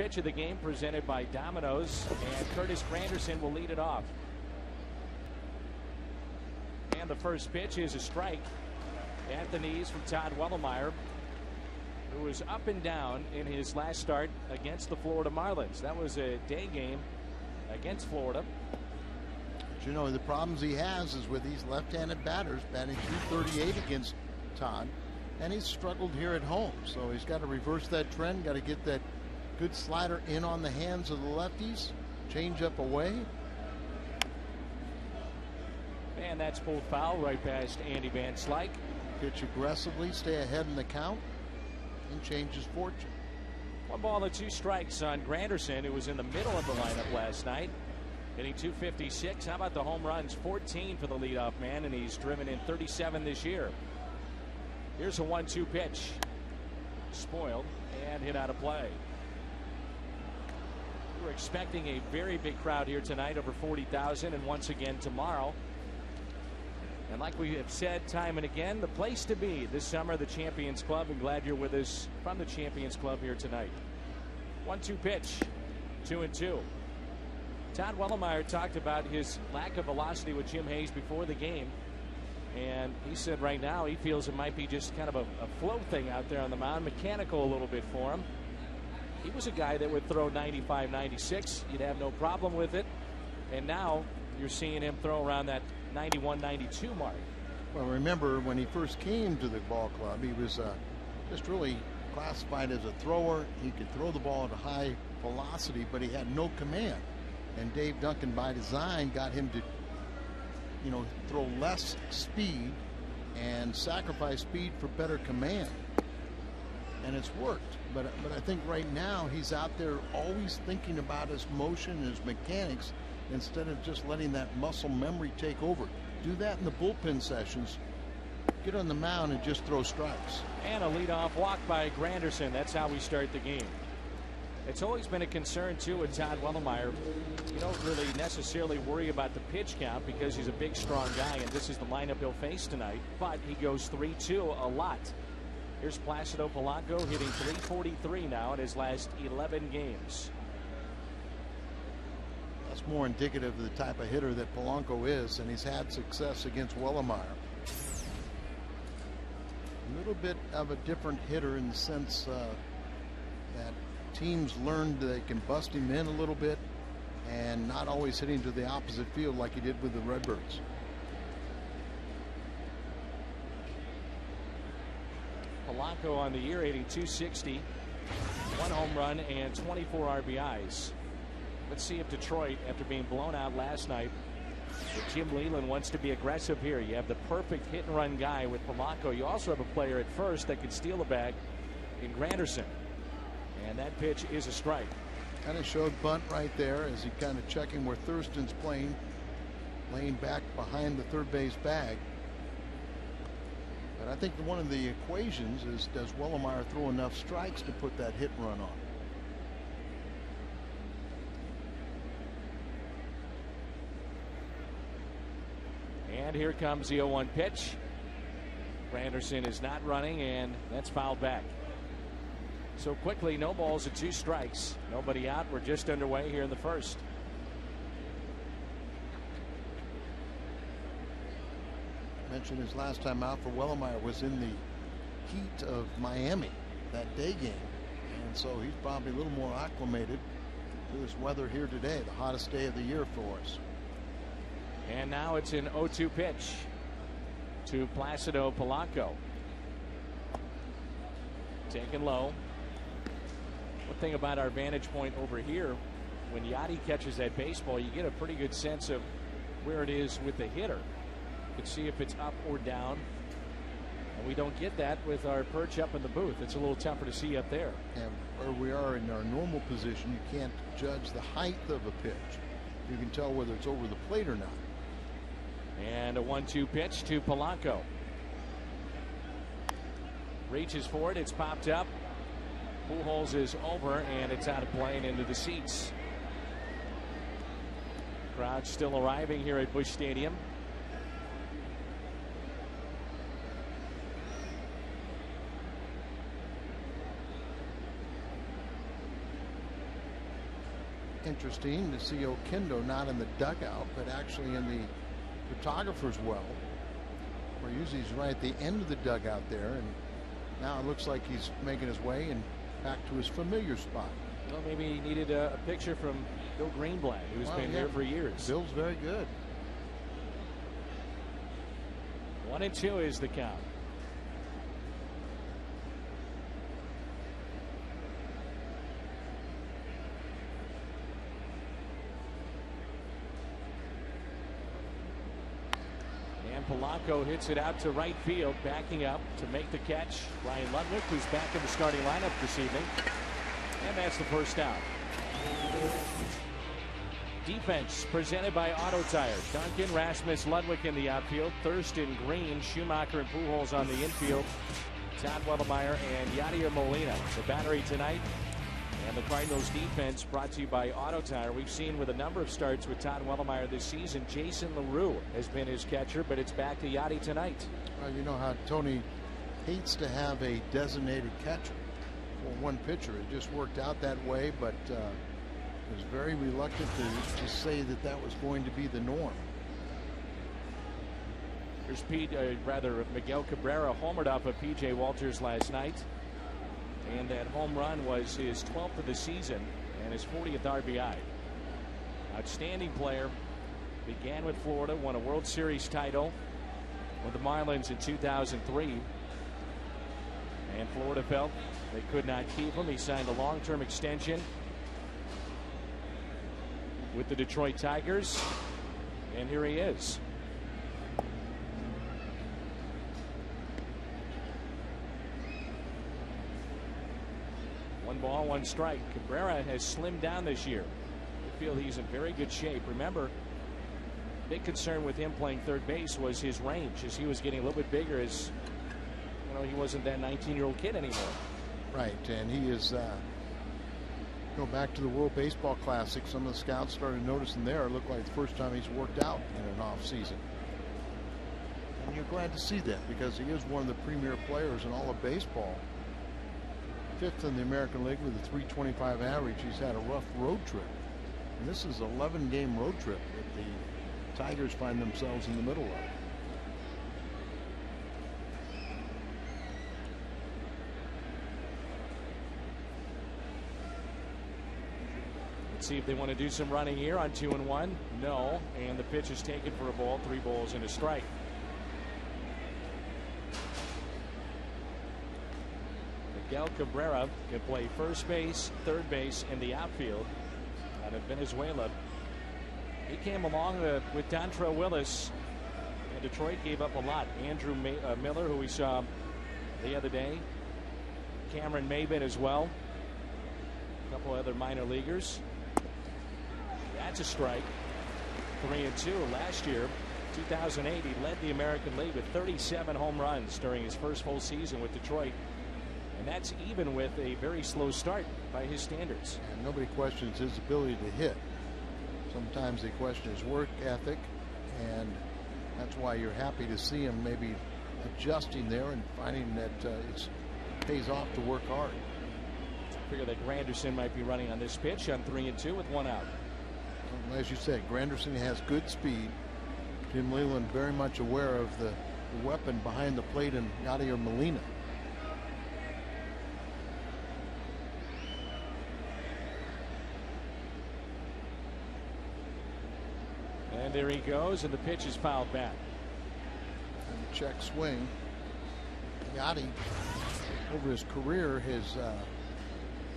pitch of the game presented by Domino's, and Curtis Granderson will lead it off. And the first pitch is a strike at the knees from Todd Wellemeyer, who was up and down in his last start against the Florida Marlins. That was a day game against Florida. But you know, the problems he has is with these left-handed batters, batting .238 against Todd, and he's struggled here at home. So he's got to reverse that trend, got to get that good slider in on the hands of the lefties, change up away. And that's pulled foul right past Andy Van Slyke. Pitch aggressively, stay ahead in the count, and change his fortune. 1 ball and 2 strikes on Granderson, who was in the middle of the lineup last night, hitting .256. How about the home runs? 14 for the leadoff man, and he's driven in 37 this year. Here's a 1-2 pitch. Spoiled and hit out of play. We're expecting a very big crowd here tonight, over 40,000, and once again tomorrow. And like we have said time and again, the place to be this summer, the Champions Club, and glad you're with us from the Champions Club here tonight. 1-2 pitch, 2-2. Todd Wellemeyer talked about his lack of velocity with Jim Hayes before the game, and he said right now he feels it might be just kind of a flow thing out there on the mound, mechanical a little bit for him. He was a guy that would throw 95, 96. You'd have no problem with it, and now you're seeing him throw around that 91, 92 mark. Well, remember when he first came to the ball club, he was just really classified as a thrower. He could throw the ball at a high velocity, but he had no command. And Dave Duncan, by design, got him to, you know, throw less speed and sacrifice speed for better command. And it's worked. But I think right now he's out there always thinking about his motion and his mechanics, instead of just letting that muscle memory take over. Do that in the bullpen sessions. Get on the mound and just throw strikes. And a leadoff walk by Granderson. That's how we start the game. It's always been a concern too with Todd Wellemeyer. You don't really necessarily worry about the pitch count because he's a big, strong guy, and this is the lineup he'll face tonight. But he goes 3-2 a lot. Here's Placido Polanco hitting .343 now in his last 11 games. That's more indicative of the type of hitter that Polanco is, and he's had success against Wellemeyer. A little bit of a different hitter in the sense that teams learned they can bust him in a little bit and not always hitting to the opposite field like he did with the Redbirds. Polanco on the year hitting .260, 1 home run and 24 RBIs. Let's see if Detroit, after being blown out last night, if Jim Leyland wants to be aggressive here. You have the perfect hit and run guy with Polanco. You also have a player at first that can steal the bag in Granderson. And that pitch is a strike. Kind of showed bunt right there as he kind of checking where Thurston's playing, laying back behind the third base bag. But I think one of the equations is, does Wellemeyer throw enough strikes to put that hit and run on? And here comes the 0-1 pitch. Granderson is not running, and that's fouled back. So quickly, no balls and 2 strikes. Nobody out. We're just underway here in the first. Mentioned his last time out for Wellemeyer was in the heat of Miami, that day game. And so he's probably a little more acclimated to this weather here today, the hottest day of the year for us. And now it's an 0-2 pitch to Placido Polanco. Taken low. One thing about our vantage point over here, when Yachty catches that baseball, you get a pretty good sense of where it is with the hitter. You can see if it's up or down. And we don't get that with our perch up in the booth. It's a little tougher to see up there. And where we are in our normal position, you can't judge the height of a pitch. You can tell whether it's over the plate or not. And a 1-2 pitch to Polanco. Reaches for it. It's popped up. Pujols is over, and it's out of play and into the seats. Crowd still arriving here at Busch Stadium. interesting to see Oquendo not in the dugout, but actually in the photographer's well, where usually he's right at the end of the dugout there, and now it looks like he's making his way and back to his familiar spot. Well, maybe he needed a picture from Bill Greenblatt, who's been here for years. Bill's very good. 1-2 is the count. Polanco hits it out to right field, backing up to make the catch. Ryan Ludwig, who's back in the starting lineup this evening. And that's the first out. Defense presented by Auto Tire. Duncan, Rasmus, Ludwig in the outfield. Thurston, Green, Schumacher, and Pujols on the infield. Todd Wellemeyer and Yadier Molina. The battery tonight. And the Cardinals defense brought to you by Auto Tire. We've seen with a number of starts with Todd Wellemeyer this season, Jason LaRue has been his catcher, but it's back to Yadi tonight. Well, you know how Tony hates to have a designated catcher for one pitcher. It just worked out that way, but was very reluctant to say that that was going to be the norm. Here's Miguel Cabrera homered off of P.J. Walters last night. And that home run was his 12th of the season and his 40th RBI. Outstanding player. Began with Florida, won a World Series title with the Marlins in 2003. And Florida felt they could not keep him. He signed a long-term extension with the Detroit Tigers. And here he is. One ball, one strike. Cabrera has slimmed down this year. I feel he's in very good shape. Remember, big concern with him playing third base was his range, as he was getting a little bit bigger, as you know, he wasn't that 19-year-old kid anymore. Right, and he is go back to the World Baseball Classic. Some of the scouts started noticing there. It looked like the first time he's worked out in an off season. And you're glad to see that, because he is one of the premier players in all of baseball. 5th in the American League with a .325 average. He's had a rough road trip, and this is an 11-game road trip that the Tigers find themselves in the middle of. Let's see if they want to do some running here on 2-1. No, and the pitch is taken for a ball. 3 balls and a strike. Miguel Cabrera can play first base, third base, and the outfield out of Venezuela. He came along with Dontrell Willis, and Detroit gave up a lot. Andrew Miller, who we saw the other day, Cameron Maybin as well, a couple other minor leaguers. That's a strike. 3-2 last year. 2008, he led the American League with 37 home runs during his first full season with Detroit. And that's even with a very slow start by his standards. And nobody questions his ability to hit. Sometimes they question his work ethic, and that's why you're happy to see him maybe adjusting there and finding that it pays off to work hard. I figure that Granderson might be running on this pitch on 3-2 with 1 out. As you said, Granderson has good speed. Jim Leyland very much aware of the weapon behind the plate in Yadier Molina. And there he goes, and the pitch is fouled back. And the check swing. Yadi, over his career, has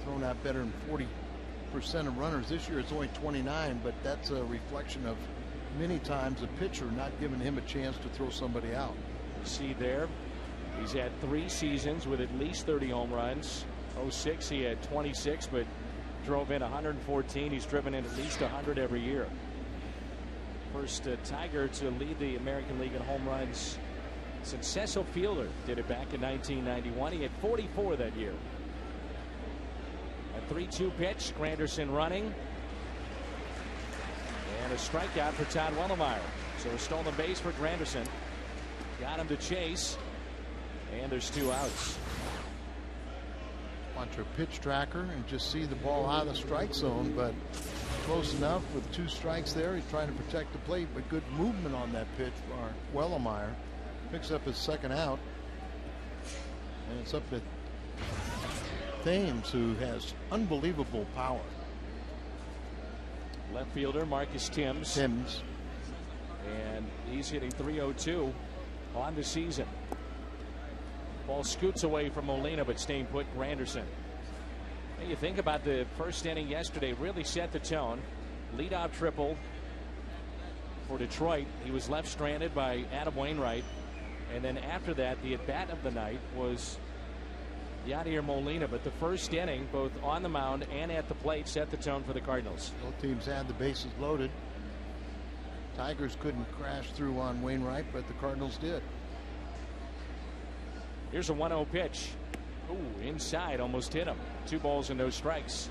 thrown out better than 40% of runners. This year it's only 29, but that's a reflection of many times a pitcher not giving him a chance to throw somebody out. You see there, he's had 3 seasons with at least 30 home runs. 06 he had 26, but drove in 114. He's driven in at least 100 every year. First Tiger to lead the American League in home runs since Cecil Fielder did it back in 1991. He had 44 that year. A 3-2 pitch. Granderson running. And a strikeout for Todd Wellemeyer. So a stolen base for Granderson. Got him to chase. And there's 2 outs. Want your pitch tracker and just see the ball out of the strike zone, but close enough with 2 strikes there. He's trying to protect the plate, but good movement on that pitch for Wellemeyer. Picks up his second out. And it's up to Thames, who has unbelievable power. Left fielder Marcus Timms. And he's hitting .302 on the season. Ball scoots away from Molina, but staying put. Granderson. And you think about the first inning yesterday, really set the tone. Leadoff triple for Detroit. He was left stranded by Adam Wainwright. And then after that, the at-bat of the night was Yadier Molina. But the first inning, both on the mound and at the plate, set the tone for the Cardinals. Both teams had the bases loaded. Tigers couldn't crash through on Wainwright, but the Cardinals did. Here's a 1-0 pitch. Ooh, inside, almost hit him. 2 balls and no strikes.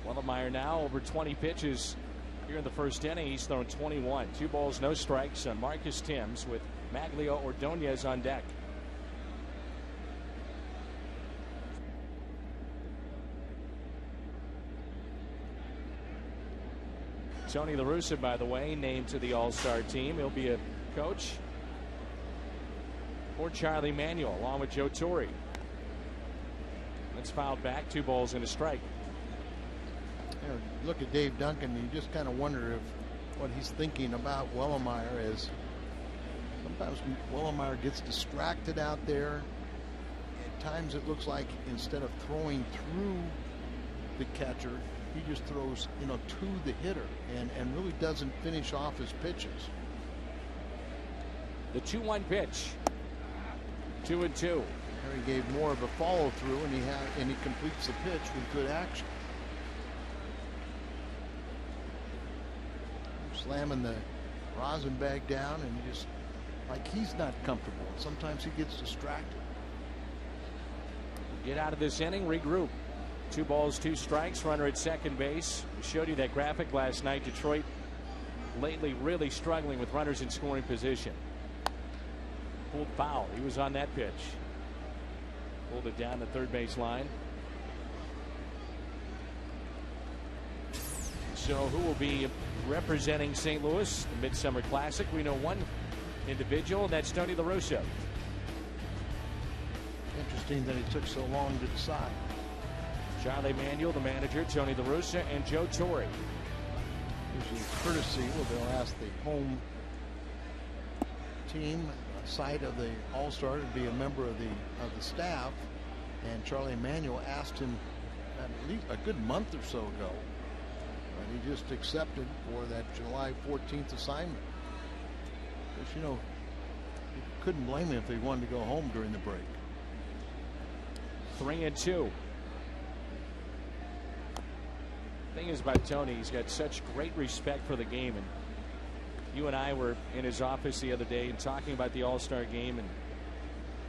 Wellemeyer now over 20 pitches here in the first inning. He's thrown 21. 2 balls, no strikes on Marcus Timms with Maglio Ordonez on deck. Tony La Russa, by the way, named to the All-Star team. He'll be a coach for Charlie Manuel along with Joe Torre. That's fouled back. 2 balls and a strike. You know, look at Dave Duncan. You just kind of wonder if what he's thinking about Wellemeyer is sometimes Wellemeyer gets distracted out there. At times it looks like instead of throwing through the catcher, he just throws, you know, to the hitter and really doesn't finish off his pitches. The 2-1 pitch. 2-2. There he gave more of a follow through, and he completes the pitch with good action. Slamming the rosin bag down, and just like he's not comfortable. Sometimes he gets distracted. Get out of this inning, regroup. 2 balls, 2 strikes, runner at second base. We showed you that graphic last night. Detroit lately really struggling with runners in scoring position. Pulled foul. He was on that pitch. Pulled it down the third base line. So who will be representing St. Louis, the Midsummer Classic? We know one individual. That's Tony La Russa. Interesting that it took so long to decide. Charlie Manuel, the manager, Tony La Russa, and Joe Torre. Usually courtesy, well, they'll ask the home team side of the All-Star to be a member of the staff, and Charlie Manuel asked him at least a good month or so ago, and he just accepted for that July 14th assignment. Because, you know, you couldn't blame him if he wanted to go home during the break. 3-2. Thing is about Tony, he's got such great respect for the game, and you and I were in his office the other day and talking about the All-Star game, and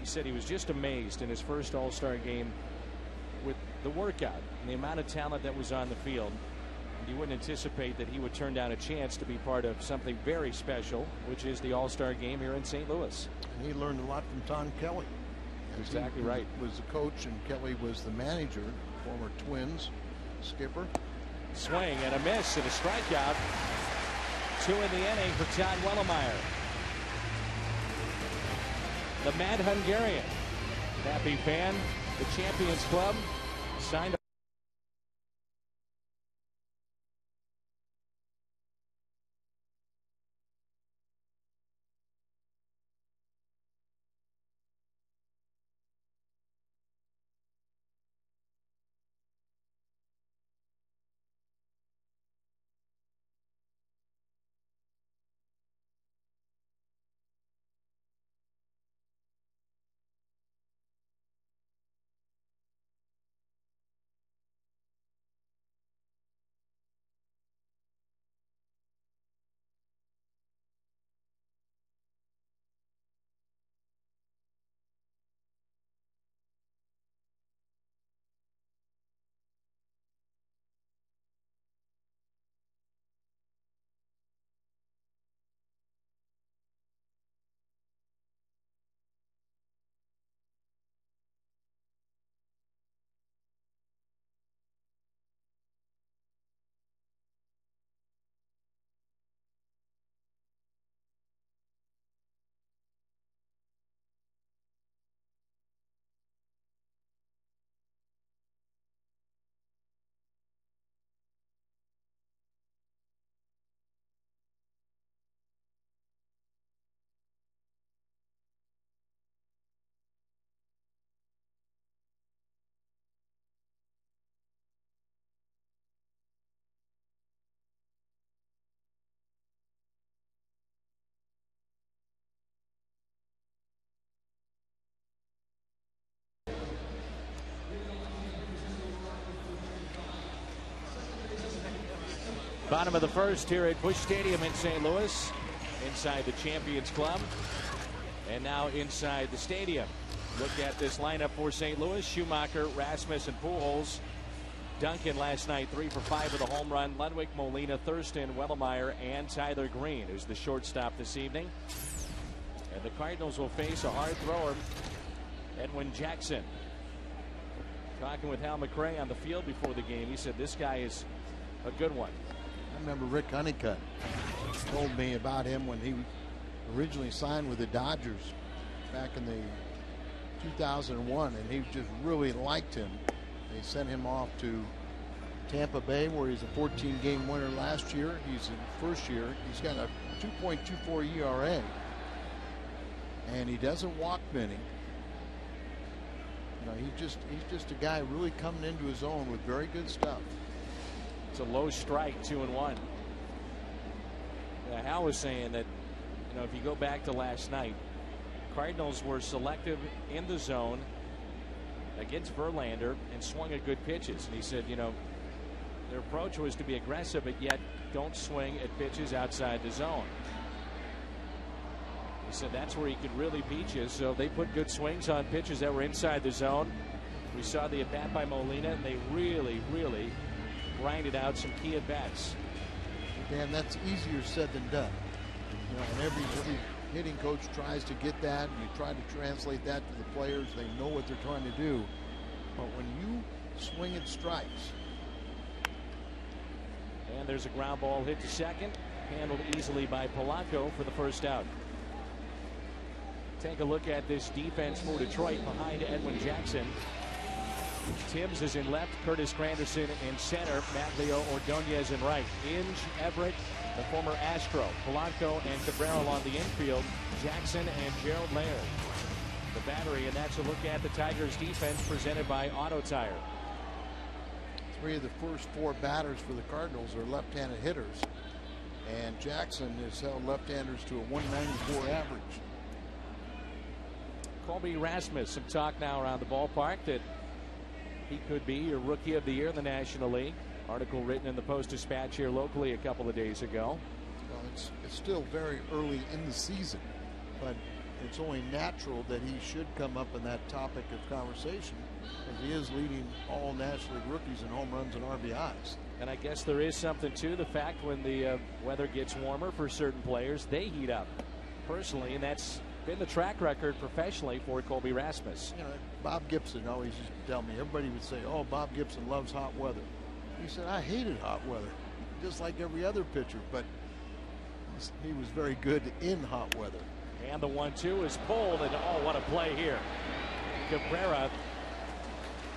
he said he was just amazed in his first All-Star game with the workout and the amount of talent that was on the field. And you wouldn't anticipate that he would turn down a chance to be part of something very special, which is the All-Star game here in St. Louis. And he learned a lot from Tom Kelly. Exactly right. Was the coach and Kelly was the manager, former Twins skipper. Swing and a miss and a strikeout. 2 in the inning for Todd Wellemeyer. The Mad Hungarian. Happy fan. The Champions Club signed Bottom of the first here at Busch Stadium in St. Louis, inside the Champions Club, and now inside the stadium. Look at this lineup for St. Louis: Schumacher, Rasmus, and Pujols. Duncan last night 3 for 5 with a home run. Ludwig, Molina, Thurston, Wellemeyer, and Tyler Green, who's the shortstop this evening. And the Cardinals will face a hard thrower, Edwin Jackson. Talking with Hal McRae on the field before the game, he said this guy is a good one. I remember Rick Honeycutt told me about him when he originally signed with the Dodgers back in the 2001, and he just really liked him. They sent him off to Tampa Bay, where he's a 14-game winner last year. He's in first year. He's got a 2.24 ERA, and he doesn't walk many. You know, he's just a guy really coming into his own with very good stuff. It's a low strike, 2-1. Hal was saying that, you know, if you go back to last night, Cardinals were selective in the zone against Verlander and swung at good pitches. And he said, you know, their approach was to be aggressive, but yet don't swing at pitches outside the zone. He said that's where he could really beat you. So they put good swings on pitches that were inside the zone. We saw the at-bat by Molina, and they really grinded out some key at-bats. Dan, that's easier said than done. You know, and every hitting coach tries to get that, and you try to translate that to the players. They know what they're trying to do. But when you swing at strikes. And there's a ground ball hit to second, handled easily by Polanco for the first out. Take a look at this defense for Detroit behind Edwin Jackson. Tibbs is in left, Curtis Granderson in center, Matt Leo Ordonez in right. Inge, Everett, the former Astro, Polanco and Cabrera along the infield, Jackson and Gerald Laird. The battery, and that's a look at the Tigers defense presented by Auto Tire. 3 of the first 4 batters for the Cardinals are left-handed hitters, and Jackson has held left-handers to a 194 average. Colby Rasmus, some talk now around the ballpark that he could be your Rookie of the Year in the National League. Article written in the Post-Dispatch here locally a couple of days ago. Well, it's still very early in the season, but it's only natural that he should come up in that topic of conversation, as he is leading all National League rookies in home runs and RBIs. And I guess there is something to the fact when the weather gets warmer for certain players, they heat up personally, and that's been the track record professionally for Colby Rasmus. You know, Bob Gibson always used to tell me, everybody would say, oh, Bob Gibson loves hot weather. He said, I hated hot weather, just like every other pitcher, but he was very good in hot weather. And the 1-2 is pulled, and oh, what a play here. Cabrera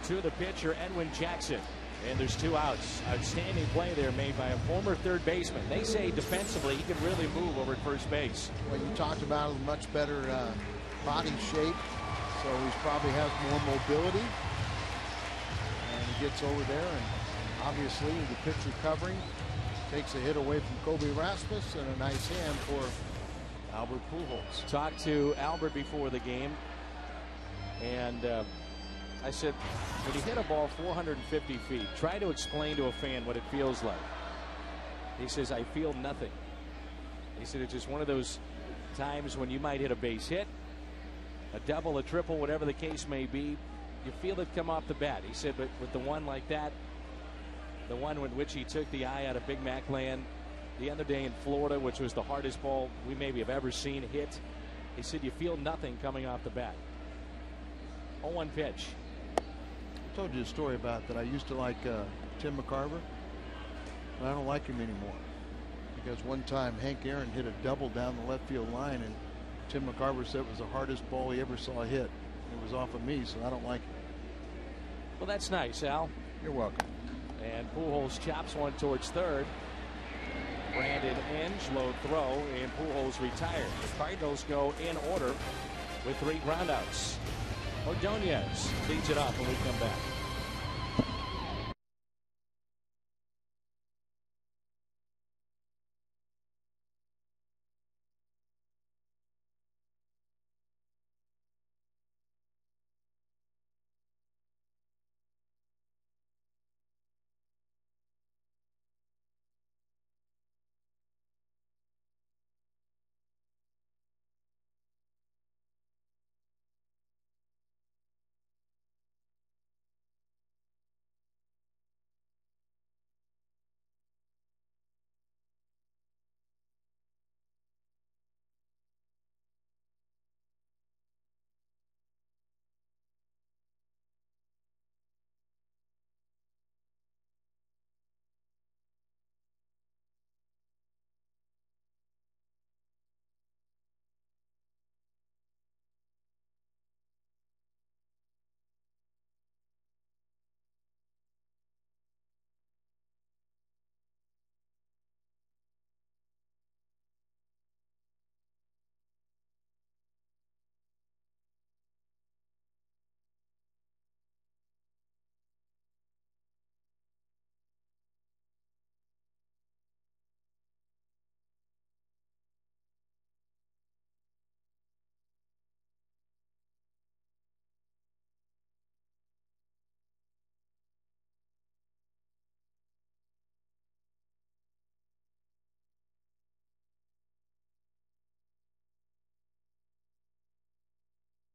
to the pitcher, Edwin Jackson. And there's 2 outs. Outstanding play there made by a former third baseman. They say defensively he can really move over at first base. Well, you talked about a much better body shape, so he probably has more mobility. And he gets over there, and obviously the pitcher covering takes a hit away from Colby Rasmus, and a nice hand for Albert Pujols. Talked to Albert before the game, and I said, when you hit a ball 450 feet, try to explain to a fan what it feels like. He says, I feel nothing. He said, it's just one of those times when you might hit a base hit, a double, a triple, whatever the case may be. You feel it come off the bat. He said, but with the one like that, the one with which he took the eye out of Big Mac land the other day in Florida, which was the hardest ball we maybe have ever seen hit, he said, you feel nothing coming off the bat. 0-1 pitch. I told you a story about that. I used to like Tim McCarver, but I don't like him anymore, because one time Hank Aaron hit a double down the left field line, and Tim McCarver said it was the hardest ball he ever saw hit. It was off of me, so I don't like it. Well, that's nice, Al. You're welcome. And Pujols chops one towards third. Brandon Inge, low throw, and Pujols retired. The Cardinals go in order with 3 groundouts. Ordonez leads it off when we come back.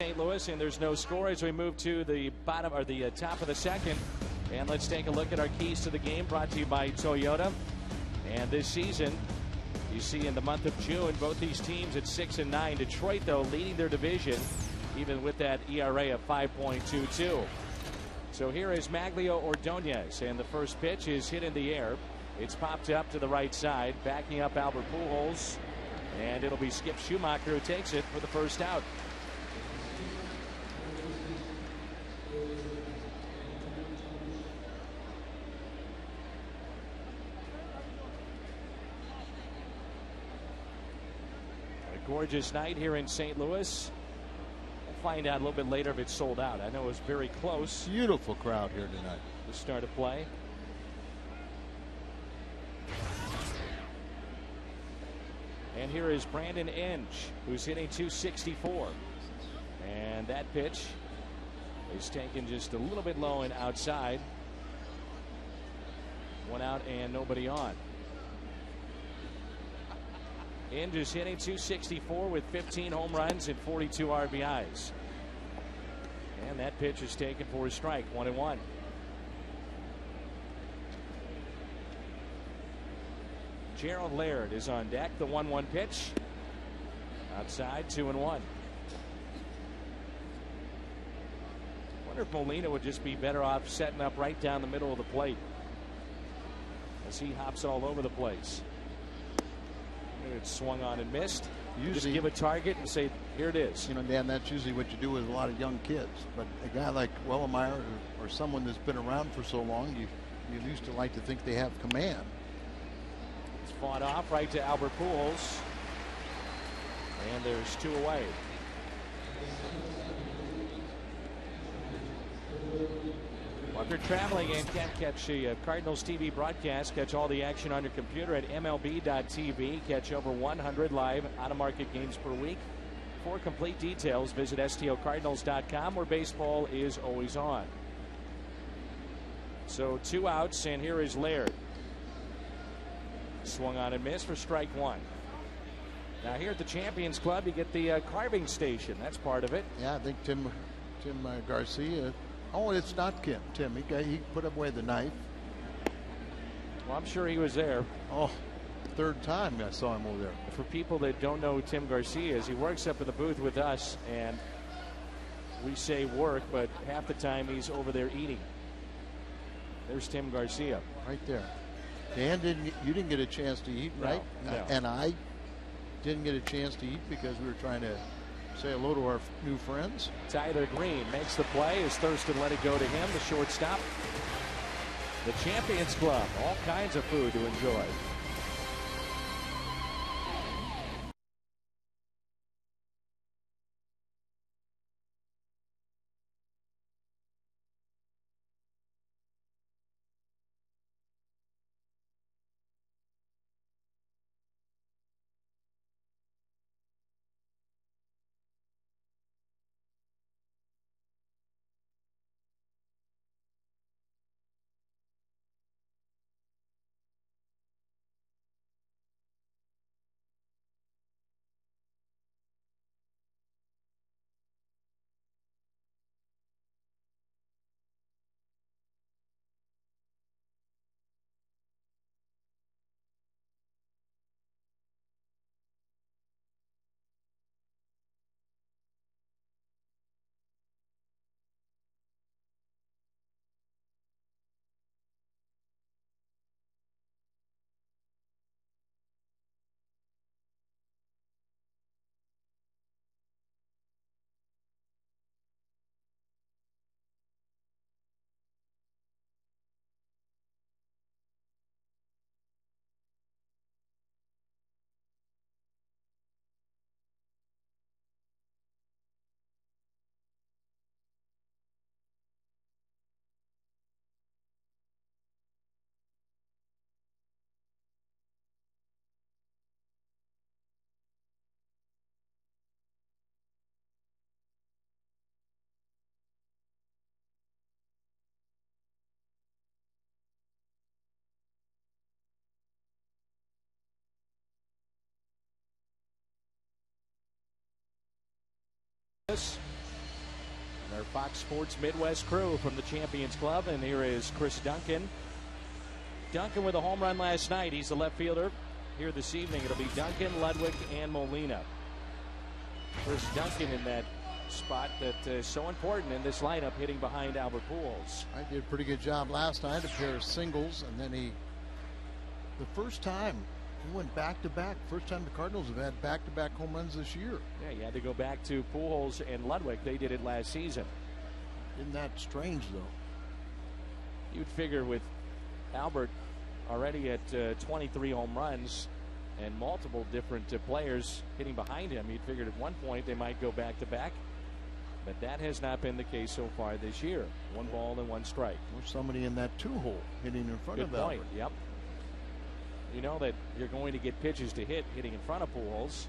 St. Louis, and there's no score as we move to the bottom or the top of the second. And let's take a look at our keys to the game, brought to you by Toyota. And this season, you see in the month of June, both these teams at 6-9. Detroit, though, leading their division, even with that ERA of 5.22. So here is Maglio Ordonez, and the first pitch is hit in the air. It's popped up to the right side, backing up Albert Pujols, and it'll be Skip Schumacher who takes it for the first out. A gorgeous night here in St. Louis. We'll find out a little bit later if it's sold out. I know it was very close. Beautiful crowd here tonight. The start of play. And here is Brandon Inge, who's hitting .264. And that pitch is taken just a little bit low and outside. One out and nobody on. Inge is hitting .264 with 15 home runs and 42 RBIs. And that pitch is taken for a strike, 1-1. Gerald Laird is on deck. The 1-1 pitch. Outside, 2-1. Wonder if Molina would just be better off setting up right down the middle of the plate as he hops all over the place. It's swung on and missed. Usually, just give a target and say, here it is. You know, Dan, that's usually what you do with a lot of young kids. But a guy like Wellemeyer or someone that's been around for so long, you used to like to think they have command. It's fought off right to Albert Pujols. And there's 2 away. Well, if you're traveling and can't catch the Cardinals TV broadcast, catch all the action on your computer at MLB.tv. Catch over 100 live out-of-market games per week. For complete details, visit STOCardinals.com, where baseball is always on. So 2 outs, and here is Laird. Swung on and missed for strike 1. Now here at the Champions Club, you get the carving station. That's part of it. Yeah, I think Tim Garcia. Oh, it's not Tim. He put away the knife. Well, I'm sure he was there. Oh, third time I saw him over there. For people that don't know who Tim Garcia is, he works up in the booth with us, and we say work, but half the time he's over there eating. There's Tim Garcia. Right there. Dan, you didn't get a chance to eat, right? No. And I didn't get a chance to eat because we were trying to say hello to our new friends. Tyler Green makes the play as Thurston let it go to him, the shortstop. The Champions Club, all kinds of food to enjoy. Our Fox Sports Midwest crew from the Champions Club, and here is Chris Duncan. Duncan with a home run last night. He's the left fielder. Here this evening, it'll be Duncan, Ludwig, and Molina. Chris Duncan in that spot that is so important in this lineup, hitting behind Albert Pujols. I did a pretty good job last night, a pair of singles, and then the first time he went back-to-back. First time the Cardinals have had back-to-back home runs this year. Yeah, you had to go back to Pujols and Ludwig. They did it last season. Isn't that strange, though? You'd figure with Albert already at 23 home runs and multiple different players hitting behind him, you'd figured at one point they might go back-to-back. But that has not been the case so far this year. 1 ball and 1 strike. Or somebody in that 2-hole hitting in front of Albert. Good point. Yep. You know that you're going to get pitches to hit hitting in front of Pujols.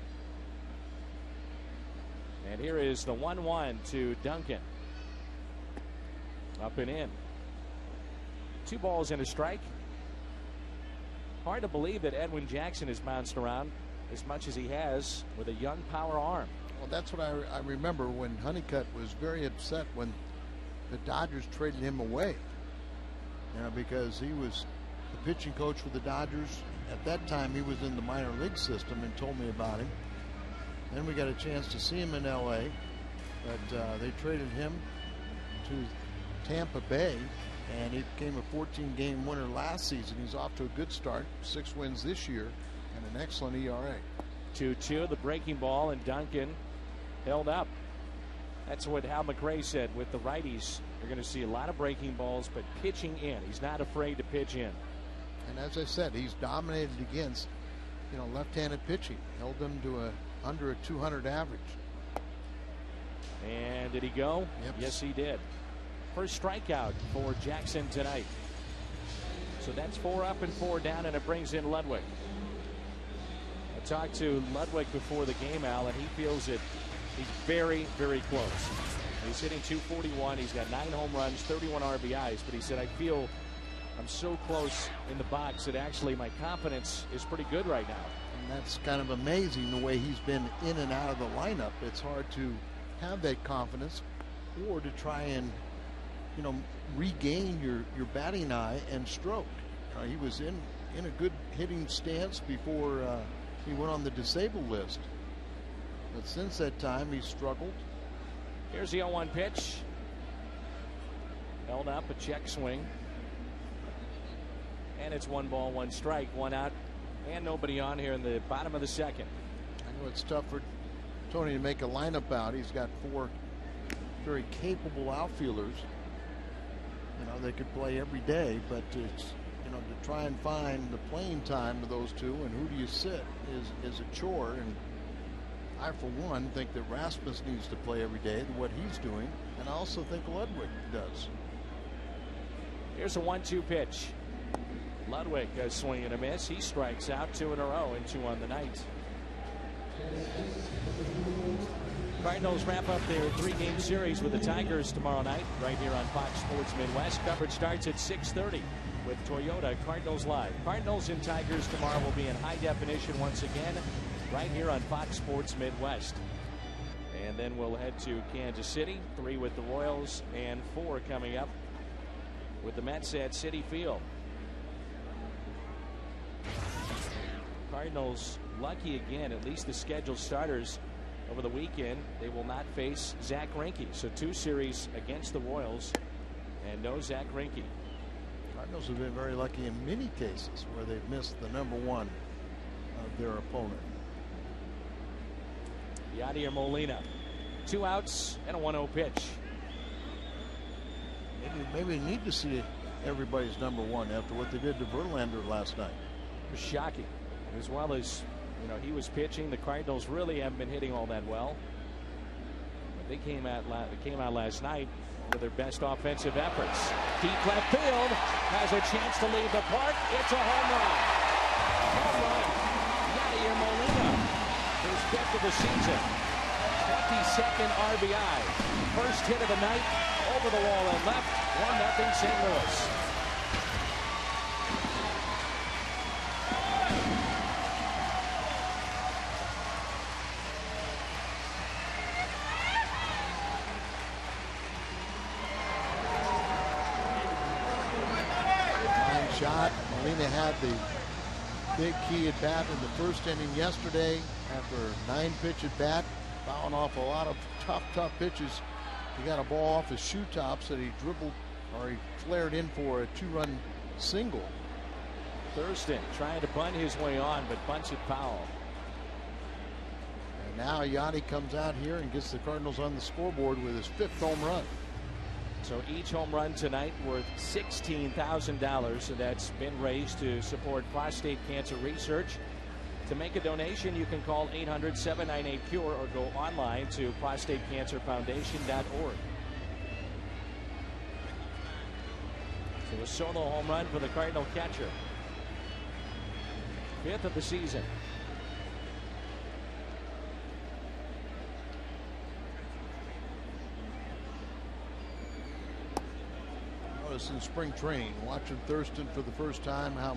And here is the 1-1 to Duncan. Up and in. 2 balls and a strike. Hard to believe that Edwin Jackson has bounced around as much as he has with a young power arm. Well, that's what I remember when Honeycutt was very upset when the Dodgers traded him away. You know, because he was the pitching coach for the Dodgers. At that time, he was in the minor league system and told me about him. Then we got a chance to see him in L.A., but they traded him to Tampa Bay, and he became a 14-game winner last season. He's off to a good start, 6 wins this year, and an excellent ERA. 2-2, the breaking ball, and Duncan held up. That's what Hal McRae said with the righties. You're going to see a lot of breaking balls, but pitching in. He's not afraid to pitch in. And as I said, he's dominated against, left-handed pitching. Held them to under a 200 average. And did he go? Yep. Yes, he did. First strikeout for Jackson tonight. So that's 4 up and 4 down, and it brings in Ludwig. I talked to Ludwig before the game, Al, and he feels that he's very, very close. He's hitting .241. He's got 9 home runs, 31 RBIs, but he said, I feel I'm so close in the box that actually my confidence is pretty good right now. And that's kind of amazing the way he's been in and out of the lineup. It's hard to have that confidence or to try and, regain your batting eye and stroke. He was in a good hitting stance before he went on the disabled list. But since that time, he's struggled. Here's the 0-1 pitch. Held up, a check swing. And it's 1 ball, 1 strike, 1 out, and nobody on here in the bottom of the second. I know it's tough for Tony to make a lineup out. He's got 4 very capable outfielders. They could play every day, but it's, to try and find the playing time of those two and who do you sit is a chore. And I, for one, think that Rasmus needs to play every day, what he's doing, and I also think Ludwig does. Here's a 1-2 pitch. Ludwig a swing and a miss. He strikes out 2 in a row and 2 on the night. Cardinals wrap up their 3-game series with the Tigers tomorrow night right here on Fox Sports Midwest. Coverage starts at 6:30 with Toyota Cardinals Live. Cardinals and Tigers tomorrow will be in high definition once again right here on Fox Sports Midwest. And then we'll head to Kansas City, 3 with the Royals and 4 coming up with the Mets at Citi Field. Cardinals lucky again, at least the scheduled starters over the weekend. They will not face Zach Greinke. So 2 series against the Royals and no Zach Greinke. Cardinals have been very lucky in many cases where they've missed the number 1 of their opponent. Yadier Molina, 2 outs and a 1-0 pitch. Maybe they need to see everybody's number 1 after what they did to Verlander last night. It was shocking. As well as, he was pitching. The Cardinals really haven't been hitting all that well. But they came out last night with their best offensive efforts. Deep left field has a chance to leave the park. It's a home run. Home run. Yadier Molina, his 5th of the season. 22nd RBI. First hit of the night over the wall and left. 1-0 St. Louis. shot. Molina had the big key at bat in the first inning yesterday after a 9-pitch at bat, fouling off a lot of tough pitches. He got a ball off his shoe tops that he dribbled, or he flared in for a 2-run single. Thurston trying to bunt his way on, but bunts it foul. And now Yachty comes out here and gets the Cardinals on the scoreboard with his 5th home run. So each home run tonight worth $16,000, so that's been raised to support prostate cancer research. To make a donation, you can call 800-798-CURE or go online to prostatecancerfoundation.org. So a solo home run for the Cardinal catcher. 5th of the season. Notice in spring training, watching Thurston for the first time, how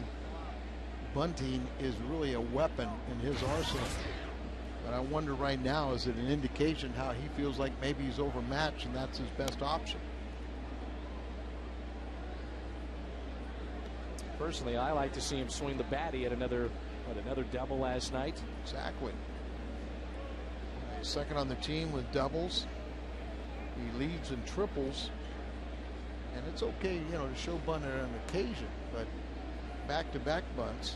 bunting is really a weapon in his arsenal. But I wonder right now, is it an indication how he feels like maybe he's overmatched and that's his best option? Personally, I like to see him swing the bat. He had another double last night. Exactly. Second on the team with doubles. He leads in triples. And it's okay, you know, to show bunt on occasion, but back-to-back bunts.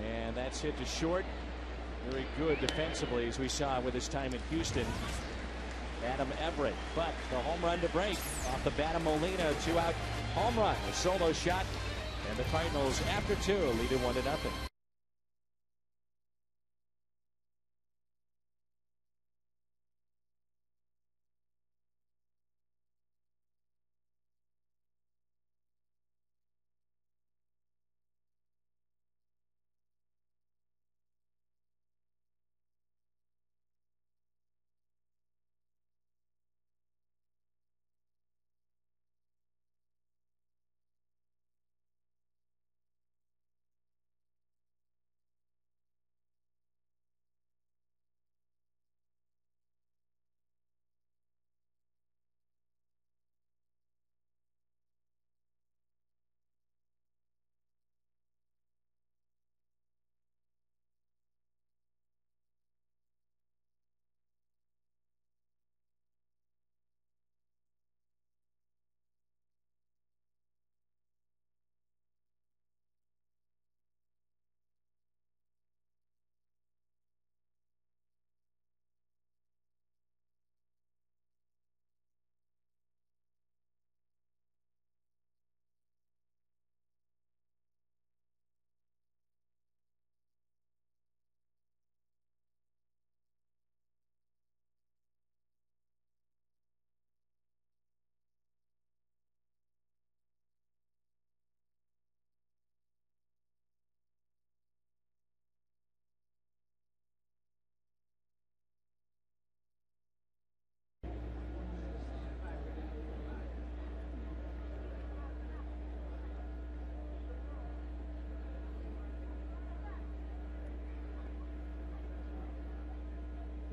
And that's hit to short. Very good defensively, as we saw with his time in Houston. Adam Everett, but the home run to break off the bat of Molina, 2-out home run, a solo shot, and the Cardinals, after 2, lead it 1-0.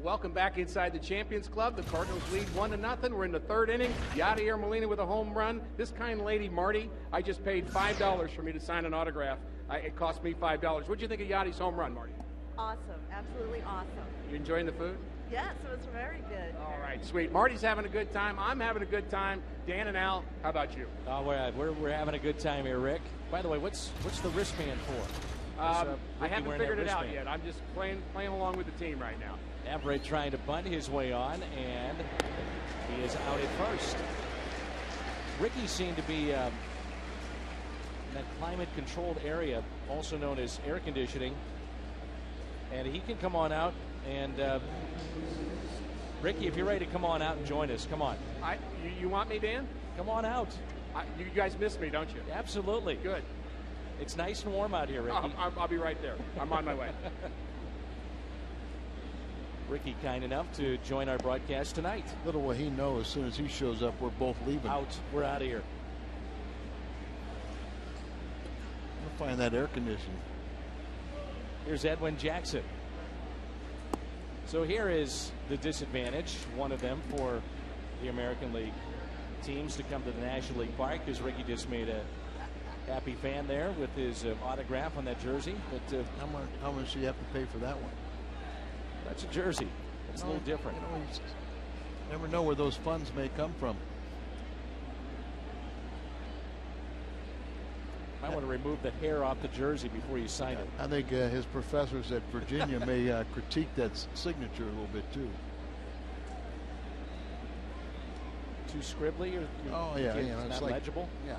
Welcome back inside the Champions Club. The Cardinals lead 1-0. We're in the 3rd inning. Yadier Molina with a home run. This kind lady, Marty, I just paid $5 for me to sign an autograph. It cost me $5. What'd you think of Yadi's home run, Marty? Awesome. Absolutely awesome. You enjoying the food? Yes, it was very good. All right, sweet. Marty's having a good time. I'm having a good time. Dan and Al, how about you? We're having a good time here, Rick. By the way, what's the wristband for? I haven't figured it out yet. I'm just playing along with the team right now. Everett trying to bunt his way on, and he is out at first. Ricky seemed to be in that climate-controlled area, also known as air conditioning, and he can come on out. And Ricky, if you're ready to come on out and join us, come on. You want me, Dan? Come on out. You guys miss me, don't you? Absolutely. Good. It's nice and warm out here, Ricky. I'll be right there. I'm on my way. Ricky kind enough to join our broadcast tonight. Little will he know, as soon as he shows up, we're both leaving. We're out of here. We'll find that air conditioning. Here's Edwin Jackson. So here is the disadvantage, one of them for the American League teams to come to the National League Park, because Ricky just made a happy fan there with his autograph on that jersey. But how much do you have to pay for that one? That's a jersey. It's a little different. You never know where those funds may come from. I want to remove the hair off the jersey before you sign it. I think his professors at Virginia may critique that signature a little bit too. Too scribbly, or it's not like, legible. Yeah.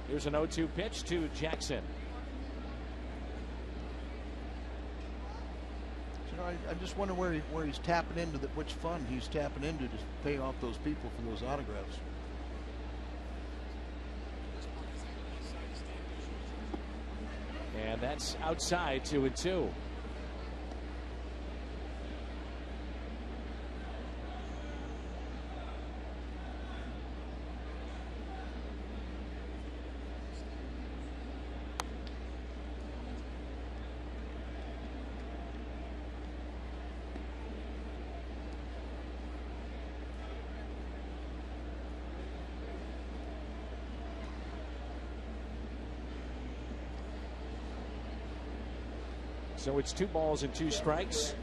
Here's an 0-2 pitch to Jackson. I just wonder where he's tapping into, which fund he's tapping into to pay off those people for those autographs. And that's outside, 2-2. So it's 2 balls and 2 strikes.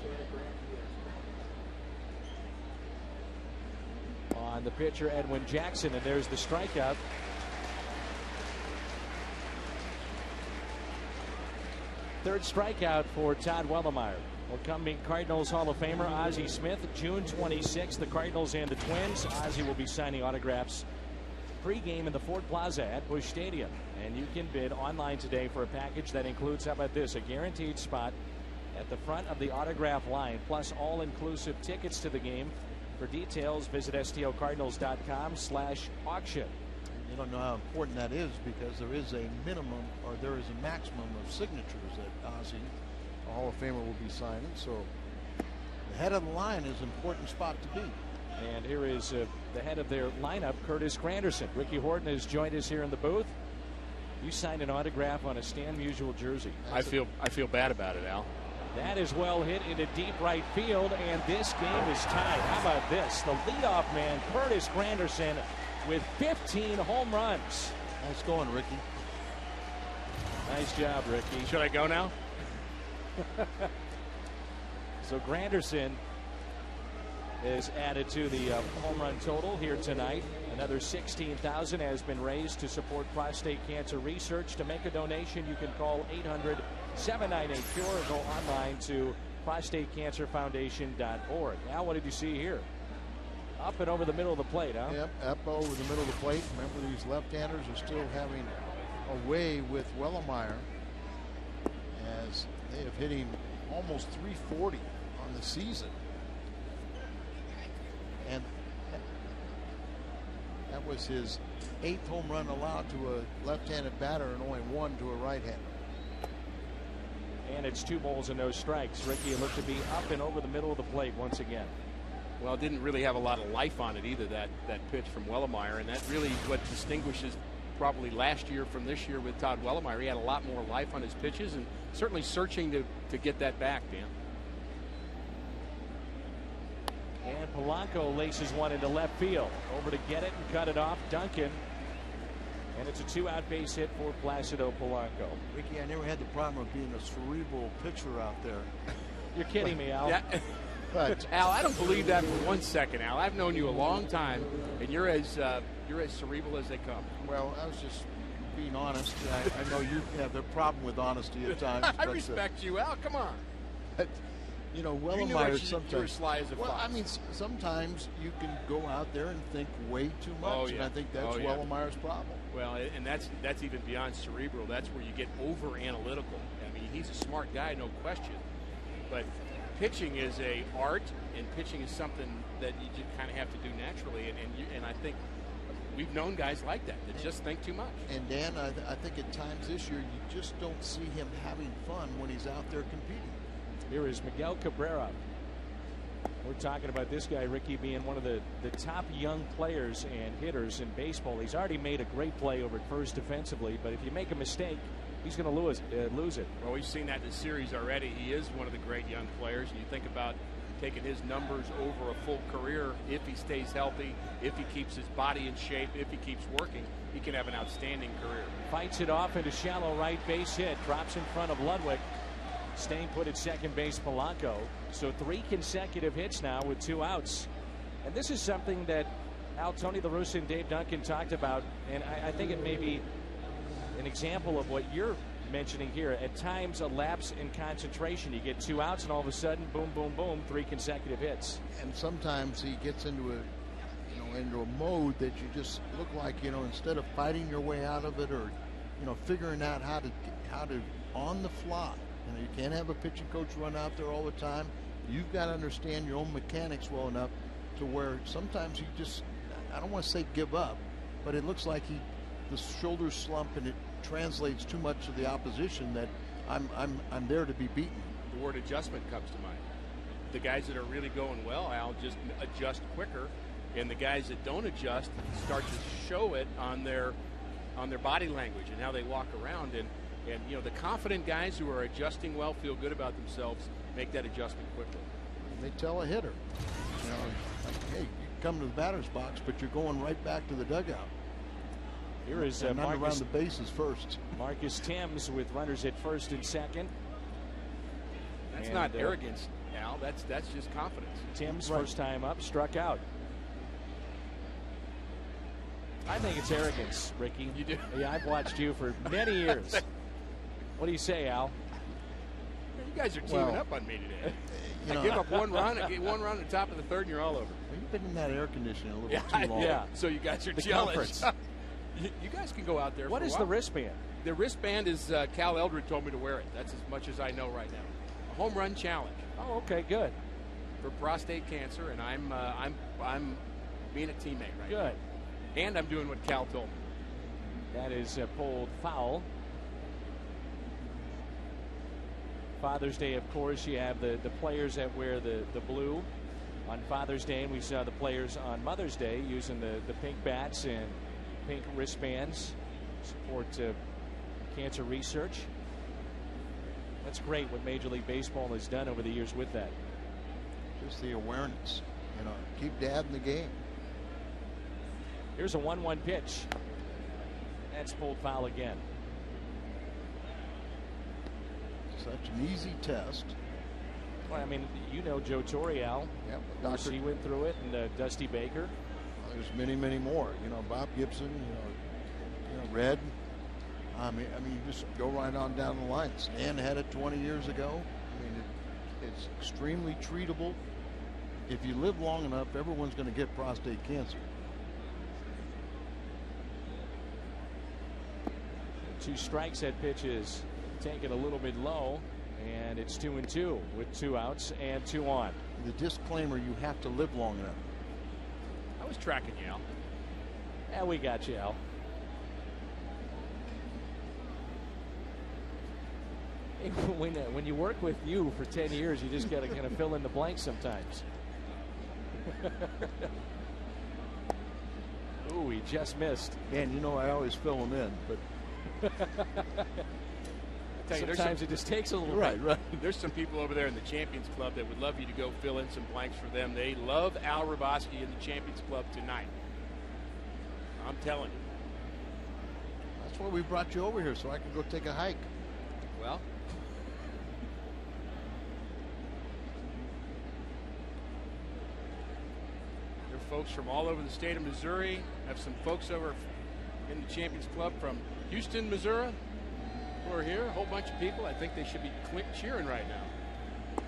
On the pitcher, Edwin Jackson, and there's the strikeout. Third strikeout for Todd Wellemeyer. Welcoming Cardinals Hall of Famer Ozzie Smith, June 26th. The Cardinals and the Twins. Ozzie will be signing autographs pregame in the Ford Plaza at Busch Stadium. And you can bid online today for a package that includes, how about this, a guaranteed spot at the front of the autograph line, plus all-inclusive tickets to the game. For details, visit stocardinals.com/auction. You don't know how important that is, because there is a minimum, or there is a maximum of signatures that Ozzie, a Hall of Famer, will be signing. So the head of the line is an important spot to be. And here is the head of their lineup, Curtis Granderson. Ricky Horton has joined us here in the booth. You signed an autograph on a Stan Musial jersey. I feel bad about it, Al. That is well hit into deep right field, and this game is tied. How about this? The leadoff man, Curtis Granderson, with 15 home runs. Nice going, Ricky. Nice job, Ricky. Should I go now? So Granderson is added to the home run total here tonight. Another $16,000 has been raised to support prostate cancer research. To make a donation, you can call 800-798-CURE or go online to prostatecancerfoundation.org. Now, what did you see here? Up and over the middle of the plate, huh? Yep, up over the middle of the plate. Remember, these left-handers are still having a way with Wellemeyer, as they have hit him almost 340 on the season. And that was his 8th home run allowed to a left-handed batter, and only 1 to a right-hander. And it's 2 balls and no strikes. Ricky looked to be up and over the middle of the plate once again. Well, it didn't really have a lot of life on it either, that pitch from Wellemeyer, and that really what distinguishes probably last year from this year with Todd Wellemeyer. He had a lot more life on his pitches, and certainly searching to get that back, Dan. And Polanco laces one into left field. Over to get it and cut it off, Duncan. And it's a 2-out base hit for Placido Polanco. Ricky, I never had the problem of being a cerebral pitcher out there. You're kidding me, Al. Yeah. But Al, I don't believe that for 1 second, Al. I've known you a long time, and you're as cerebral as they come. Well, I was just being honest. I know you have a problem with honesty at times. I respect you, Al. Come on. But, you know, Wellemeyer sometimes. You're sly as a fox. Well, I mean, sometimes you can go out there and think way too much, Oh, yeah. and I think that's Wellemeyer's problem. Well, and that's even beyond cerebral. That's where you get over analytical. I mean, he's a smart guy, no question. But pitching is a art, and pitching is something that you just kind of have to do naturally. And I think we've known guys like that just think too much. And Dan, I think at times this year you just don't see him having fun when he's out there competing. Here is Miguel Cabrera. We're talking about this guy, Ricky, being one of the top young players and hitters in baseball. He's already made a great play over at first defensively, but if you make a mistake, he's going to lose it. Well, we've seen that in the series already. He is one of the great young players. And you think about taking his numbers over a full career. If he stays healthy, if he keeps his body in shape, if he keeps working, he can have an outstanding career. Fights it off into shallow right base hit. Drops in front of Ludwig. Staying put at second base, Polanco. So 3 consecutive hits now with 2 outs. And this is something that Tony La Russa and Dave Duncan talked about. And I think it may be an example of what you're mentioning here. At times, a lapse in concentration. You get 2 outs, and all of a sudden, boom, boom, boom, 3 consecutive hits. And sometimes he gets into a mode that you just look like, instead of fighting your way out of it, or figuring out how to on the fly. You can't have a pitching coach run out there all the time. You've got to understand your own mechanics well enough to where sometimes you just, I don't want to say give up, but it looks like the shoulders slump, and it translates too much to the opposition that I'm there to be beaten. The word adjustment comes to mind. The guys that are really going well, Al, just adjust quicker, and the guys that don't adjust start to show it on their body language and how they walk around. And the confident guys who are adjusting well, feel good about themselves, make that adjustment quickly. And they tell a hitter, like, hey, you come to the batter's box, but you're going right back to the dugout. Here is not Marcus, around the bases first. Marcus Thames with runners at first and second. That's not arrogance, Al. That's just confidence. Thames, first time up, struck out. I think it's arrogance, Ricky. You do? Yeah, I've watched you for many years. What do you say, Al? You guys are teaming up on me today. I give up 1 run, I get 1 run at the top of the 3rd, and you're all over. You've been in that air conditioning a little bit too long. Yeah. So you guys are the jealous. You guys can go out there. What for is a while. the wristband? The wristband is Cal Eldred told me to wear it. That's as much as I know right now. A home run challenge. Oh, okay, good. For prostate cancer, and I'm being a teammate right now. Good. And I'm doing what Cal told me. That is pulled foul. Father's Day, of course, you have the players that wear the blue on Father's Day, and we saw the players on Mother's Day using the pink bats and pink wristbands, support cancer research. That's great what Major League Baseball has done over the years with that. Just the awareness, keep Dad in the game. Here's a 1-1 pitch. That's pulled foul again. Such an easy test. Well, I mean, Joe Torreal. Yep. Dr. He went through it, and Dusty Baker. Well, there's many, many more. Bob Gibson. Red. I mean, you just go right on down the line. Stan had it 20 years ago. I mean, it's extremely treatable. If you live long enough, everyone's going to get prostate cancer. 2 strikes. That pitch is taken a little bit low, and it's 2-2 with 2 outs and 2 on. The disclaimer: you have to live long enough. I was tracking you, Al. Yeah, we got you, Al. When you work with you for 10 years, you just got to kind of fill in the blanks sometimes. Ooh, he just missed. And I always fill them in, but sometimes it just takes a little right. There's some people over there in the Champions Club that would love you to go fill in some blanks for them. They love Al Hrabosky in the Champions Club tonight. I'm telling you. That's why we brought you over here, so I can go take a hike. Well, there are folks from all over the state of Missouri. Have some folks over in the Champions Club from Houston, Missouri, who are here. A whole bunch of people. I think they should be cheering right now.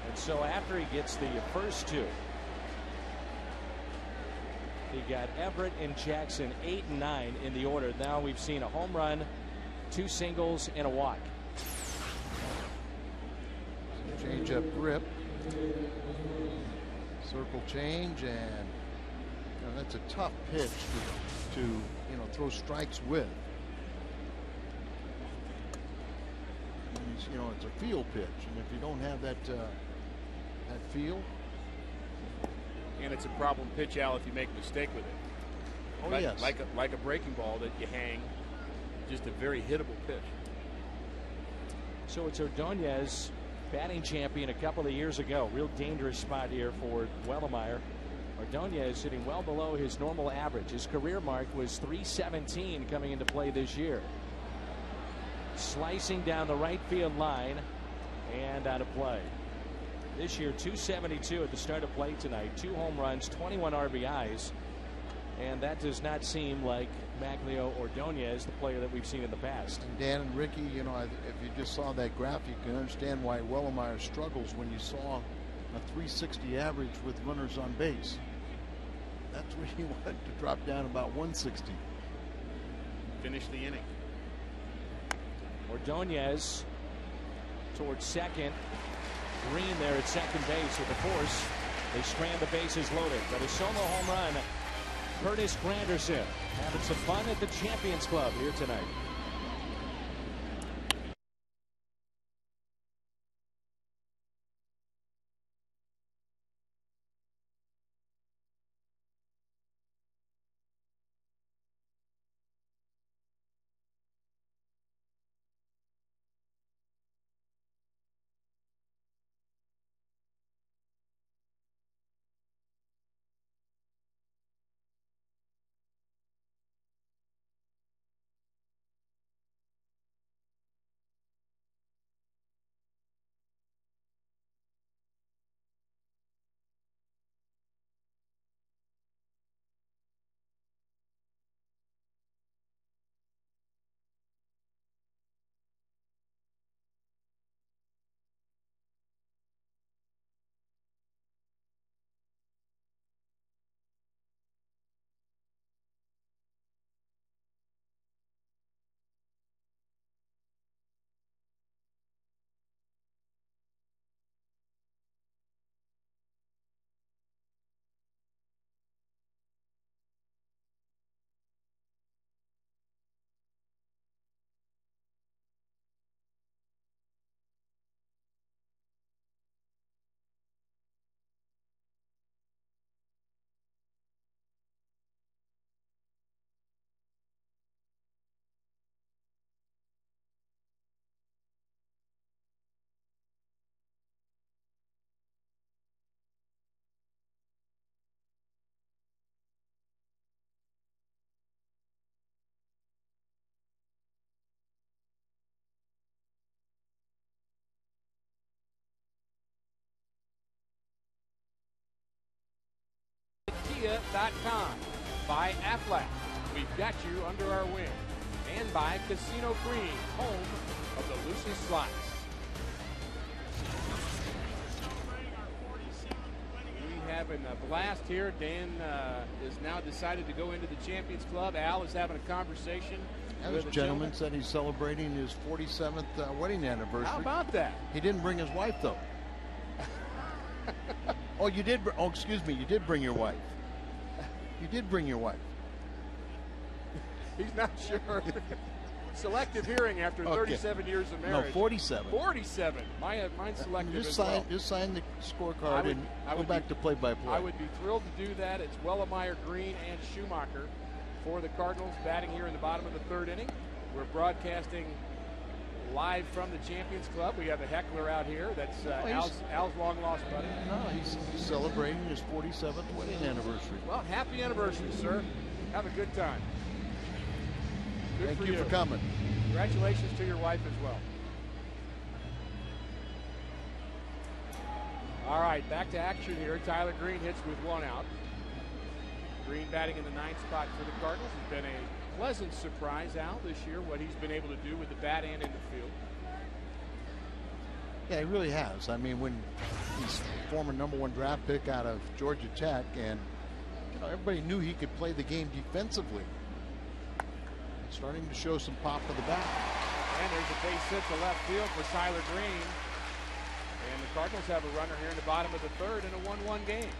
And so after he gets the first 2, he got Everett and Jackson 8 and 9 in the order. Now we've seen a home run, 2 singles, and a walk. Change up grip, circle change, and that's a tough pitch to throw strikes with. It's a feel pitch, and if you don't have that feel, and it's a problem pitch, Al, if you make a mistake with it. Oh, yes. Like a breaking ball that you hang, just a very hittable pitch. So it's Ordonez batting champion a couple of years ago. Real dangerous spot here for Wellemeyer. Ordonez sitting well below his normal average. His career mark was 317 coming into play this year. Slicing down the right field line and out of play. This year 272 at the start of play tonight. 2 home runs, 21 RBIs. And that does not seem like Maglio Ordonez, the player that we've seen in the past. And Dan and Ricky, you know, if you just saw that graph, you can understand why Wellemeyer struggles when you saw a 360 average with runners on base. That's where he wanted to drop down about 160. Finish the inning. Ordonez towards second. Green there at second base with the force. They strand the bases loaded, but a solo home run. Curtis Granderson having some fun at the Champions Club here tonight. DET.com. By Aflac, we've got you under our wing. And by Casino Green, home of the Lucy Slots. We having a blast here. Dan has now decided to go into the Champions Club. Al is having a conversation. And this gentleman said he's celebrating his 47th wedding anniversary. How about that? He didn't bring his wife, though. Oh, you did. Oh, excuse me. You did bring your wife. You did bring your wife. He's not sure. Selective hearing after 37 years of marriage. No, 47. 47. Mine's selective just as sign, well. Just sign the scorecard and go back to play-by-play. I would be thrilled to do that. It's Wellemeyer, Green, and Schumacher for the Cardinals batting here in the bottom of the 3rd inning. We're broadcasting live from the Champions Club. We have a heckler out here. That's Al's long-lost buddy. No, he's celebrating his 47th wedding anniversary. Well, happy anniversary, sir. Have a good time. Good Thank you for coming. Congratulations to your wife as well. All right, back to action here. Tyler Green hits with 1 out. Green batting in the 9th spot for the Cardinals. Has been a pleasant surprise, Al, this year, what he's been able to do with the bat and in the field. Yeah, he really has. I mean, when he's former #1 draft pick out of Georgia Tech, and you know, everybody knew he could play the game defensively. Starting to show some pop of the bat. And there's a base hit to left field for Tyler Green. And the Cardinals have a runner here in the bottom of the 3rd in a 1-1 game.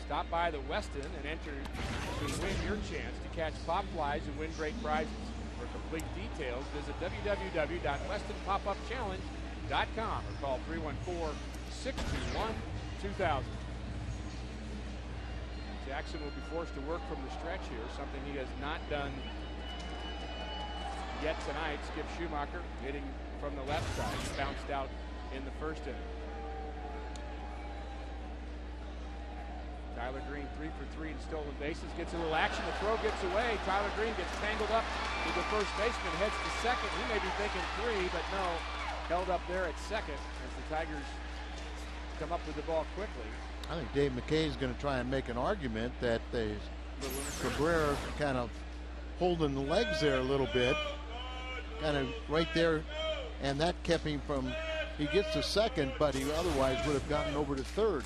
Stop by the Westin and enter to win your chance to catch pop flies and win great prizes. For complete details, visit www.westinpopupchallenge.com or call 314-621-2000. Jackson will be forced to work from the stretch here, something he has not done yet tonight. Skip Schumacher hitting from the left side. He bounced out in the first inning. Tyler Green 3 for 3 in stolen bases. Gets a little action. The throw gets away. Tyler Green gets tangled up with the first baseman. Heads to second. He may be thinking 3, but no. Held up there at second as the Tigers come up with the ball quickly. I think Dave McKay is going to try and make an argument that Cabrera kind of holding the legs there a little bit. Kind of right there. And that kept him from, he gets to second, but he otherwise would have gotten over to third.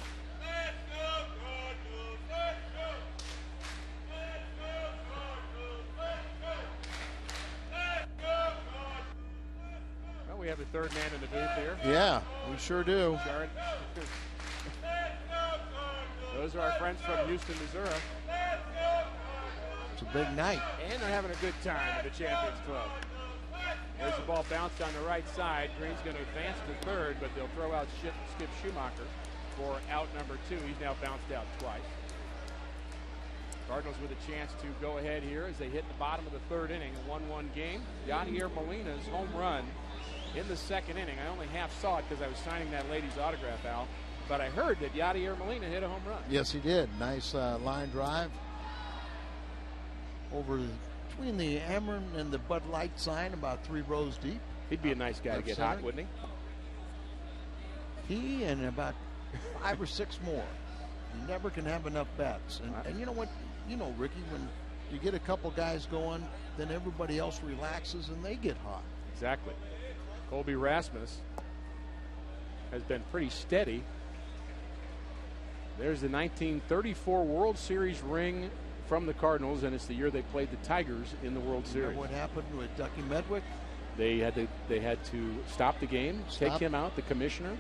We have a third man in the booth here. Yeah, we sure do. Those are our friends from Houston, Missouri. It's a big night. And they're having a good time at the Champions Club. There's the ball bounced on the right side. Green's going to advance to third, but they'll throw out Skip Schumacher for out number 2. He's now bounced out twice. Cardinals with a chance to go ahead here as they hit the bottom of the third inning. A 1-1 game. Yadier Molina's home run in the second inning. I only half saw it because I was signing that lady's autograph, Al. But I heard that Yadier Molina hit a home run. Yes, he did. Nice line drive over between the Ameren and the Bud Light sign, about 3 rows deep. He'd be a nice guy to get center. hot, wouldn't he? He and about 5 or 6 more. You never can have enough bats. And you know what? You know, Ricky, when you get a couple guys going, then everybody else relaxes and they get hot. Exactly. Colby Rasmus has been pretty steady. There's the 1934 World Series ring from the Cardinals, and it's the year they played the Tigers in the World Series. Remember what happened with Ducky Medwick? They had to stop the game, take him out. The commissioner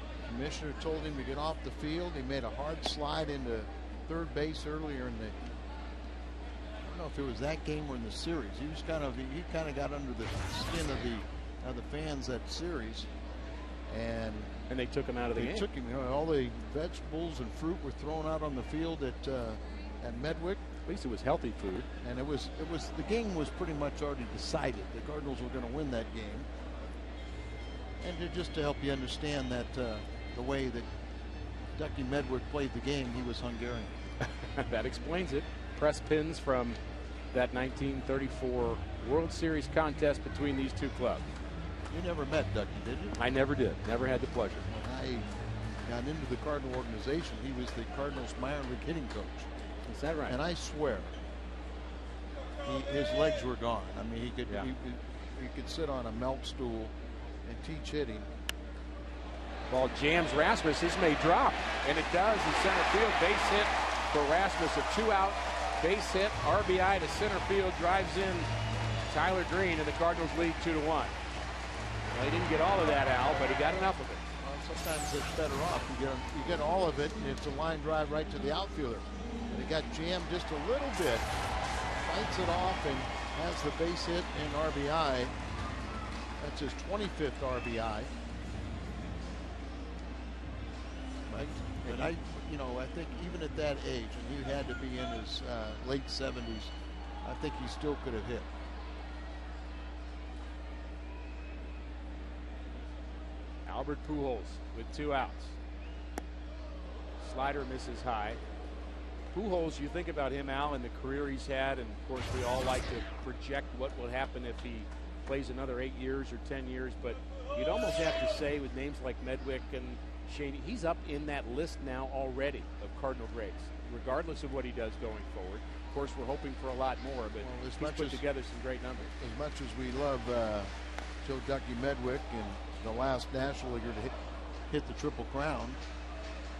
told him to get off the field. He made a hard slide into third base earlier in the. I don't know if it was that game or in the series. He kind of got under the skin of the fans that series, and they took him out of the game. They took him. You know, all the vegetables and fruit were thrown out on the field at Medwick. At least it was healthy food. And it was the game was pretty much already decided. The Cardinals were going to win that game. And just to help you understand that the way that Ducky Medwick played the game, he was Hungarian. That explains it. Press pins from that 1934 World Series contest between these two clubs. You never met Ducky, did you? I never did. Never had the pleasure. When I got into the Cardinal organization, he was the Cardinals minor league hitting coach. Is that right? And I swear, his legs were gone. I mean, he could sit on a milk stool and teach hitting. Ball jams Rasmus. This may drop, and it does in center field. Base hit for Rasmus. A 2-out base hit. RBI to center field. Drives in Tyler Green, and the Cardinals lead 2-1. Well, he didn't get all of that, Al, but he got enough of it. Well, sometimes it's better off. You get all of it, and it's a line drive right to the outfielder. And he got jammed just a little bit. Fights it off and has the base hit and RBI. That's his 25th RBI. Right? And I think even at that age, and he had to be in his late 70s, I think he still could have hit. Albert Pujols with 2 outs. Slider misses high. Pujols, you think about him, Al, and the career he's had, and of course we all like to project what will happen if he plays another 8 years or 10 years, but you'd almost have to say with names like Medwick and Shaney, he's up in that list now already of Cardinal greats, regardless of what he does going forward. Of course, we're hoping for a lot more, but he's put together some great numbers. As much as we love Joe Ducky Medwick and the last National Leaguer to hit the Triple Crown,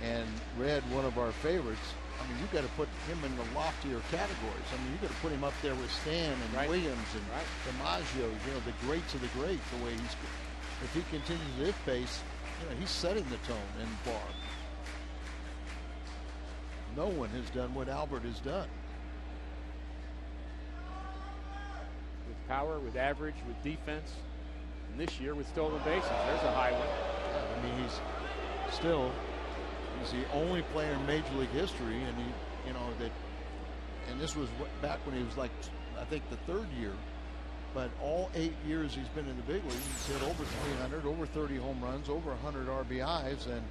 and Red, one of our favorites, I mean, you got to put him in the loftier categories. I mean, you got to put him up there with Stan and Williams and DiMaggio, the greats of the great. The way if he continues at his pace, he's setting the tone in bar. No one has done what Albert has done. With power, with average, with defense, and this year with stolen bases. There's a high one. I mean, he's the only player in Major League history, and and this was back when he was like, I think the 3rd year But all 8 years he's been in the big leagues, he's hit over 300, over 30 home runs, over 100 RBIs, and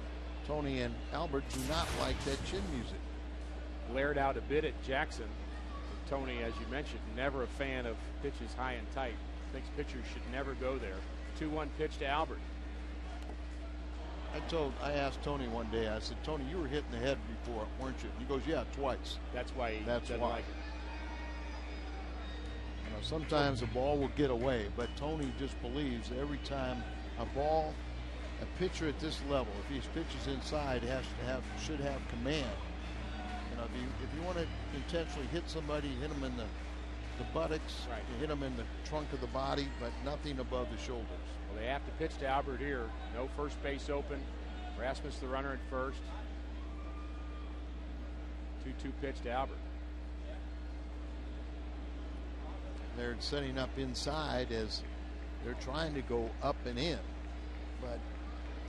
Tony and Albert do not like that chin music. Glared out a bit at Jackson. Tony, as you mentioned, never a fan of pitches high and tight. Thinks pitchers should never go there. 2-1 pitch to Albert. I asked Tony one day, I said, Tony, you were hit in the head before, weren't you? He goes, yeah, twice. That's why he doesn't like it. You know, sometimes a ball will get away, but Tony just believes that every time a pitcher at this level, if he pitches inside, should have command. You know, if you want to intentionally hit somebody, hit them in the buttocks, right. You hit them in the trunk of the body, but nothing above the shoulders. Well, they have to pitch to Albert here. No first base open. Rasmus the runner at first. 2-2 pitch to Albert. They're setting up inside as they're trying to go up and in, but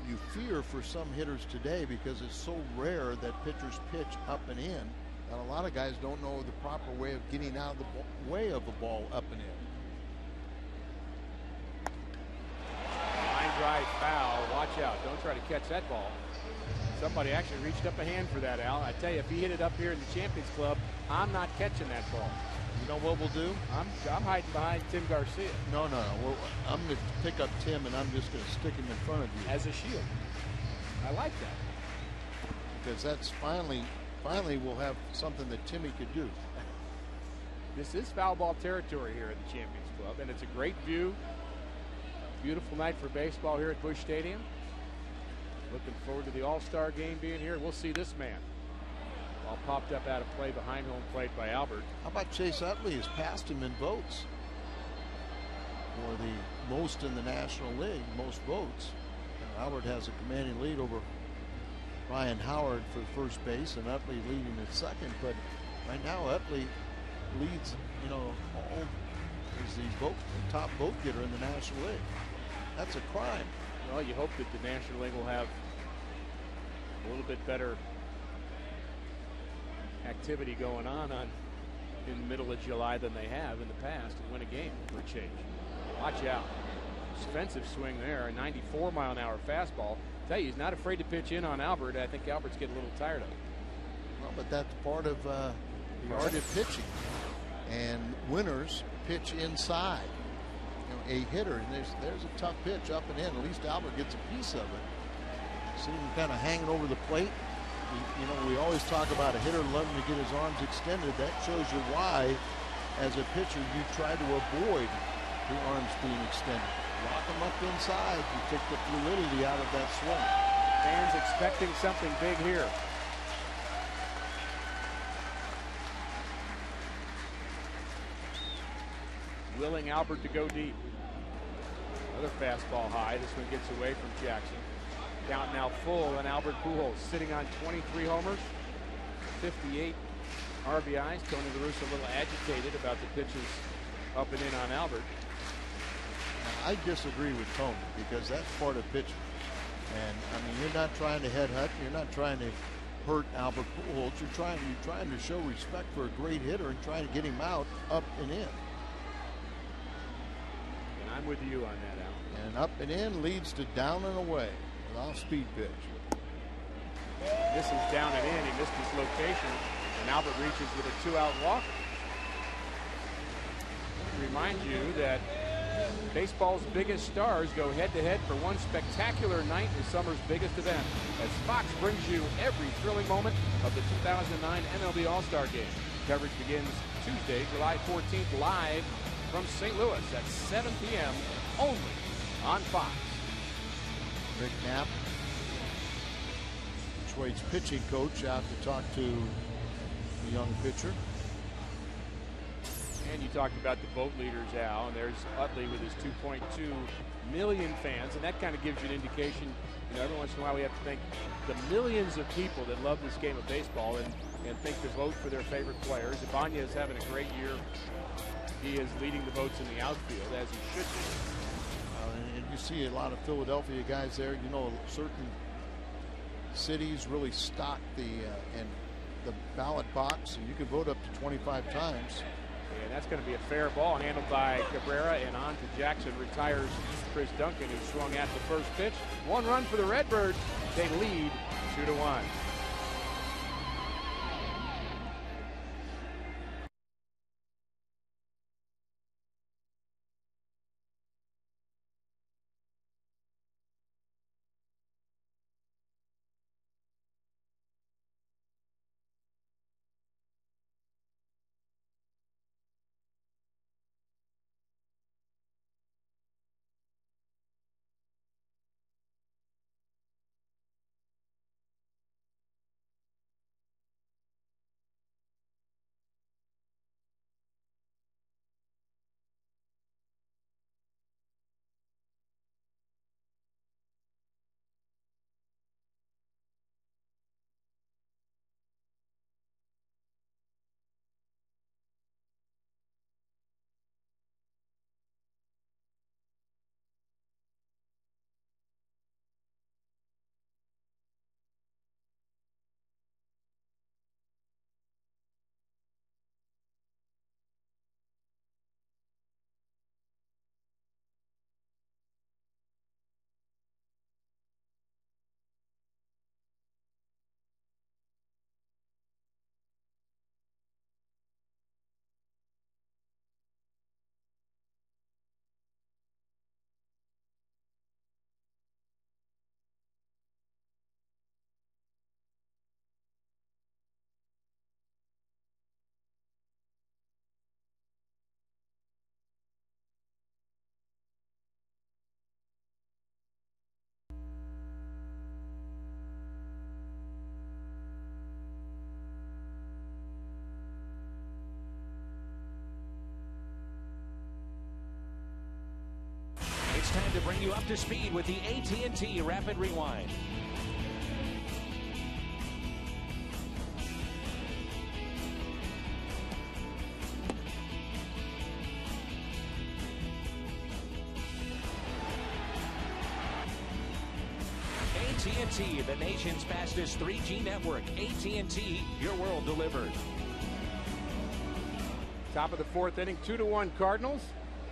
you fear for some hitters today because it's so rare that pitchers pitch up and in, and a lot of guys don't know the proper way of getting out of the way of the ball up and in. Line drive foul. Watch out. Don't try to catch that ball. Somebody actually reached up a hand for that, Al. I tell you, if he hit it up here in the Champions Club, I'm not catching that ball. You know what we'll do? I'm hiding behind Tim Garcia. No. I'm going to pick up Tim, and I'm just going to stick him in front of you. As a shield. I like that. Because that's finally we'll have something that Timmy could do. This is foul ball territory here at the Champions Club, and it's a great view. Beautiful night for baseball here at Busch Stadium. Looking forward to the All-Star game being here. We'll see this man. Ball popped up out of play behind home plate by Albert. How about Chase Utley has passed him in votes for the most in the National League, most votes. Albert has a commanding lead over Ryan Howard for first base, and Utley leading at second. But right now, Utley leads, is the top vote getter in the National League. That's a crime. Well, you hope that the National League will have a little bit better activity going on in the middle of July than they have in the past and win a game for a change. Watch out. Defensive swing there, a 94-mile-an-hour fastball. Tell you, he's not afraid to pitch in on Albert. I think Albert's getting a little tired of it. Well, but that's part of the art of pitching. And winners pitch inside. A hitter, and there's a tough pitch up and in. At least Albert gets a piece of it. See him kind of hanging over the plate. We always talk about a hitter loving to get his arms extended. That shows you why, as a pitcher, you try to avoid the arms being extended. Lock them up inside. You take the fluidity out of that swing. Fans expecting something big here. Willing Albert to go deep. Another fastball high. This one gets away from Jackson. Count now full, and Albert Pujols sitting on 23 homers, 58 RBIs. Tony La Russa a little agitated about the pitches up and in on Albert. I disagree with Tony because that's part of pitching. And I mean, you're not trying to headhunt. You're not trying to hurt Albert Pujols. You're trying to show respect for a great hitter and trying to get him out, up and in. And I'm with you on that, Al. And up and in leads to down and away. Off-speed pitch. This is down and in. He missed his location, and Albert reaches with a 2-out walk. Remind you that baseball's biggest stars go head-to-head for one spectacular night in the summer's biggest event, as Fox brings you every thrilling moment of the 2009 MLB All-Star Game. Coverage begins Tuesday, July 14th, live from St. Louis at 7 p.m. only on Fox. Rick Knapp, Detroit's pitching coach, out to talk to the young pitcher. And you talked about the vote leaders, Al, and there's Utley with his 2.2 million fans, and that kind of gives you an indication. Every once in a while we have to think the millions of people that love this game of baseball and think to vote for their favorite players. Ibanez is having a great year. He is leading the votes in the outfield, as he should be. And you see a lot of Philadelphia guys there. Certain cities really stock the ballot box, and you can vote up to 25 times. And that's going to be a fair ball handled by Cabrera, and on to Jackson. Retires Chris Duncan, who swung at the first pitch. 1 run for the Redbirds. They lead 2-1. It's time to bring you up to speed with the AT&T Rapid Rewind. AT&T, the nation's fastest 3G network. AT&T, your world delivered. Top of the 4th inning, 2-1 Cardinals.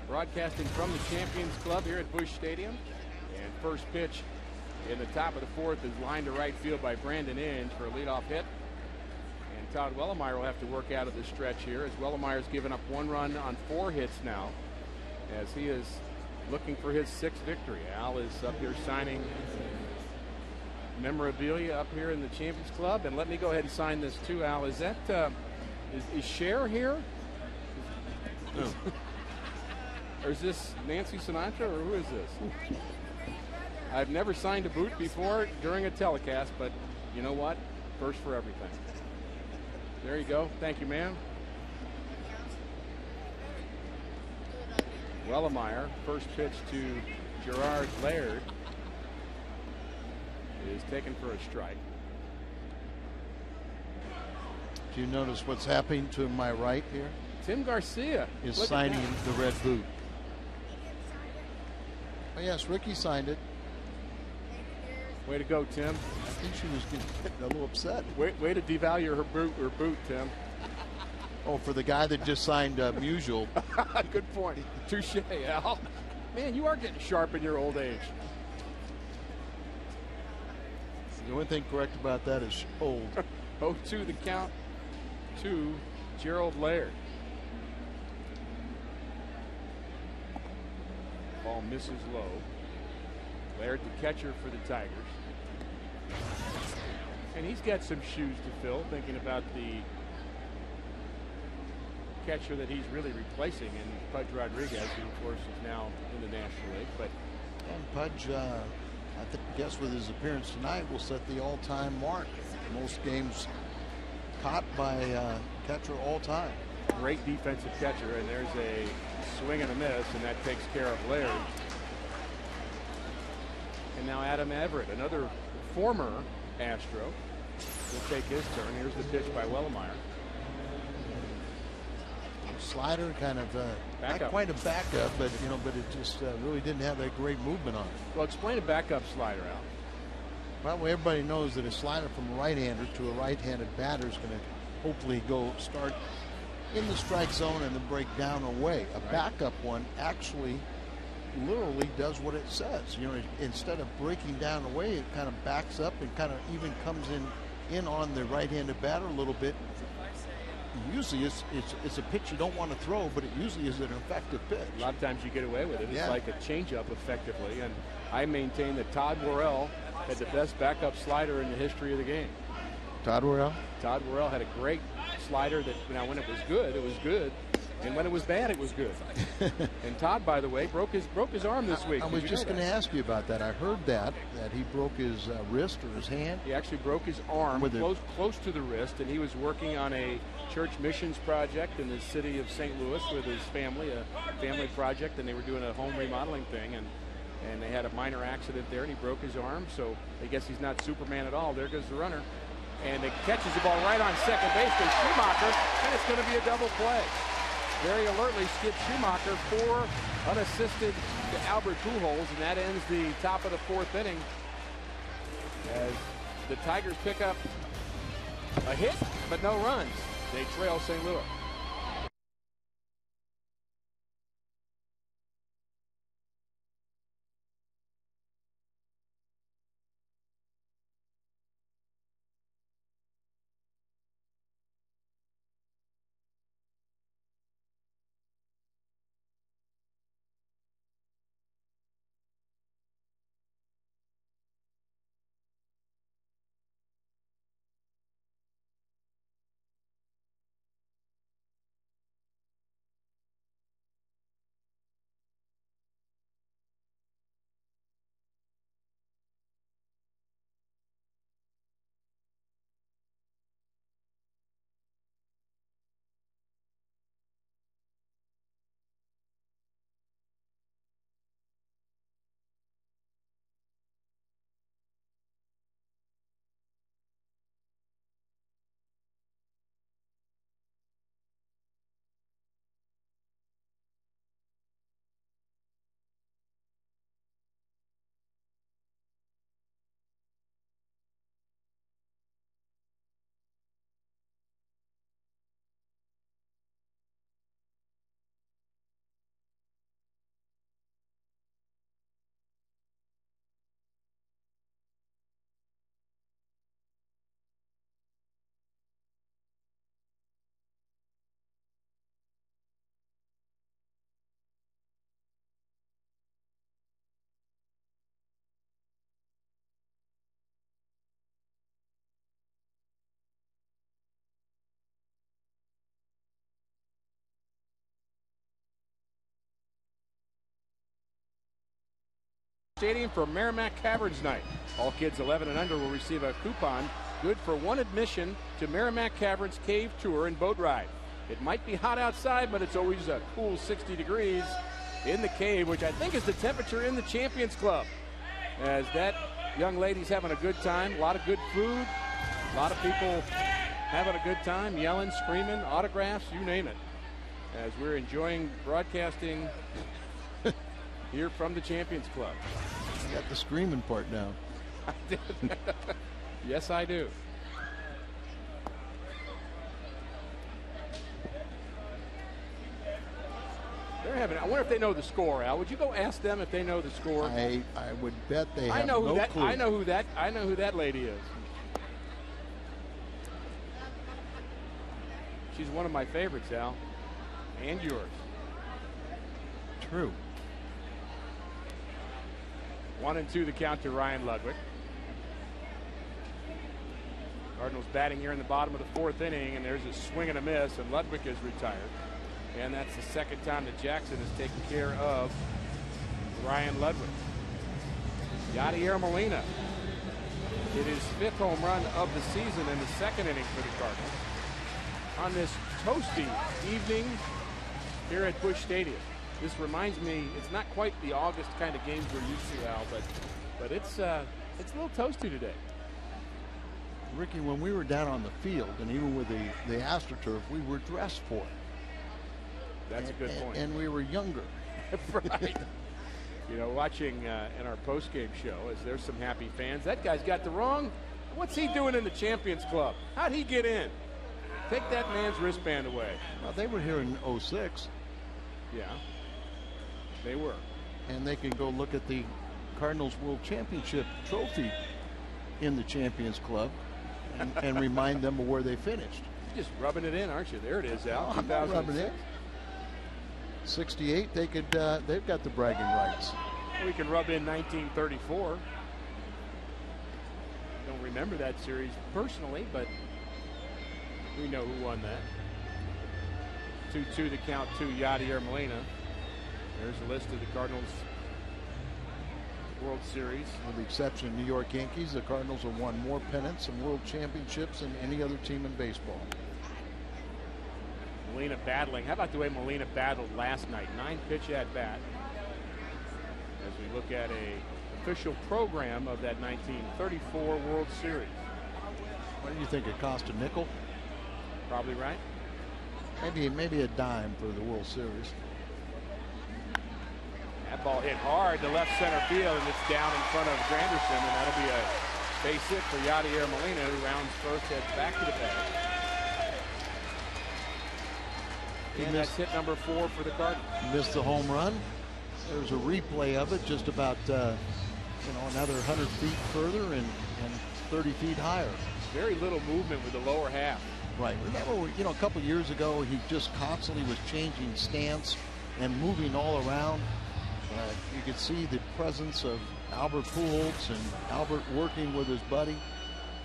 Broadcasting from the Champions Club here at Busch Stadium. And first pitch in the top of the 4th is lined to right field by Brandon Inge for a leadoff hit. And Todd Wellemeyer will have to work out of the stretch here, as Wellemeyer's given up 1 run on 4 hits now, as he is looking for his 6th victory. Al is up here signing memorabilia up here in the Champions Club. And let me go ahead and sign this too, Al. Is that is Cher here? No. Or is this Nancy Sinatra, or who is this? I've never signed a boot before during a telecast, but you know what? First for everything. There you go. Thank you, ma'am. Wellemeyer, first pitch to Gerard Laird, is taken for a strike. Do you notice what's happening to my right here? Tim Garcia is signing the red boot. Oh, yes, Ricky signed it. Way to go, Tim. I think she was getting a little upset. Way to devalue her boot, Tim. Oh, for the guy that just signed Musial. Good point. Touche, Al. Man, you are getting sharp in your old age. The only thing correct about that is old. 0-2 the count to Gerald Laird. Ball misses low. Laird, the catcher for the Tigers. And he's got some shoes to fill, thinking about the catcher that he's really replacing in Pudge Rodriguez, who of course is now in the National League. But and Pudge, I guess with his appearance tonight, will set the all-time mark. Most games caught by catcher all time. Great defensive catcher, and there's a swing and a miss, and that takes care of Laird. And now Adam Everett, another former Astro, will take his turn. Here's the pitch by Wellemeyer. Slider, kind of not quite a backup, but but it just really didn't have that great movement on it. Well, explain a backup slider, Al. Well, everybody knows that a slider from a right-hander to a right-handed batter is going to hopefully go start in the strike zone and then break down away. A backup one actually literally does what it says. You know, instead of breaking down away, it kind of backs up and kind of even comes in on the right-handed batter a little bit. Usually it's a pitch you don't want to throw, but it usually is an effective pitch. A lot of times you get away with it. It's like a changeup effectively, and I maintain that Todd Worrell had the best backup slider in the history of the game. Todd Worrell? Todd Worrell had a great slider that, now when it was good, and when it was bad, it was good. And Todd, by the way, broke his arm this week. I was just going to ask you about that. I heard that he broke his wrist or his hand. He actually broke his arm close to the wrist, and he was working on a church missions project in the city of St. Louis with his family, a family project, and they were doing a home remodeling thing, and they had a minor accident there, and he broke his arm. So I guess he's not Superman at all. There goes the runner, and it catches the ball right on second base to Schumacher, and it's going to be a double play. Very alertly skipped Schumacher, 4 unassisted to Albert Pujols, and that ends the top of the 4th inning as the Tigers pick up a hit, but no runs. They trail St. Louis. Stadium for Merrimack Caverns Night. All kids 11 and under will receive a coupon good for one admission to Merrimack Caverns Cave Tour and Boat Ride. It might be hot outside, but it's always a cool 60 degrees in the cave, which I think is the temperature in the Champions Club. As that young lady's having a good time, a lot of good food, a lot of people having a good time, yelling, screaming, autographs, you name it. As we're enjoying broadcasting here from the Champions Club. You got the screaming part down. I did. Yes, I do. They're having. I wonder if they know the score, Al. Would you go ask them if they know the score? I would bet they have no clue. I know who that lady is. She's one of my favorites, Al. And yours. True. 1-2 the count to Ryan Ludwig. Cardinals batting here in the bottom of the 4th inning, and there's a swing and a miss, and Ludwig is retired. And that's the second time that Jackson has taken care of Ryan Ludwig. Yadier Molina hit his 5th home run of the season in the 2nd inning for the Cardinals on this toasty evening here at Busch Stadium. This reminds me, it's not quite the August kind of games we're used to, Al, but it's a little toasty today. Ricky, when we were down on the field, and even with the AstroTurf, we were dressed for it. That's a good point. And we were younger. Right. You know, watching in our post-game show, as there's some happy fans. That guy's got the wrong. What's he doing in the Champions Club? How'd he get in? Take that man's wristband away. Well, they were here in '06. Yeah, they were. And they can go look at the Cardinals World Championship trophy in the Champions Club and remind them of where they finished. You're just rubbing it in, aren't you? There it is, Al. Oh, I'm not rubbing it. 68, they could. They've got the bragging rights. We can rub in 1934. Don't remember that series personally, but we know who won that. 2-2 the count to Yadier Molina. There's a list of the Cardinals World Series. With the exception of New York Yankees, the Cardinals have won more pennants and world championships than any other team in baseball. Molina battling. How about the way Molina battled last night? 9-pitch at bat. As we look at a official program of that 1934 World Series. What do you think? It cost a nickel? Probably right. Maybe a dime for the World Series. That ball hit hard to left center field, and it's down in front of Granderson, and that'll be a base hit for Yadier Molina, who rounds first, heads back to the bag. And that's hit number 4 for the Cardinals. Missed the home run. There's a replay of it, just about another 100 feet further and 30 feet higher. Very little movement with the lower half. Right. Remember, a couple years ago, he just constantly was changing stance and moving all around. You could see the presence of Albert Pujols and Albert working with his buddy,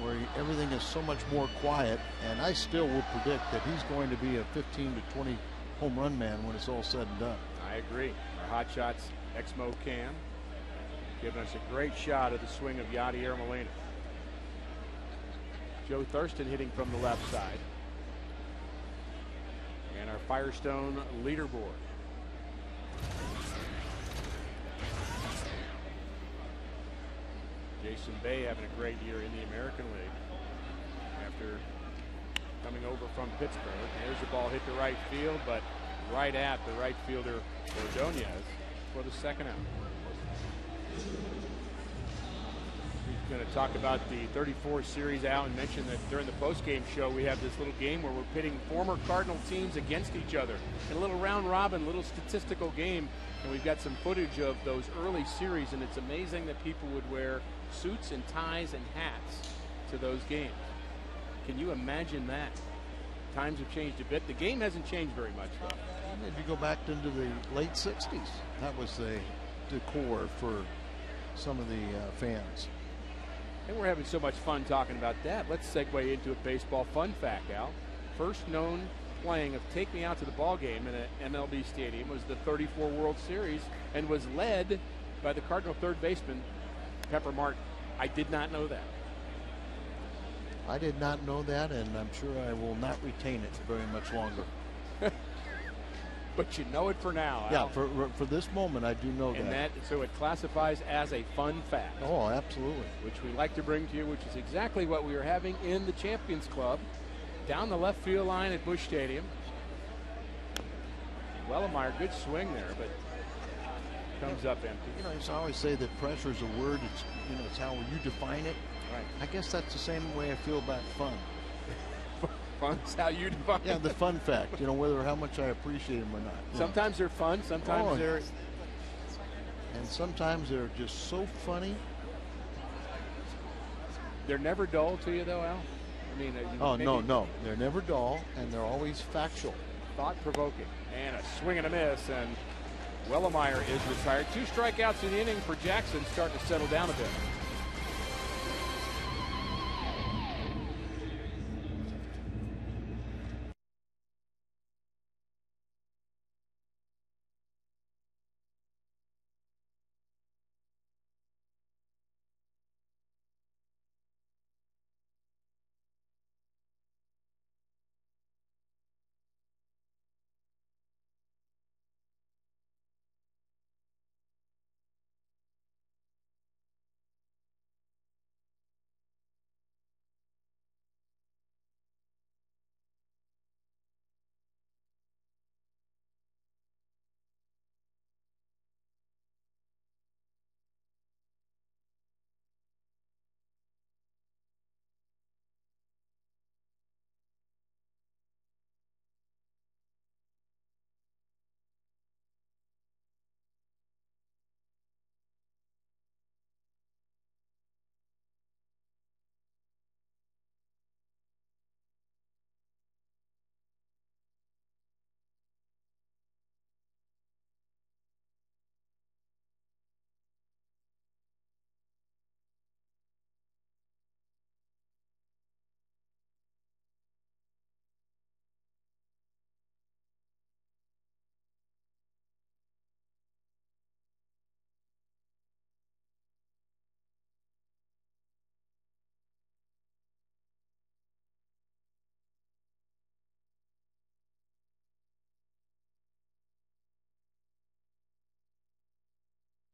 where everything is so much more quiet. And I still will predict that he's going to be a 15 to 20 home run man when it's all said and done. I agree. Our Hot Shots Exmo cam giving us a great shot of the swing of Yadier Molina. Joe Thurston hitting from the left side. And our Firestone leaderboard. Jason Bay having a great year in the American League after coming over from Pittsburgh. There's the ball hit to right field, but right at the right fielder Ordonez for the second out. We're going to talk about the 34 series out and mention that during the postgame show we have this little game where we're pitting former Cardinal teams against each other in a little round robin, little statistical game, and we've got some footage of those early series, and it's amazing that people would wear suits and ties and hats to those games. Can you imagine that? Times have changed a bit. The game hasn't changed very much, though. If you go back into the late 60s, that was the decor for some of the fans. And we're having so much fun talking about that. Let's segue into a baseball fun fact, Al. First known playing of Take Me Out to the Ball Game in an MLB stadium was the 34 World Series and was led by the Cardinal third baseman, Pepper Martin. I did not know that. I did not know that, and I'm sure I will not retain it very much longer. But you know it for now, yeah, Al. for this moment, I do know and that. So it classifies as a fun fact. Oh, absolutely. Which we like to bring to you, which is exactly what we are having in the Champions Club. Down the left field line at Busch Stadium. Wellemeyer, good swing there, but comes up empty. I used to always say that pressure is a word. It's it's how you define it. Right. I guess that's the same way I feel about fun. Fun's how you define it. Yeah, the fun fact. Whether how much I appreciate them or not. Sometimes they're fun. Sometimes they're. And sometimes they're just so funny. They're never dull to you, though, Al. I mean, no, they're never dull, and they're always factual. Thought-provoking, and a swing and a miss, and Wellemeyer is retired. 2 strikeouts in the inning for Jackson, starting to settle down a bit.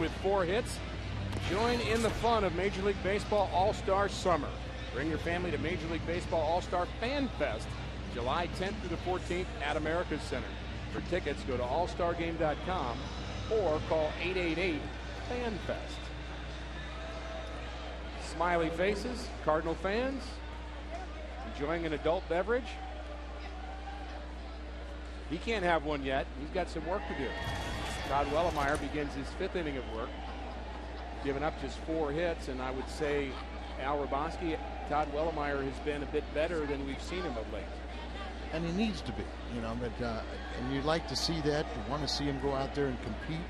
with 4 hits. Join in the fun of Major League Baseball All-Star Summer. Bring your family to Major League Baseball All-Star Fan Fest, July 10th through the 14th at America's Center. For tickets, go to allstargame.com or call 888-FAN-FEST. Smiley faces, Cardinal fans, enjoying an adult beverage. He can't have one yet. He's got some work to do. Todd Wellemeyer begins his 5th inning of work, giving up just 4 hits, and I would say Al Raboski, Todd Wellemeyer has been a bit better than we've seen him of late. And he needs to be, you know, but and you'd like to see that. You want to see him go out there and compete.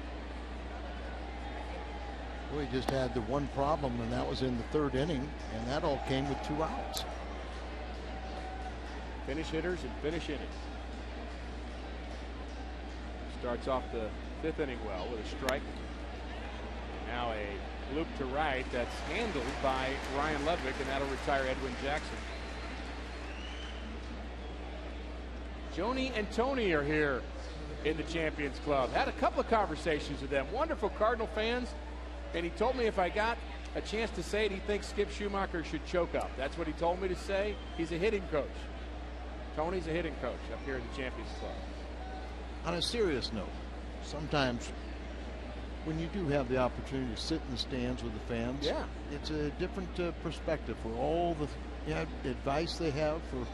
Well, he just had the one problem, and that was in the 3rd inning, and that all came with 2 outs. Finish hitters and finish innings. Starts off the 5th inning well with a strike. Now a loop to right that's handled by Ryan Ludwig, and that'll retire Edwin Jackson. Joni and Tony are here in the Champions Club. Had a couple of conversations with them. Wonderful Cardinal fans. And he told me if I got a chance to say it, he thinks Skip Schumacher should choke up. That's what he told me to say. He's a hitting coach. Tony's a hitting coach up here in the Champions Club. On a serious note, sometimes when you do have the opportunity to sit in the stands with the fans, yeah, it's a different perspective for all the advice they have for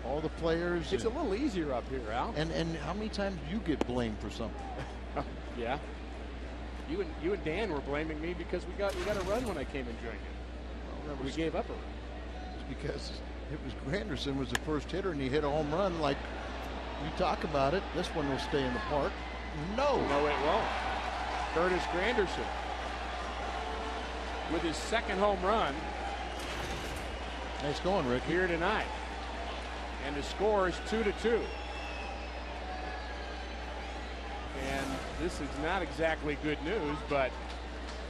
all the players. It's a little easier up here, Al. And how many times do you get blamed for something? Yeah. You and Dan were blaming me because we got a run when I came and joined you. Well, we gave up a run. It's because it was Granderson was the first hitter, and he hit a home run. Like you talk about it, this one will stay in the park. No, it won't. Curtis Granderson with his 2nd home run. Nice going, Rick. Here tonight, and the score is 2-2. And this is not exactly good news, but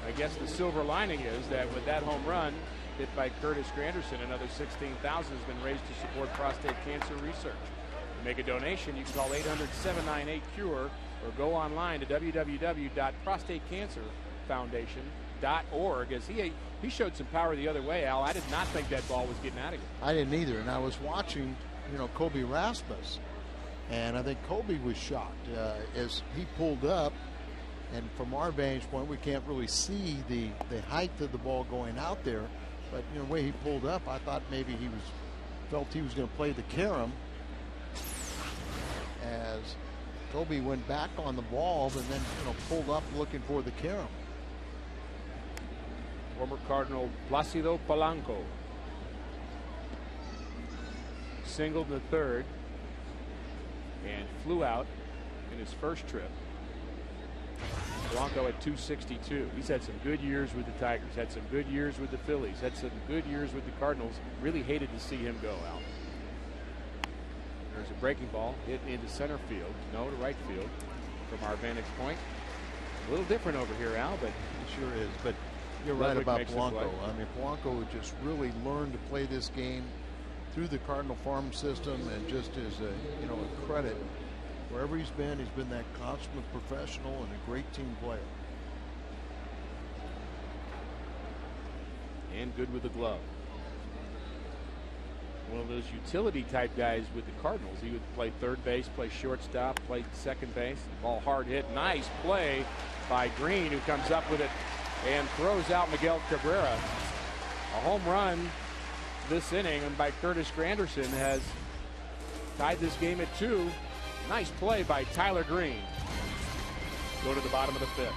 I guess the silver lining is that with that home run hit by Curtis Granderson, another $16,000 has been raised to support prostate cancer research. To make a donation, you can call 800-798-CURE or go online to www.prostatecancerfoundation.org. As he showed some power the other way, Al. I did not think that ball was getting out of here. I didn't either, and I was watching, Kobe Rasmus. And I think Kobe was shocked as he pulled up, and from our vantage point, we can't really see the height of the ball going out there. But the way he pulled up, I thought maybe he felt he was going to play the carom. As Kobe went back on the ball, and then pulled up looking for the carom. Former Cardinal Placido Polanco singled in the 3rd. And flew out in his first trip. Blanco at 262. He's had some good years with the Tigers, had some good years with the Phillies, had some good years with the Cardinals. Really hated to see him go out. There's a breaking ball hit into center field, no, to right field from our vantage point. A little different over here, Al, but it sure is. But you're right about Polanco. I mean, Polanco just really learned to play this game through the Cardinal farm system, and just as a credit, wherever he's been that consummate professional and a great team player. And good with the glove. One of those utility type guys with the Cardinals. He would play 3rd base, play shortstop, play 2nd base. Ball hard hit. Nice play by Green, who comes up with it and throws out Miguel Cabrera. A home run this inning, and by Curtis Granderson, has tied this game at 2. Nice play by Tyler Green. Go to the bottom of the 5th.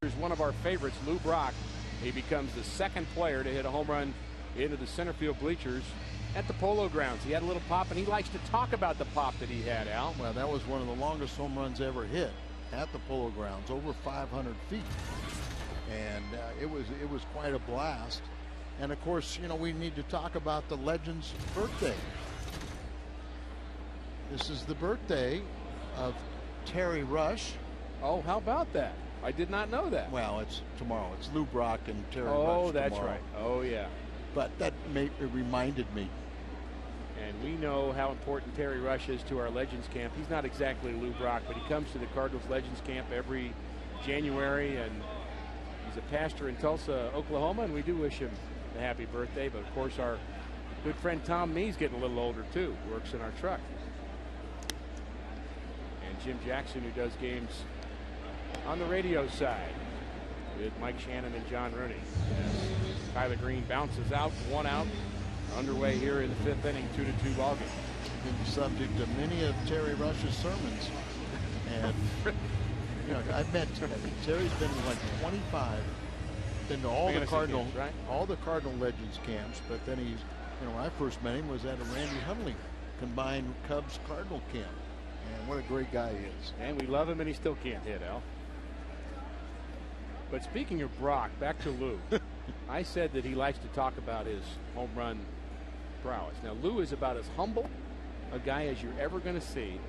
Here's one of our favorites, Lou Brock. He becomes the second player to hit a home run into the center field bleachers at the Polo Grounds. He had a little pop, and he likes to talk about the pop that he had, Al. Well, that was one of the longest home runs ever hit at the Polo Grounds, over 500 feet. And it was quite a blast. And of course, you know, we need to talk about the legend's birthday. This is the birthday of Terry Rush. Oh, how about that? I did not know that. Well, it's tomorrow. It's Lou Brock and Terry Rush. Oh, that's tomorrow. right. Oh, yeah. But it reminded me. And we know how important Terry Rush is to our Legends Camp. He's not exactly Lou Brock, but he comes to the Cardinals Legends Camp every January, and he's a pastor in Tulsa, Oklahoma, and we do wish him a happy birthday. But, of course, our good friend Tom Mee's getting a little older, too. Works in our truck. And Jim Jackson, who does games on the radio side with Mike Shannon and John Rooney. As Tyler Green bounces out, 1 out, underway here in the 5th inning, 2-2 ball game. Been the subject of many of Terry Rush's sermons, and you know, I've met Terry's been like 25, been to all the Cardinal games, right? all the Cardinal Legends camps, but then he's, you know, when I first met him was at a Randy Hundley combined Cubs Cardinal camp, and what a great guy he is. And we love him, and he still can't hit, Al. But speaking of Brock, back to Lou. I said that he likes to talk about his home run prowess. Now, Lou is about as humble a guy as you're ever going to see,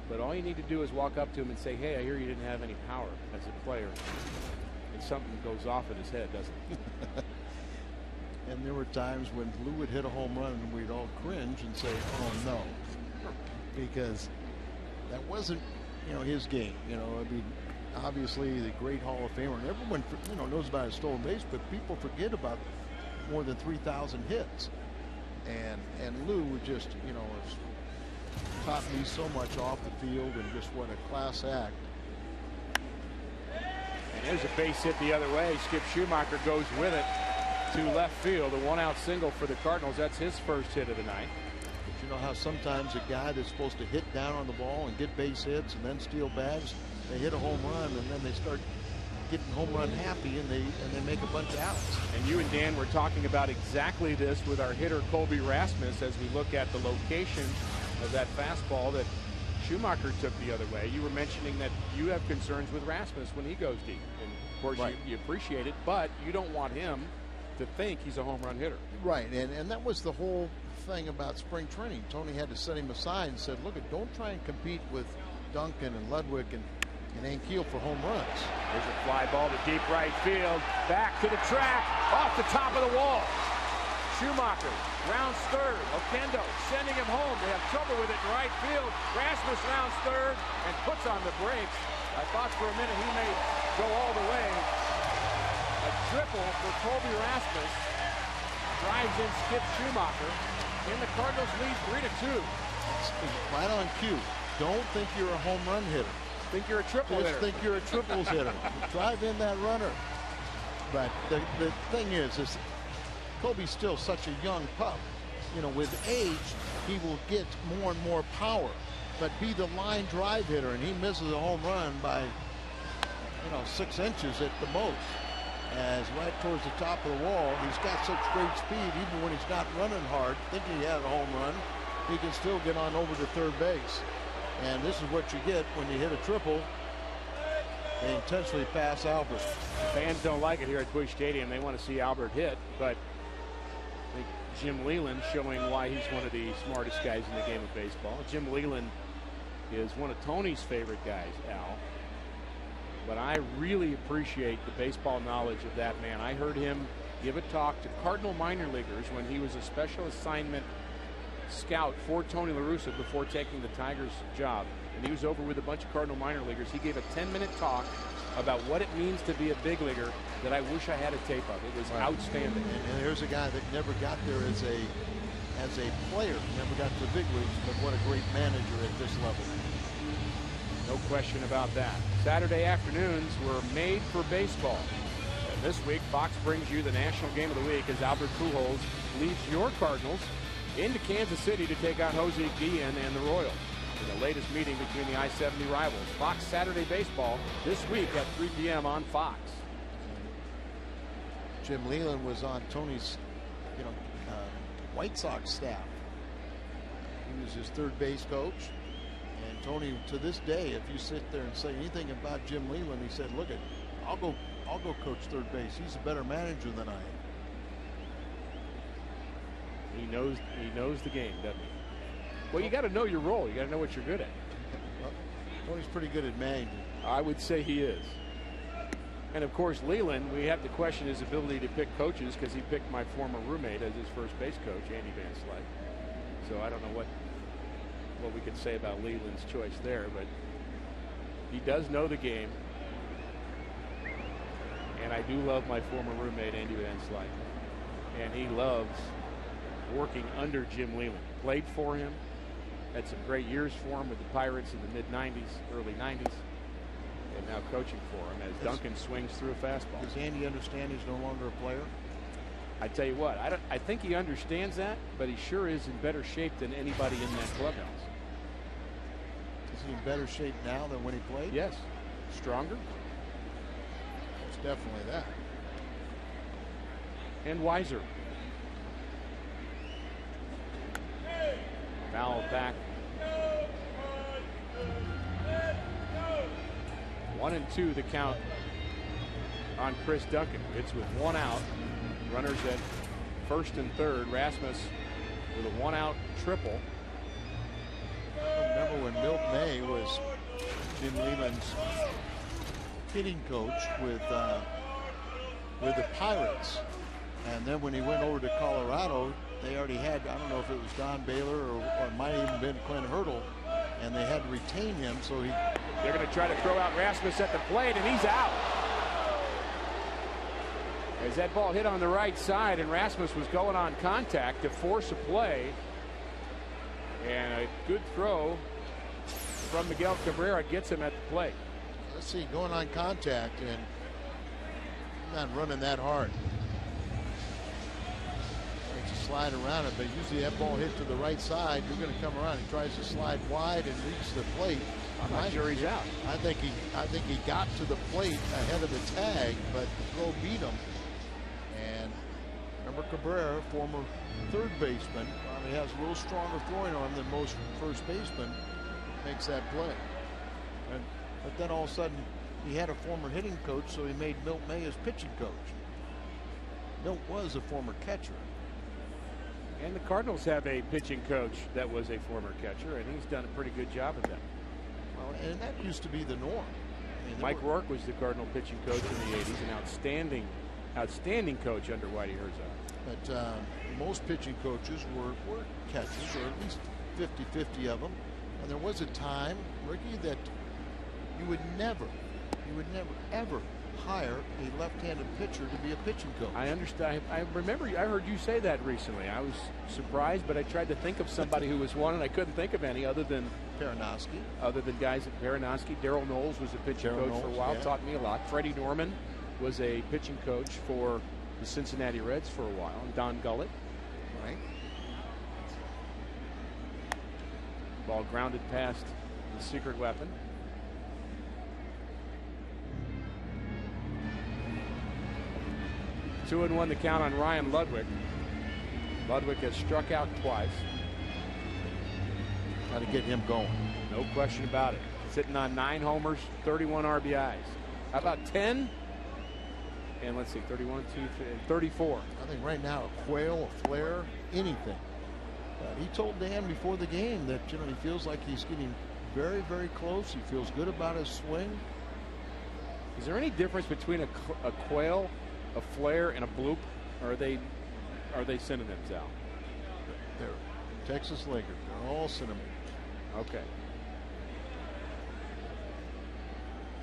but all you need to do is walk up to him and say, hey, I hear you didn't have any power as a player. And something goes off in his head, doesn't it? And there were times when Lou would hit a home run and we'd all cringe and say, oh no, because that wasn't, you know, his game. You know, I mean, obviously the great Hall of Famer, and everyone, you know, knows about his stolen base, but people forget about more than 3,000 hits. And Lou would just, you know, has taught me so much off the field, and just what a class act. And there's a base hit the other way. Skip Schumacher goes with it to left field. A 1-out single for the Cardinals. That's his first hit of the night. But you know how sometimes a guy that's supposed to hit down on the ball and get base hits and then steal bags, they hit a home run and then they start getting home run happy and they make a bunch of outs. And you and Dan were talking about exactly this with our hitter Colby Rasmus as we look at the location of that fastball that Schumacher took the other way. You were mentioning that you have concerns with Rasmus when he goes deep, and of course right. you appreciate it, but you don't want him to think he's a home run hitter. Right, and that was the whole thing about spring training. Tony had to set him aside and said, look, don't try and compete with Duncan and Ludwig and Ankiel for home runs. There's a fly ball to deep right field, back to the track, off the top of the wall. Schumacher rounds third. Oquendo sending him home. They have trouble with it in right field. Rasmus rounds third and puts on the brakes. I thought for a minute he may go all the way. A triple for Colby Rasmus drives in Skip Schumacher, and the Cardinals lead 3-2. It's right on cue. Don't think you're a home run hitter. Think you're a triple hitter. Just think you're a triples hitter. Drive in that runner. But the thing is Colby's still such a young pup. You know, with age, he will get more and more power. But be the line drive hitter, and he misses a home run by, 6 inches at the most. As right towards the top of the wall, he's got such great speed, even when he's not running hard, thinking he had a home run, he can still get on over to third base. And this is what you get when you hit a triple. They intentionally pass Albert. Fans don't like it here at Busch Stadium. They want to see Albert hit, but I think Jim Leyland showing why he's one of the smartest guys in the game of baseball. Jim Leyland is one of Tony's favorite guys, Al. But I really appreciate the baseball knowledge of that man. I heard him give a talk to Cardinal minor leaguers when he was a special assignment scout for Tony La Russa before taking the Tigers job. And he was over with a bunch of Cardinal minor leaguers. He gave a 10-minute talk about what it means to be a big leaguer that I wish I had a tape of. It was outstanding. And here's a guy that never got there as a player, never got to the big leagues, but what a great manager at this level. No question about that. Saturday afternoons were made for baseball. And this week, Fox brings you the National Game of the Week as Albert Pujols leads your Cardinals into Kansas City to take on Jose Guillen and the Royals in the latest meeting between the I-70 rivals. Fox Saturday Baseball this week at 3 p.m. on Fox. Jim Leland was on Tony's, White Sox staff. He was his third base coach. And Tony, to this day, if you sit there and say anything about Jim Leland, he said, "Look, I'll go coach third base. He's a better manager than I am." He knows the game, doesn't he? Well, you got to know your role. You got to know what you're good at. Well, Tony's pretty good at managing. I would say he is. And of course, Leland, we have to question his ability to pick coaches because he picked my former roommate as his first base coach, Andy Van Slyke. So I don't know what we could say about Leland's choice there, but he does know the game. And I do love my former roommate, Andy Van Slyke. And he loves working under Jim Leland. Played for him. Had some great years for him with the Pirates in the mid-90s, early 90s. And now coaching for him as Duncan swings through a fastball. Does Andy understand he's no longer a player? I tell you what, I think he understands that, but he sure is in better shape than anybody in that clubhouse. Is he in better shape now than when he played? Yes. Stronger. It's definitely that. And wiser. Foul back. 1-2 the count on Chris Duncan. It's with one out. Runners at first and third. Rasmus with a one-out triple. I remember when Milt May was Jim Leland's hitting coach with the Pirates, and then when he went over to Colorado, they already had, I don't know if it was Don Baylor or it might have even been Clint Hurdle, and they had to retain him, so they're going to try to throw out Rasmus at the plate, and he's out. As that ball hit on the right side, and Rasmus was going on contact to force a play. And a good throw from Miguel Cabrera gets him at the plate. Let's see, going on contact, and not running that hard. Makes a slide around it, but usually that ball hit to the right side, you're going to come around. He tries to slide wide and reach the plate. I'm not sure he's out. I think he got to the plate ahead of the tag, but the throw beat him. And remember, Cabrera, former third baseman, probably has a little stronger throwing arm than most first basemen, makes that play. But then all of a sudden, he had a former hitting coach, so he made Milt May his pitching coach. Milt was a former catcher. And the Cardinals have a pitching coach that was a former catcher, and he's done a pretty good job of that. Well, and that used to be the norm. I mean, Mike Rourke was the Cardinal pitching coach in the 80s, an outstanding coach under Whitey Herzog. But most pitching coaches were catchers, or at least 50-50 of them. And there was a time, Ricky, that you would never, ever hire a left-handed pitcher to be a pitching coach. I understand. I remember. I heard you say that recently. I was surprised, but I tried to think of somebody who was one, and I couldn't think of any other than Peronoski. Other than guys at Peronoski. Daryl Knowles was a pitching coach for a while. Yeah. Taught me a lot. Freddie Norman was a pitching coach for the Cincinnati Reds for a while. And Don Gullett. Right. Ball grounded past the secret weapon. Two and one the count on Ryan Ludwig. Ludwig has struck out twice. Got to get him going. No question about it. Sitting on 9 homers, 31 RBIs. How about 10? And let's see, 31, 2, 3, 34. I think right now a Quail, a Flair, anything. He told Dan before the game that he feels like he's getting very, very close. He feels good about his swing. Is there any difference between a Quail, a Flair, and a Bloop? Or are they synonyms, Al? They're Texas Lakers. They're all synonyms. Okay.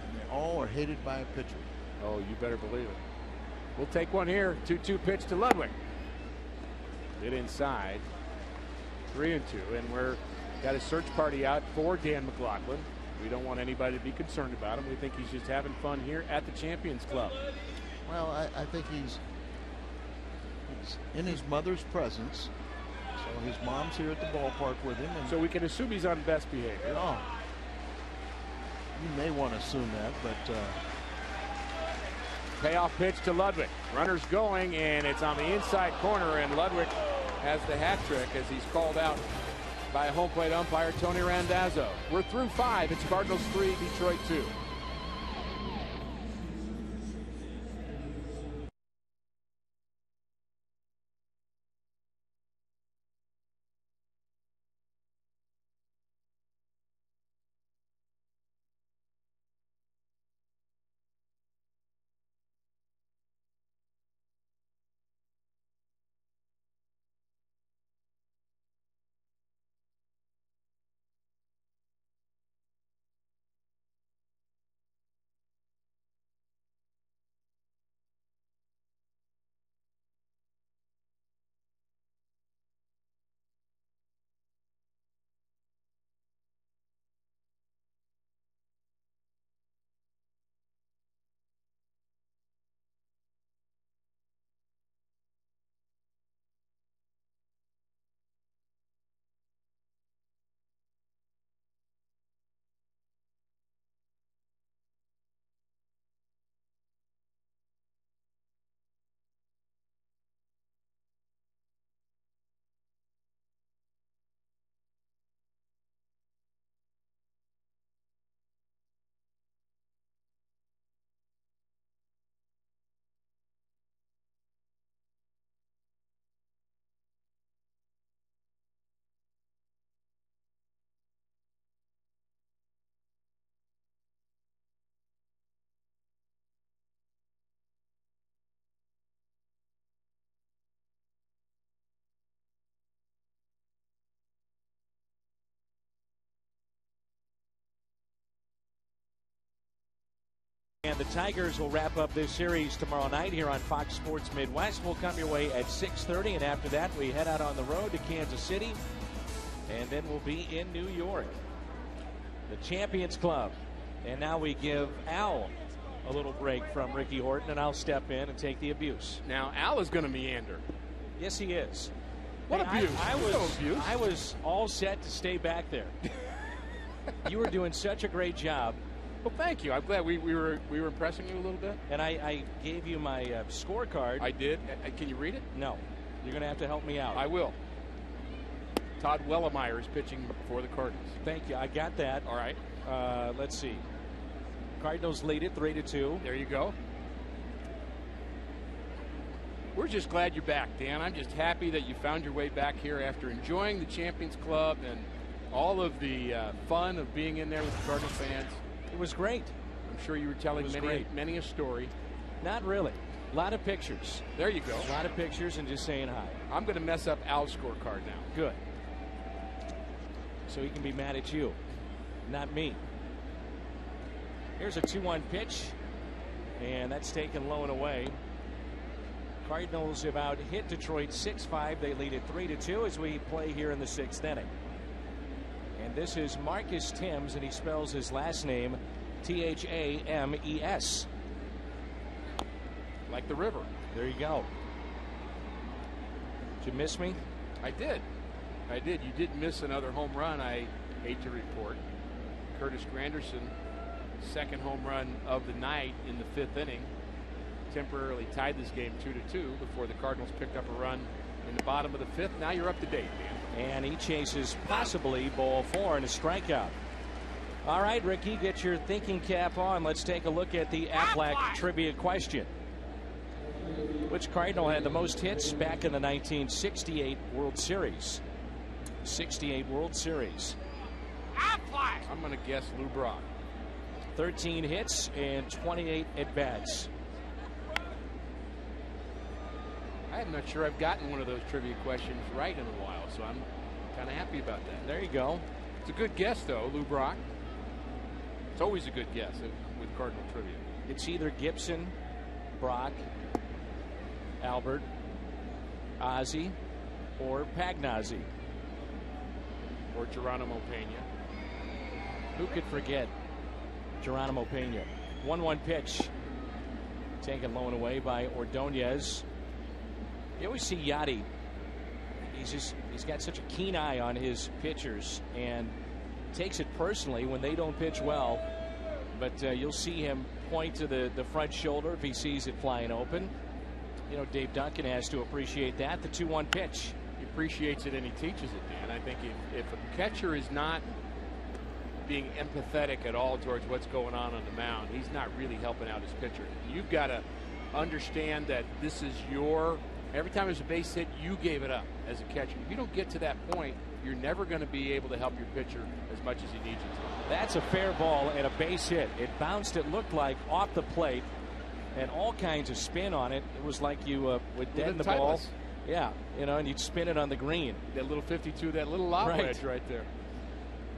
And they all are hated by a pitcher. Oh, you better believe it. We'll take one here. 2-2 pitch to Ludwig. Hit inside. 3-2, and we're got a search party out for Dan McLaughlin. We don't want anybody to be concerned about him. We think he's just having fun here at the Champions Club. Well, I think he's in his mother's presence. So his mom's here at the ballpark with him. And so we can assume he's on best behavior. Oh, you may want to assume that, but Payoff pitch to Ludwig. Runner's going, and it's on the inside corner, and Ludwig has the hat trick as he's called out by home plate umpire Tony Randazzo. We're through 5. It's Cardinals 3, Detroit 2. And the Tigers will wrap up this series tomorrow night here on Fox Sports Midwest. We'll come your way at 6:30, and after that we head out on the road to Kansas City, and then we'll be in New York. The Champions Club. And now we give Al a little break from Ricky Horton, and I'll step in and take the abuse. Now Al is going to meander. Yes, he is. What abuse? I was all set to stay back there. You were doing such a great job. Well, thank you. I'm glad we were impressing you a little bit. And I gave you my scorecard. I did. Can you read it? No. You're going to have to help me out. I will. Todd Wellemeyer is pitching for the Cardinals. Thank you. I got that. All right. Let's see. Cardinals lead it 3-2. There you go. We're just glad you're back, Dan. I'm just happy that you found your way back here after enjoying the Champions Club and all of the fun of being in there with the Cardinals fans. It was great. I'm sure you were telling many a story. Not really. A lot of pictures. There you go. A lot of pictures and just saying hi. I'm going to mess up Al's scorecard now. Good. So he can be mad at you, not me. Here's a 2-1 pitch, and that's taken low and away. Cardinals have out hit Detroit 6-5. They lead it 3-2 as we play here in the 6th inning. And this is Marcus Thames, and he spells his last name Thames. Like the river. There you go. Did you miss me? I did. You did miss another home run, I hate to report. Curtis Granderson, second home run of the night in the 5th inning. Temporarily tied this game 2-2 before the Cardinals picked up a run in the bottom of the 5th. Now you're up to date, Dan. And he chases possibly ball 4 and a strikeout. All right, Ricky, get your thinking cap on. Let's take a look at the Aflac trivia question. Which Cardinal had the most hits back in the 1968 World Series? 68 World Series. I'm going to guess Lou Brock. 13 hits and 28 at-bats. I'm not sure I've gotten one of those trivia questions right in a while, so I'm kind of happy about that. There you go. It's a good guess, though, Lou Brock. It's always a good guess with Cardinal trivia. It's either Gibson, Brock, Albert, Ozzie, or Pagnozzi. Or Geronimo Pena. Who could forget Geronimo Pena? 1-1 pitch. Taken low and away by Ordonez. You always see Yachty. He's got such a keen eye on his pitchers and takes it personally when they don't pitch well. But you'll see him point to the front shoulder if he sees it flying open. You know, Dave Duncan has to appreciate that. The 2-1 pitch. He appreciates it and he teaches it, Dan. I think if a catcher is not being empathetic at all towards what's going on the mound, he's not really helping out his pitcher. You've got to understand that this is every time there's a base hit, you gave it up as a catcher. If you don't get to that point, you're never going to be able to help your pitcher as much as he needs you to. That's a fair ball and a base hit. It bounced, it looked like, off the plate, and all kinds of spin on it. It was like you would deaden the ball. Yeah, you know, and you'd spin it on the green. That little 52, that little lob wedge right there.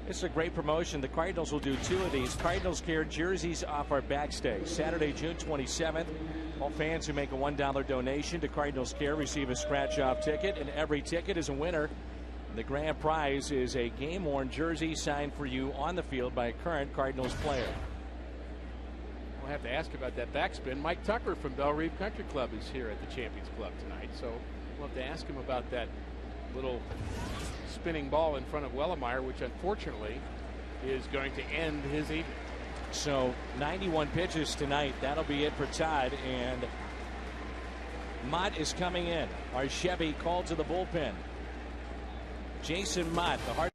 It's a great promotion. The Cardinals will do 2 of these. Cardinals Care jerseys off our backstage. Saturday, June 27th. All fans who make a $1 donation to Cardinals Care receive a scratch-off ticket, and every ticket is a winner. The grand prize is a game-worn jersey signed for you on the field by a current Cardinals player. We'll have to ask about that backspin. Mike Tucker from Belle Reve Country Club is here at the Champions Club tonight, so we'll have to ask him about that little spinning ball in front of Wellemeyer, which unfortunately is going to end his evening. So 91 pitches tonight. That'll be it for Todd. And Mott is coming in. Our Chevy called to the bullpen. Jason Mott, the hard.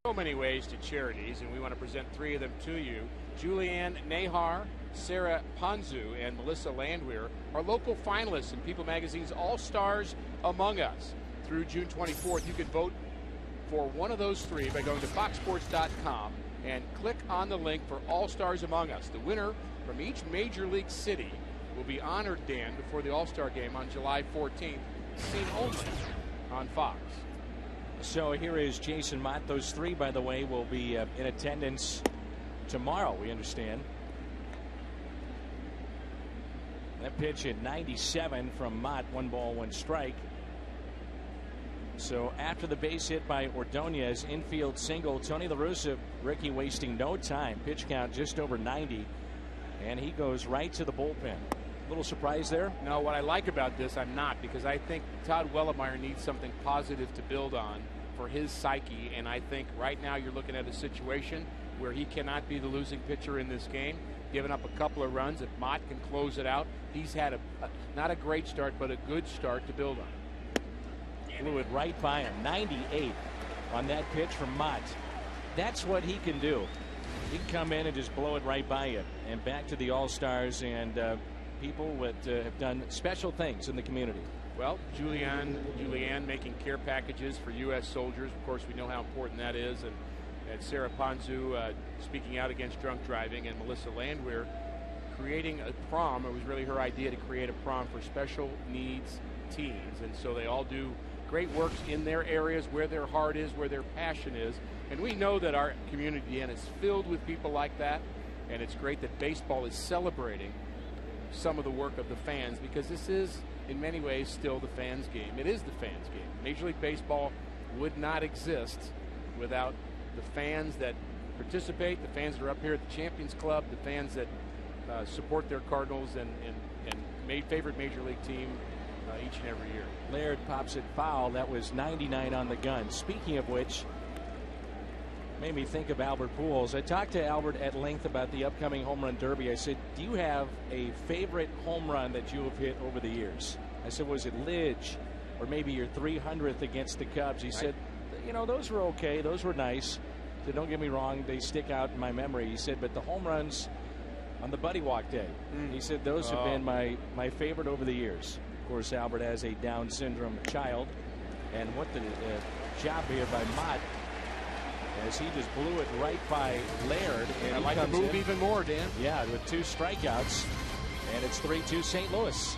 So many ways to charities, and we want to present 3 of them to you. Julianne Nahar, Sarah Ponzu, and Melissa Landwehr are local finalists in People Magazine's All-Stars Among Us. Through June 24th, you can vote for one of those 3 by going to foxsports.com and click on the link for All-Stars Among Us. The winner from each major league city will be honored, Dan, before the All-Star game on July 14th, seen only on Fox. So here is Jason Mott. Those 3, by the way, will be in attendance tomorrow, we understand. That pitch at 97 from Mott, 1 ball, 1 strike. So after the base hit by Ordonez, infield single, Tony La Russa, Ricky wasting no time. Pitch count just over 90, and he goes right to the bullpen. Little surprise there? No, what I like about this, I'm not, because I think Todd Wellemeyer needs something positive to build on for his psyche, and I think right now you're looking at a situation where he cannot be the losing pitcher in this game, giving up a couple of runs. If Mott can close it out, he's had not a great start, but a good start to build on. Blew it right by him. 98 on that pitch from Mott. That's what he can do. He can come in and just blow it right by you. And back to the All-Stars and people that have done special things in the community. Well, Julianne making care packages for U.S. soldiers. Of course, we know how important that is. And Sarah Ponzu speaking out against drunk driving, and Melissa Landwehr creating a prom. It was really her idea to create a prom for special needs teens. And so they all do great work in their areas where their heart is, where their passion is. And we know that our community is filled with people like that. And it's great that baseball is celebrating some of the work of the fans, because this is, in many ways, still the fans' game. It is the fans' game. Major League Baseball would not exist without the fans that participate, the fans that are up here at the Champions Club, the fans that support their Cardinals and favorite Major League team each and every year. Laird pops it foul. That was 99 on the gun. Speaking of which, made me think of Albert Pujols. I talked to Albert at length about the upcoming home run derby. I said, do you have a favorite home run that you have hit over the years? I said, was it Lidge or maybe your 300th against the Cubs? He said, you know, those were okay. Those were nice. So don't get me wrong, they stick out in my memory. He said, but the home runs on the Buddy Walk Day, he said those have been my favorite over the years. Of course, Albert has a Down syndrome child. And what the job here by Mott, as he just blew it right by Laird. And I like the move even more, Dan. Yeah, with 2 strikeouts. And it's 3-2 St. Louis.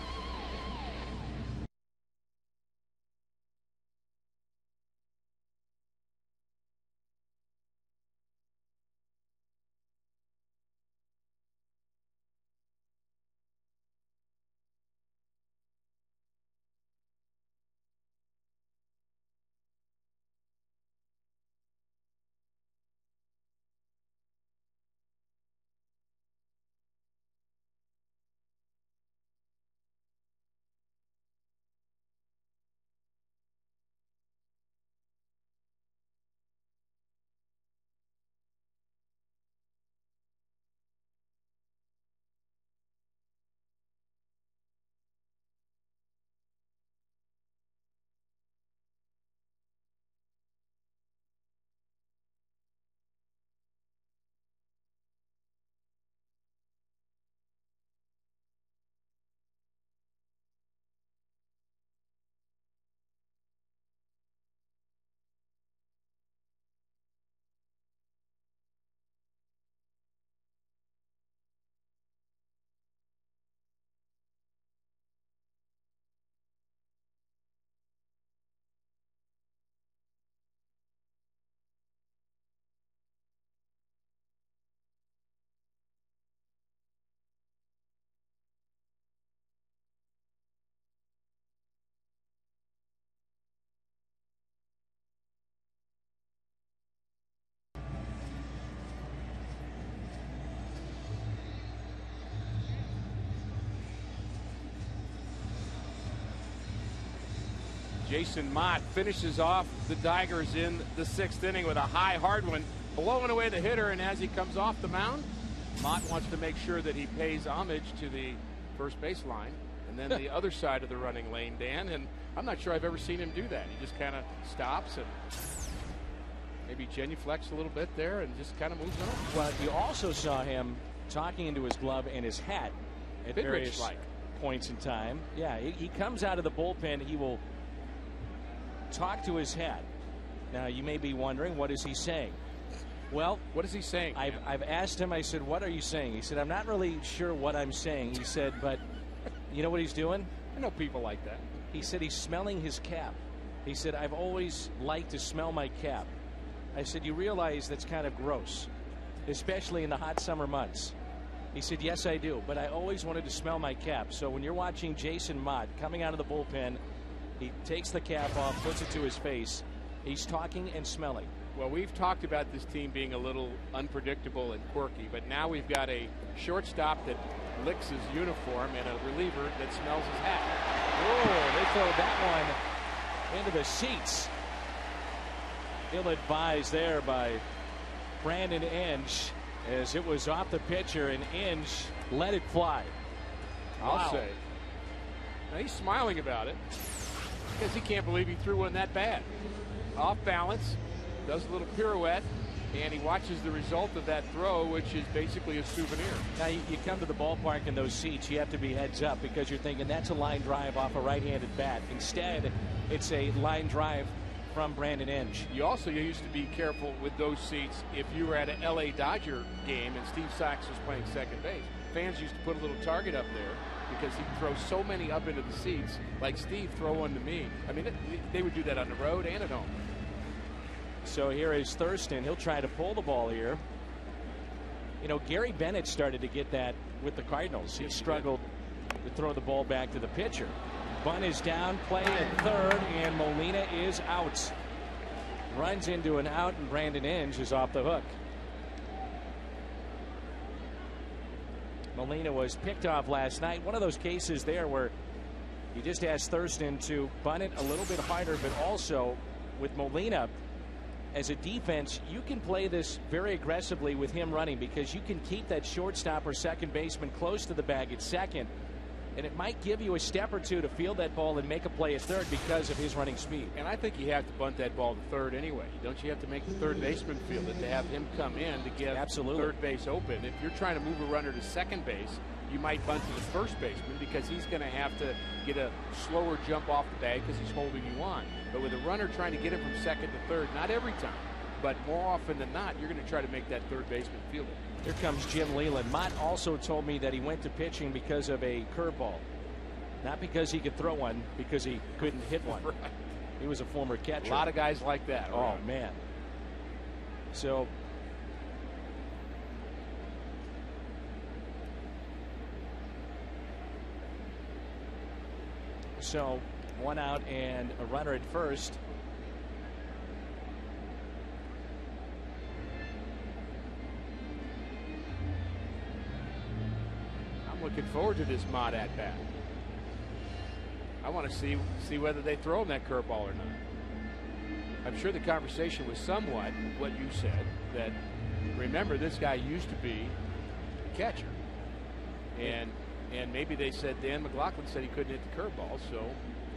Jason Mott finishes off the Tigers in the 6th inning with a high, hard one, blowing away the hitter. And as he comes off the mound, Mott wants to make sure that he pays homage to the first base line and then the other side of the running lane, Dan. And I'm not sure I've ever seen him do that. He just kind of stops and maybe genuflects a little bit there and just kind of moves on. Well, you also saw him talking into his glove and his hat at various points in time. Yeah, he comes out of the bullpen. He will talk to his hat. Now, you may be wondering, what is he saying? Well, what is he saying? I've asked him, I said, what are you saying? He said, I'm not really sure what I'm saying. He said, but you know what he's doing? I know people like that. He said he's smelling his cap. He said, I've always liked to smell my cap. I said, you realize that's kind of gross, especially in the hot summer months. He said, yes, I do, but I always wanted to smell my cap. So when you're watching Jason Mott coming out of the bullpen, he takes the cap off, puts it to his face. He's talking and smelling. Well, we've talked about this team being a little unpredictable and quirky, but now we've got a shortstop that licks his uniform and a reliever that smells his hat. Oh, they throw that one into the seats. Ill-advised there by Brandon Inge as it was off the pitcher, and Inge let it fly. I'll say. Now he's smiling about it because he can't believe he threw one that bad. Off balance, does a little pirouette, and he watches the result of that throw, which is basically a souvenir. Now, you come to the ballpark in those seats, you have to be heads up because you're thinking that's a line drive off a right-handed bat. Instead, it's a line drive from Brandon Inge. You used to be careful with those seats if you were at an LA Dodger game and Steve Sachs was playing second base. Fans used to put a little target up there because he'd throw so many up into the seats, like Steve, throw one to me. I mean, they would do that on the road and at home. So here is Thurston. He'll try to pull the ball here. You know, Gary Bennett started to get that with the Cardinals. He struggled to throw the ball back to the pitcher. Bunt is down, play at third, and Molina is out. Runs into an out, and Brandon Inge is off the hook. Molina was picked off last night. One of those cases there where you just asked Thurston to bunt it a little bit harder, but also with Molina as a defense, you can play this very aggressively with him running because you can keep that shortstop or second baseman close to the bag at second, and it might give you a step or two to field that ball and make a play at third because of his running speed. And I think you have to bunt that ball to third anyway. Don't you have to make the third baseman field it to have him come in to get third base open? If you're trying to move a runner to second base, you might bunt to the first baseman because he's going to have to get a slower jump off the bag because he's holding you on. But with a runner trying to get him from second to third, not every time, but more often than not, you're going to try to make that third baseman field it. Here comes Jim Leland. Mott also told me that he went to pitching because of a curveball. Not because he could throw one, because he couldn't hit one. Right. He was a former catcher. A lot of guys like that. Oh, man. So one out and a runner at first. I'm looking forward to this Mott at bat. I want to see whether they throw him that curveball or not. I'm sure the conversation was somewhat what you said, that remember this guy used to be a catcher, and maybe they said Dan McLaughlin said he couldn't hit the curveball. So,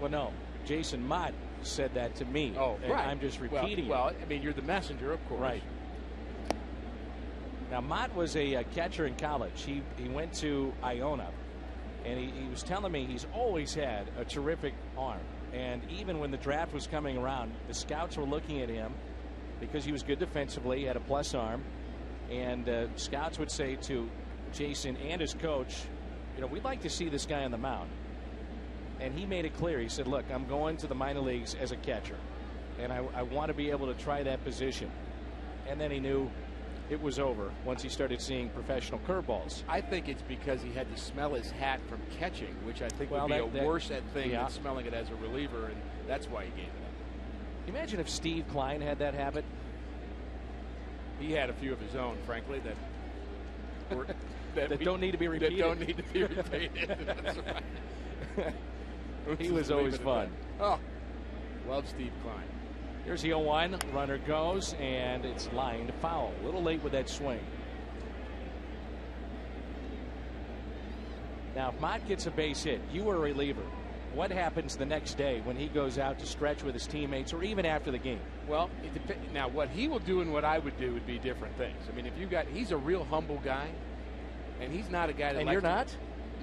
well, no, Jason Mott said that to me. Oh, and right. I'm just repeating. Well, I mean, you're the messenger, of course. Right. Now, Mott was a catcher in college. He went to Iona. And he was telling me he's always had a terrific arm. And even when the draft was coming around, the scouts were looking at him because he was good defensively, had a plus arm. And scouts would say to Jason and his coach, you know, we'd like to see this guy on the mound. And he made it clear. He said, look, I'm going to the minor leagues as a catcher. And I want to be able to try that position. And then he knew it was over once he started seeing professional curveballs. I think it's because he had to smell his hat from catching, which I think would be a worse thing than smelling it as a reliever, and that's why he gave it up. Imagine if Steve Klein had that habit. He had a few of his own, frankly, that don't need to be repeated. That don't need to be repeated. That's right. He was always fun. Oh, love Steve Klein. Here's the 0-1. Runner goes, and it's lined foul. A little late with that swing. Now, if Mott gets a base hit, you were a reliever. What happens the next day when he goes out to stretch with his teammates or even after the game? Well, now what he will do and what I would do would be different things. I mean, if you got, he's a real humble guy, and he's not a guy that. And you're not?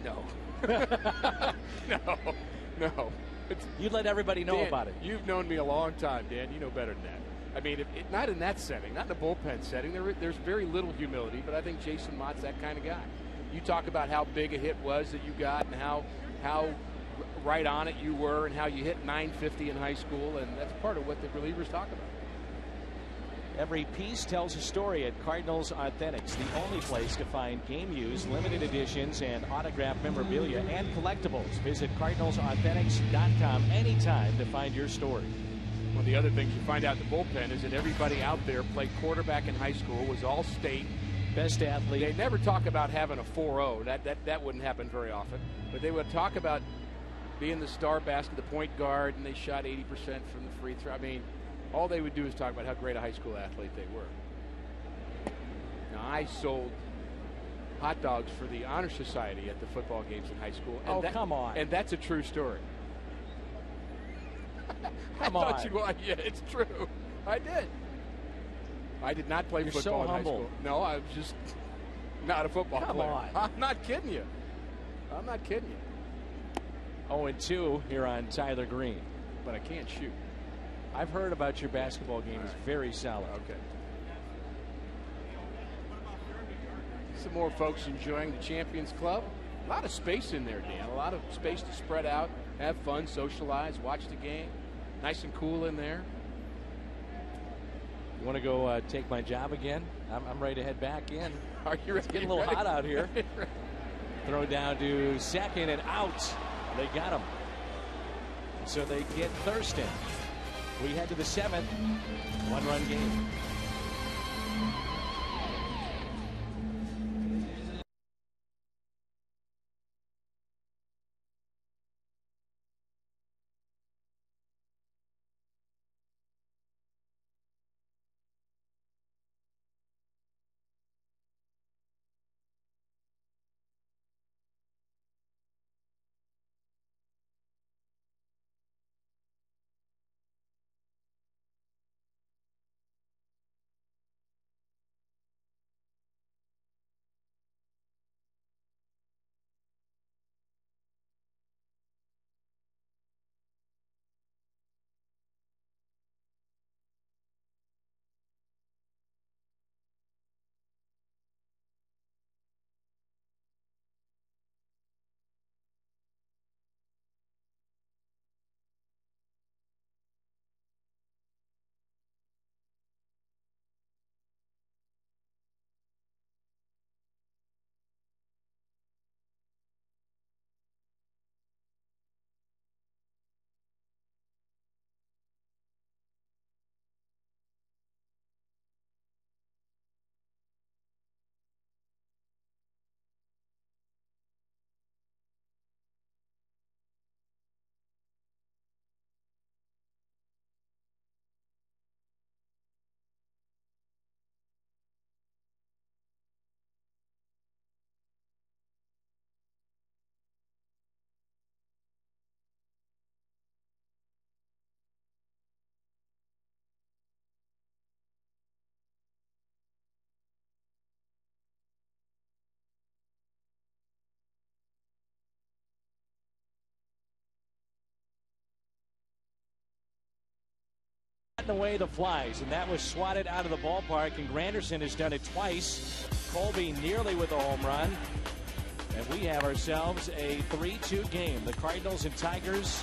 No. No. You'd let everybody know Dan, about it. You've known me a long time, Dan. You know better than that. I mean, not in that setting, not in a bullpen setting. There's very little humility, but I think Jason Mott's that kind of guy. You talk about how big a hit was that you got and how right on it you were and how you hit 950 in high school, and that's part of what the relievers talk about. Every piece tells a story at Cardinals Authentics, the only place to find game used, limited editions, and autographed memorabilia and collectibles. Visit CardinalsAuthentics.com anytime to find your story. One of the other things you find out in the bullpen is that everybody out there played quarterback in high school, was all state. Best athlete. They never talk about having a 4.0. That wouldn't happen very often. But they would talk about being the star basket, the point guard, and they shot 80% from the free throw. I mean, all they would do is talk about how great a high school athlete they were. Now, I sold hot dogs for the Honor Society at the football games in high school. And come on. And that's a true story. Come I on. thought you would. Yeah, it's true. I did. I did not play football so in high humble. school. No, I was just not a football player. Come on. I'm not kidding you. I'm not kidding you. 0-2 here on Tyler Green. But I can't shoot. I've heard about your basketball game. It's very solid. Okay. Some more folks enjoying the Champions Club. A lot of space in there, Dan. A lot of space to spread out, have fun, socialize, watch the game. Nice and cool in there. You want to go take my job again? I'm ready to head back in. Are you ready? It's getting a little hot out here. Throw down to second and out. They got him. So they get Thurston. We head to the 7th. 1-run game. Away the flies, and that was swatted out of the ballpark, and Granderson has done it twice. Colby nearly with a home run, and we have ourselves a 3-2 game. The Cardinals and Tigers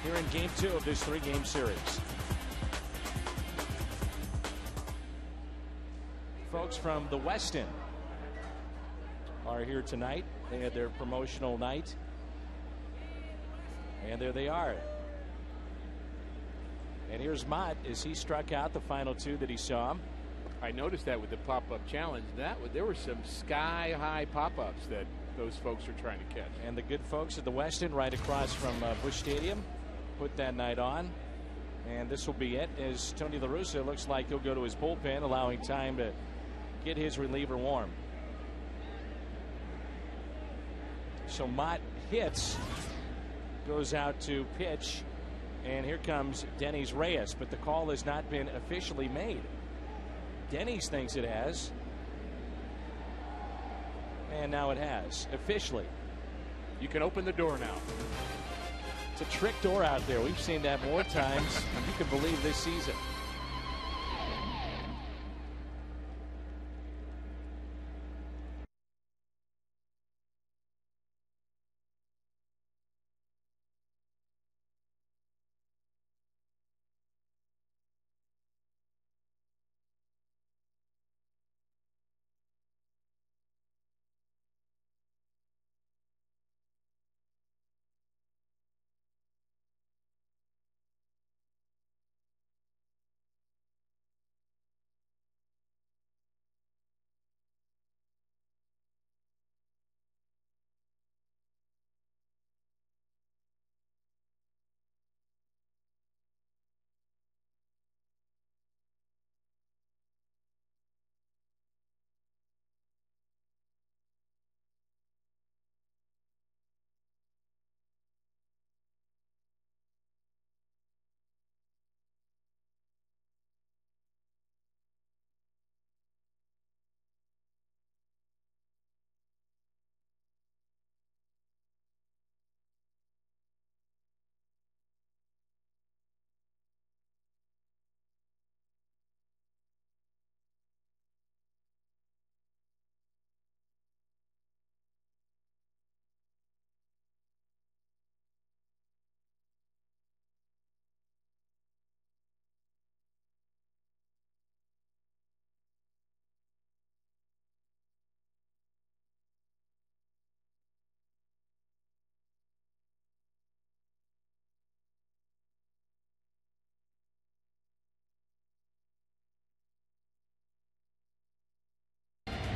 here in game 2 of this 3-game series. Folks from the Westin are here tonight. They had their promotional night, and there they are. And here's Mott as he struck out the final 2 that he saw. I noticed that with the pop-up challenge. There were some sky-high pop-ups that those folks were trying to catch. And the good folks at the Westin right across from Busch Stadium put that night on. And this will be it, as Tony La Russa looks like he'll go to his bullpen, allowing time to get his reliever warm. So Mott hits, goes out to pitch. And here comes Denny's Reyes, but the call has not been officially made. Denny's thinks it has. And now it has, officially. You can open the door now. It's a trick door out there. We've seen that more times than you can believe this season.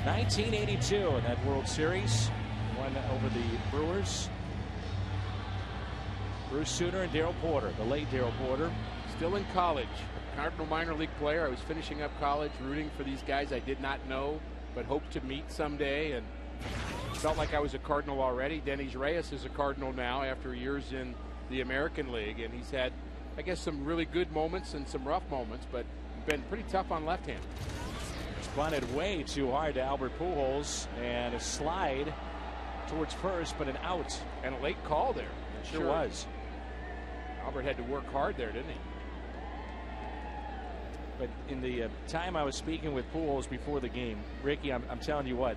1982 in that World Series, won over the Brewers. Bruce Sutter and Darrell Porter, the late Darrell Porter. Still in college, Cardinal minor league player. I was finishing up college, rooting for these guys I did not know, but hoped to meet someday, and felt like I was a Cardinal already. Dennis Reyes is a Cardinal now after years in the American League, and he's had, I guess, some really good moments and some rough moments, but been pretty tough on left-hand. Bunted way too hard to Albert Pujols, and a slide towards first, but an out. And a late call there. It sure was. Albert had to work hard there, didn't he? But in the time I was speaking with Pujols before the game, Ricky, I'm telling you what,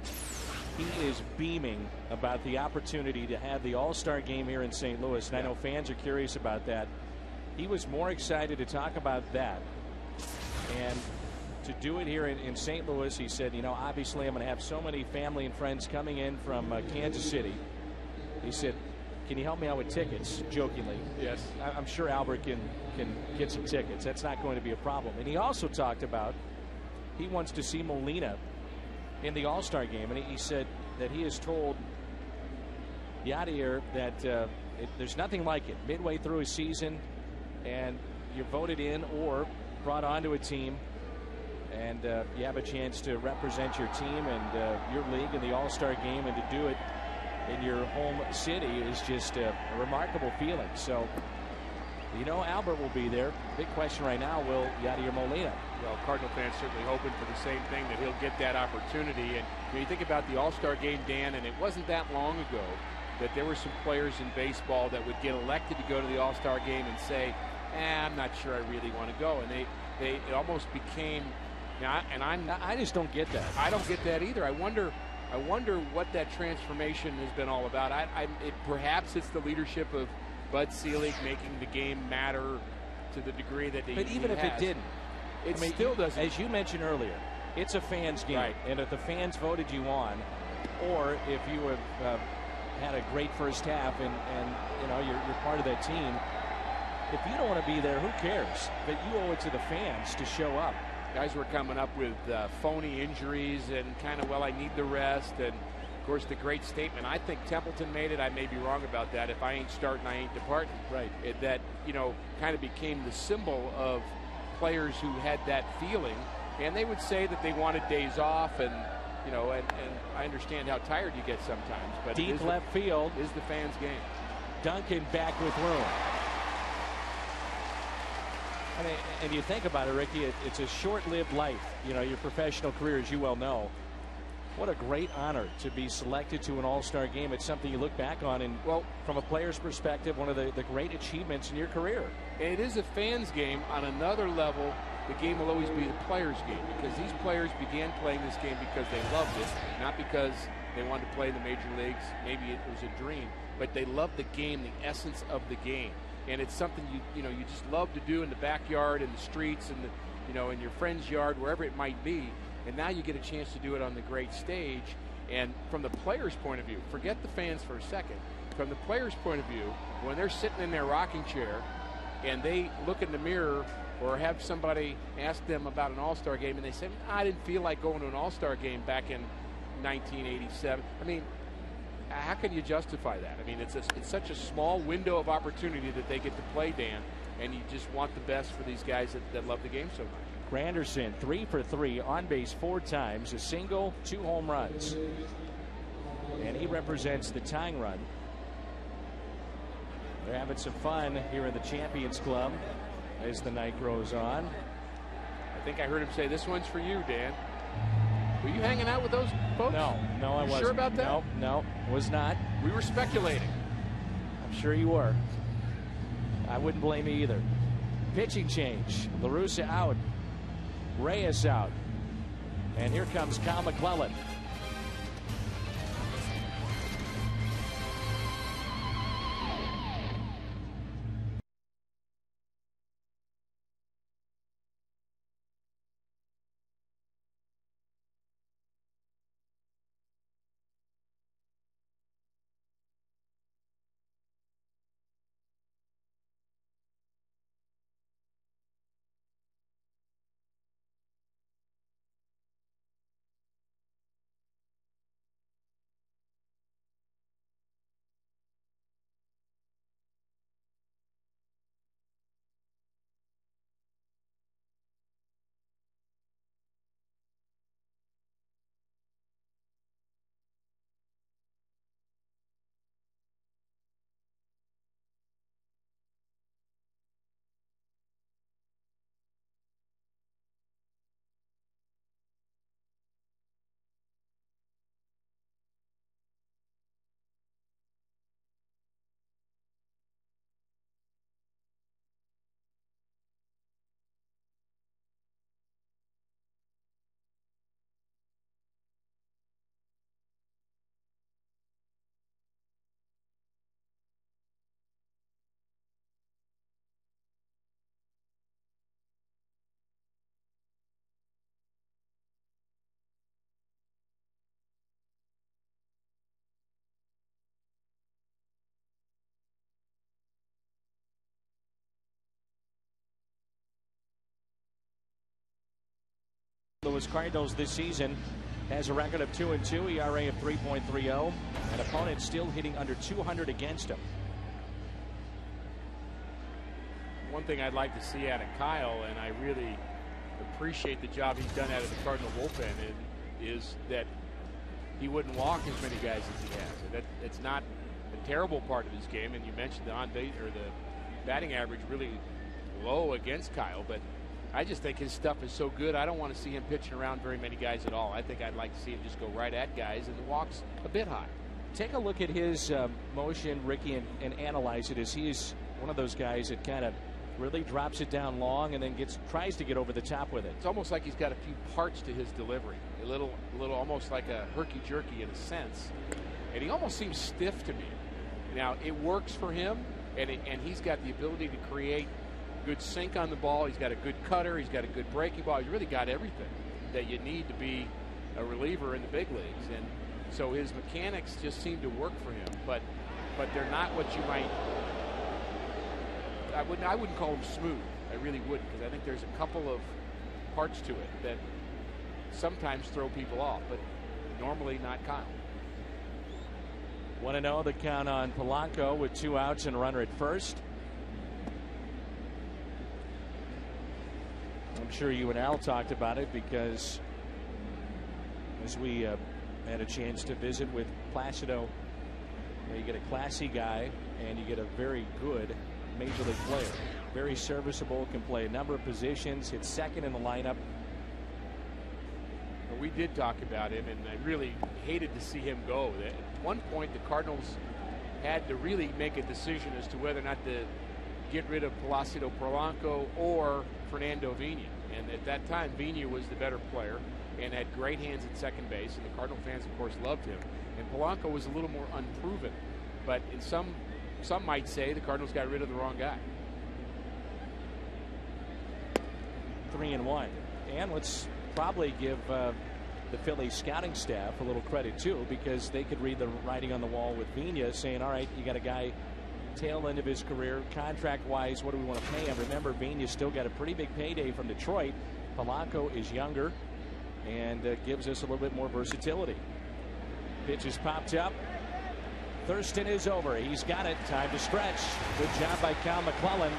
he is beaming about the opportunity to have the All-Star game here in St. Louis, and I know fans are curious about that. He was more excited to talk about that, and to do it here in St. Louis. He said, you know, obviously I'm going to have so many family and friends coming in from Kansas City. He said, can you help me out with tickets? Jokingly. Yes. I'm sure Albert can get some tickets. That's not going to be a problem. And he also talked about he wants to see Molina in the All-Star game. And he said that he has told Yadier that there's nothing like it. Midway through a season, and you're voted in or brought onto a team, and you have a chance to represent your team and your league in the All-Star game, and to do it in your home city is just a remarkable feeling. So, you know, Albert will be there. Big question right now, will Yadier Molina? Well, Cardinal fans certainly hoping for the same thing, that he'll get that opportunity. And when you think about the All-Star game, Dan, and it wasn't that long ago that there were some players in baseball that would get elected to go to the All-Star game and say, I'm not sure I really want to go. And it almost became, I just don't get that. I don't get that either. I wonder what that transformation has been all about. Perhaps it's the leadership of Bud Selig making the game matter to the degree that he has. But even if it didn't, it still doesn't. As you mentioned earlier, it's a fans game, right. And if the fans voted you on, or if you have had a great first half and you know you're part of that team, if you don't want to be there, who cares? But you owe it to the fans to show up. Guys were coming up with phony injuries and kind of, well, I need the rest. And, of course, the great statement, I think Templeton made it. I may be wrong about that. If I ain't starting, I ain't departing. Right. That, you know, kind of became the symbol of players who had that feeling. And they would say that they wanted days off. And, you know, and I understand how tired you get sometimes. But deep left field is the fans' game. Duncan back with room. I mean, and you think about it, Ricky, it's a short-lived life. You know, your professional career, as you well know. What a great honor to be selected to an All-Star game. It's something you look back on, and, well, from a player's perspective, one of the great achievements in your career. It is a fans' game. On another level, the game will always be the players' game, because these players began playing this game because they loved it, not because they wanted to play in the major leagues. Maybe it was a dream, but they loved the game, the essence of the game. And it's something you just love to do in the backyard, in the streets, and in your friend's yard, wherever it might be. And now you get a chance to do it on the great stage. And from the player's point of view, forget the fans for a second. From the player's point of view, when they're sitting in their rocking chair and they look in the mirror or have somebody ask them about an All-Star game and they say, I didn't feel like going to an All-Star game back in 1987. I mean, how can you justify that? I mean, it's such a small window of opportunity that they get to play, Dan, and you just want the best for these guys that love the game so much. Granderson 3 for 3, on base 4 times, a single, 2 home runs, and he represents the tying run. They're having some fun here in the Champions Club as the night grows on. I think I heard him say, "This one's for you, Dan." Were you hanging out with those folks? No, I wasn't. Sure about that? No, was not. We were speculating. I'm sure you were. I wouldn't blame you either. Pitching change. La Russa out. Reyes out. And here comes Kyle McClellan. Louis Cardinals this season has a record of 2-2, ERA of 3.30, and opponents still hitting under 200 against him. One thing I'd like to see out of Kyle, and I really appreciate the job he's done out of the Cardinal bullpen, is that he wouldn't walk as many guys as he has. It's not a terrible part of his game, and you mentioned the on-base or the batting average really low against Kyle, but I just think his stuff is so good. I don't want to see him pitching around very many guys at all. I think I'd like to see him just go right at guys, and the walk's a bit high. Take a look at his motion, Ricky, and analyze it, as he's one of those guys that kind of really drops it down long and then tries to get over the top with it. It's almost like he's got a few parts to his delivery, a little almost like a herky-jerky in a sense, and he almost seems stiff to me. Now it works for him, and he's got the ability to create good sink on the ball. He's got a good cutter. He's got a good breaking ball. He's really got everything that you need to be a reliever in the big leagues, and so his mechanics just seem to work for him. But they're not what you might. I wouldn't call them smooth. I really wouldn't, because I think there's a couple of parts to it that sometimes throw people off, but normally not Kyle. 1-0 the count on Polanco with 2 outs and a runner at first. I'm sure you and Al talked about it, because as we had a chance to visit with Placido, you get a classy guy and you get a very good major league player. Very serviceable, can play a number of positions, hits second in the lineup. Well, we did talk about him, and I really hated to see him go. At one point, the Cardinals had to really make a decision as to whether or not to get rid of Placido Polanco or Fernando Vina. And at that time, Vina was the better player and had great hands at second base, and the Cardinal fans, of course, loved him. And Polanco was a little more unproven, but in some might say the Cardinals got rid of the wrong guy. 3-1, and let's probably give the Phillies scouting staff a little credit too, because they could read the writing on the wall with Vina, saying, all right, you got a guy tail end of his career, contract wise, what do we want to pay him? Remember, Vina's still got a pretty big payday from Detroit. Polanco is younger and gives us a little bit more versatility. Pitch is popped up. Thurston is over. He's got it. Time to stretch. Good job by Cal McClellan.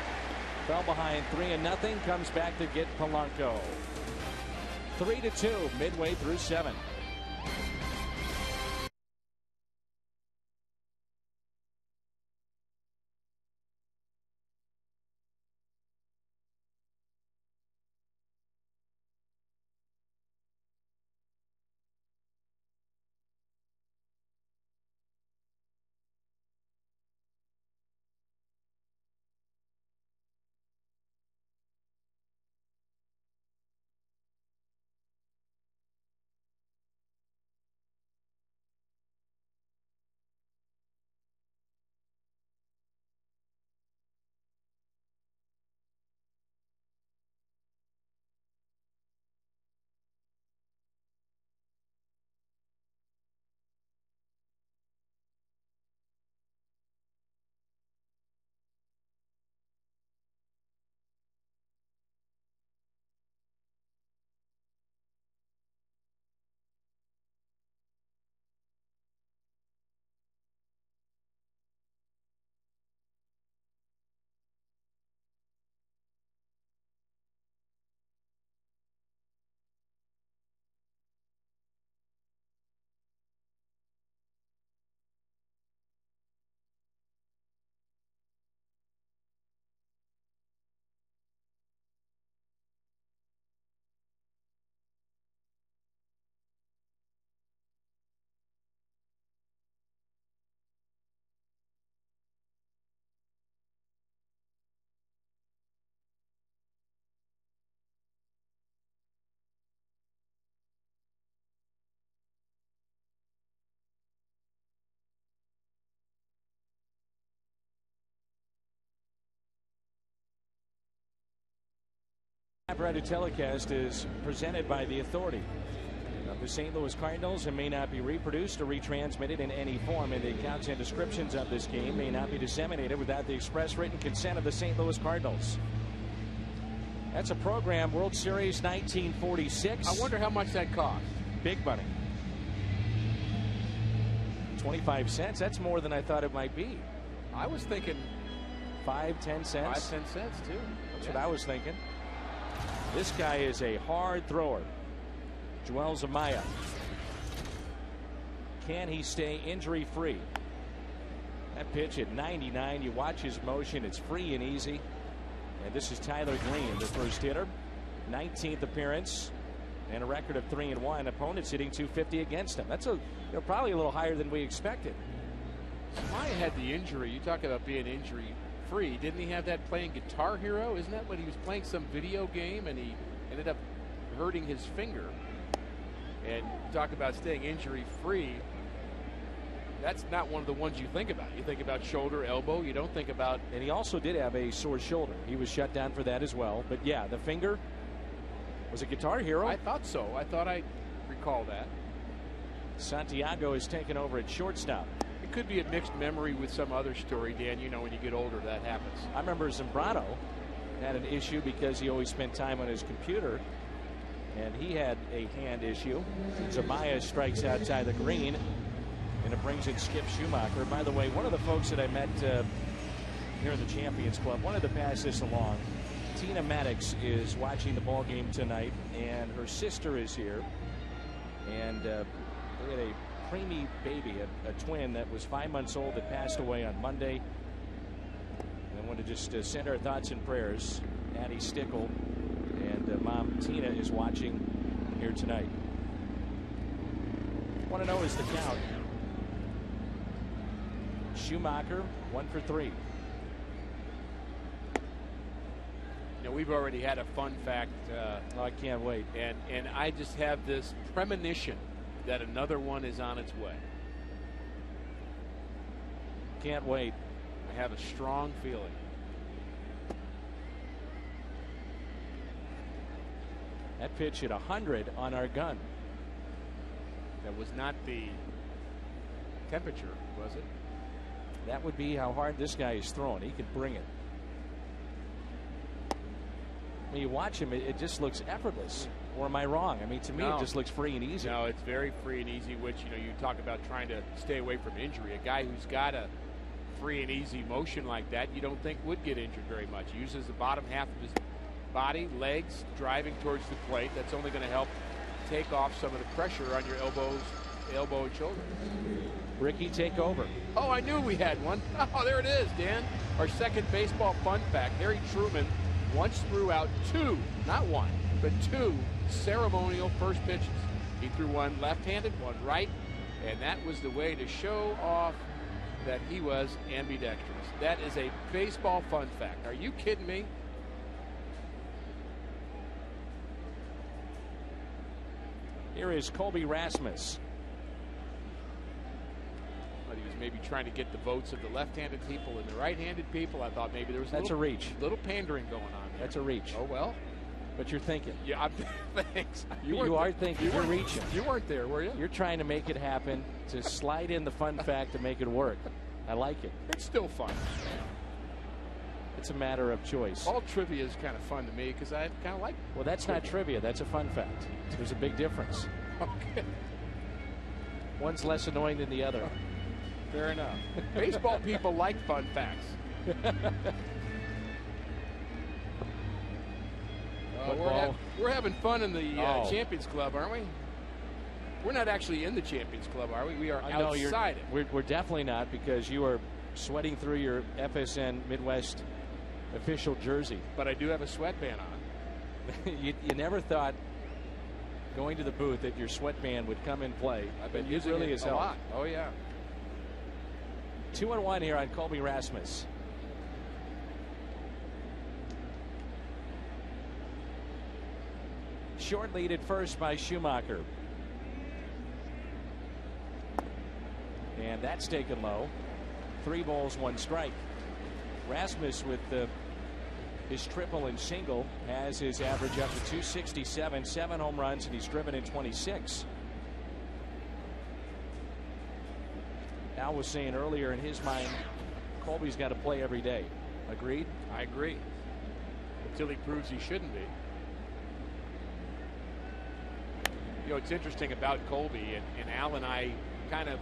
Fell behind 3-0. Comes back to get Polanco. 3-2 midway through 7. Copyrighted telecast is presented by the authority of the St. Louis Cardinals and may not be reproduced or retransmitted in any form, and the accounts and descriptions of this game may not be disseminated without the express written consent of the St. Louis Cardinals. That's a program, World Series 1946. I wonder how much that cost. Big money. 25 cents. That's more than I thought it might be. I was thinking 5, 10 cents. 5, 10 cents too. That's what I was thinking. This guy is a hard thrower. Joel Zumaya. Can he stay injury free? That pitch at 99. You watch his motion. It's free and easy. And this is Tyler Green, the first hitter. 19th appearance. And a record of 3-1. Opponents hitting .250 against him. That's probably a little higher than we expected. Maya had the injury. You talk about being injury free. Didn't he have that playing Guitar Hero? Isn't that when he was playing some video game and he ended up hurting his finger? And talk about staying injury free. That's not one of the ones you think about. You think about shoulder, elbow. You don't think about. And he also did have a sore shoulder. He was shut down for that as well. But yeah, the finger. Was it Guitar Hero? I thought so. I thought I recall that. Santiago is taken over at shortstop. It could be a mixed memory with some other story, Dan. You know, when you get older, that happens. I remember Zambrano had an issue because he always spent time on his computer, and he had a hand issue. Zumaya strikes out Tyler Green, and it brings in Skip Schumacher. By the way, one of the folks that I met here in the Champions Club, wanted to pass this along. Tina Maddox is watching the ball game tonight, and her sister is here. And they had a preemie baby, a twin that was 5 months old that passed away on Monday. And I want to just send our thoughts and prayers. Addie Stickle and Mom Tina is watching here tonight. Want to know is the count. Schumacher 1 for 3. You know, we've already had a fun fact. I can't wait. And I just have this premonition that another one is on its way. Can't wait. I have a strong feeling. That pitch hit 100 on our gun. That was not the temperature, was it? That would be how hard this guy is throwing. He can bring it. When you watch him, it just looks effortless. Or am I wrong? I mean, to me, it just looks free and easy. No, it's very free and easy, which, you know, you talk about trying to stay away from injury. A guy who's got a free and easy motion like that, you don't think would get injured very much. He uses the bottom half of his body, legs, driving towards the plate. That's only going to help take off some of the pressure on your elbow and shoulder. Ricky, take over. Oh, I knew we had one. Oh, there it is, Dan. Our second baseball fun fact. Harry Truman once threw out 2, not 1, but 2 ceremonial first pitches. He threw one left-handed, one right, and that was the way to show off that he was ambidextrous. That is a baseball fun fact. Are you kidding me? Here is Colby Rasmus. But he was maybe trying to get the votes of the left-handed people and the right-handed people. I thought maybe there was a reach. Little pandering going on there. That's a reach. Oh, well. But you're thinking. Yeah, thanks. You are thinking. You're reaching. You weren't there, were you? You're trying to make it happen, to slide in the fun fact to make it work. I like it. It's still fun. It's a matter of choice. All trivia is kind of fun to me because I kind of like. Well, that's not trivia. That's a fun fact. There's a big difference. Okay. One's less annoying than the other. Fair enough. Baseball people like fun facts. We're having fun in the Champions Club, aren't we? We're not actually in the Champions Club, are we? We are outside it. We're definitely not, because you are sweating through your FSN Midwest official jersey. But I do have a sweatband on. you never thought going to the booth that your sweatband would come in play. I've been using it a lot. Oh, yeah. 2-1 here on Colby Rasmus. Short lead at first by Schumacher. And that's taken low. 3 balls, 1 strike. Rasmus with his triple and single has his average up to 267, 7 home runs, and he's driven in 26. Al was saying earlier in his mind, Colby's got to play every day. Agreed? I agree. until he proves he shouldn't be. You know, it's interesting about Colby, and Al and I kind of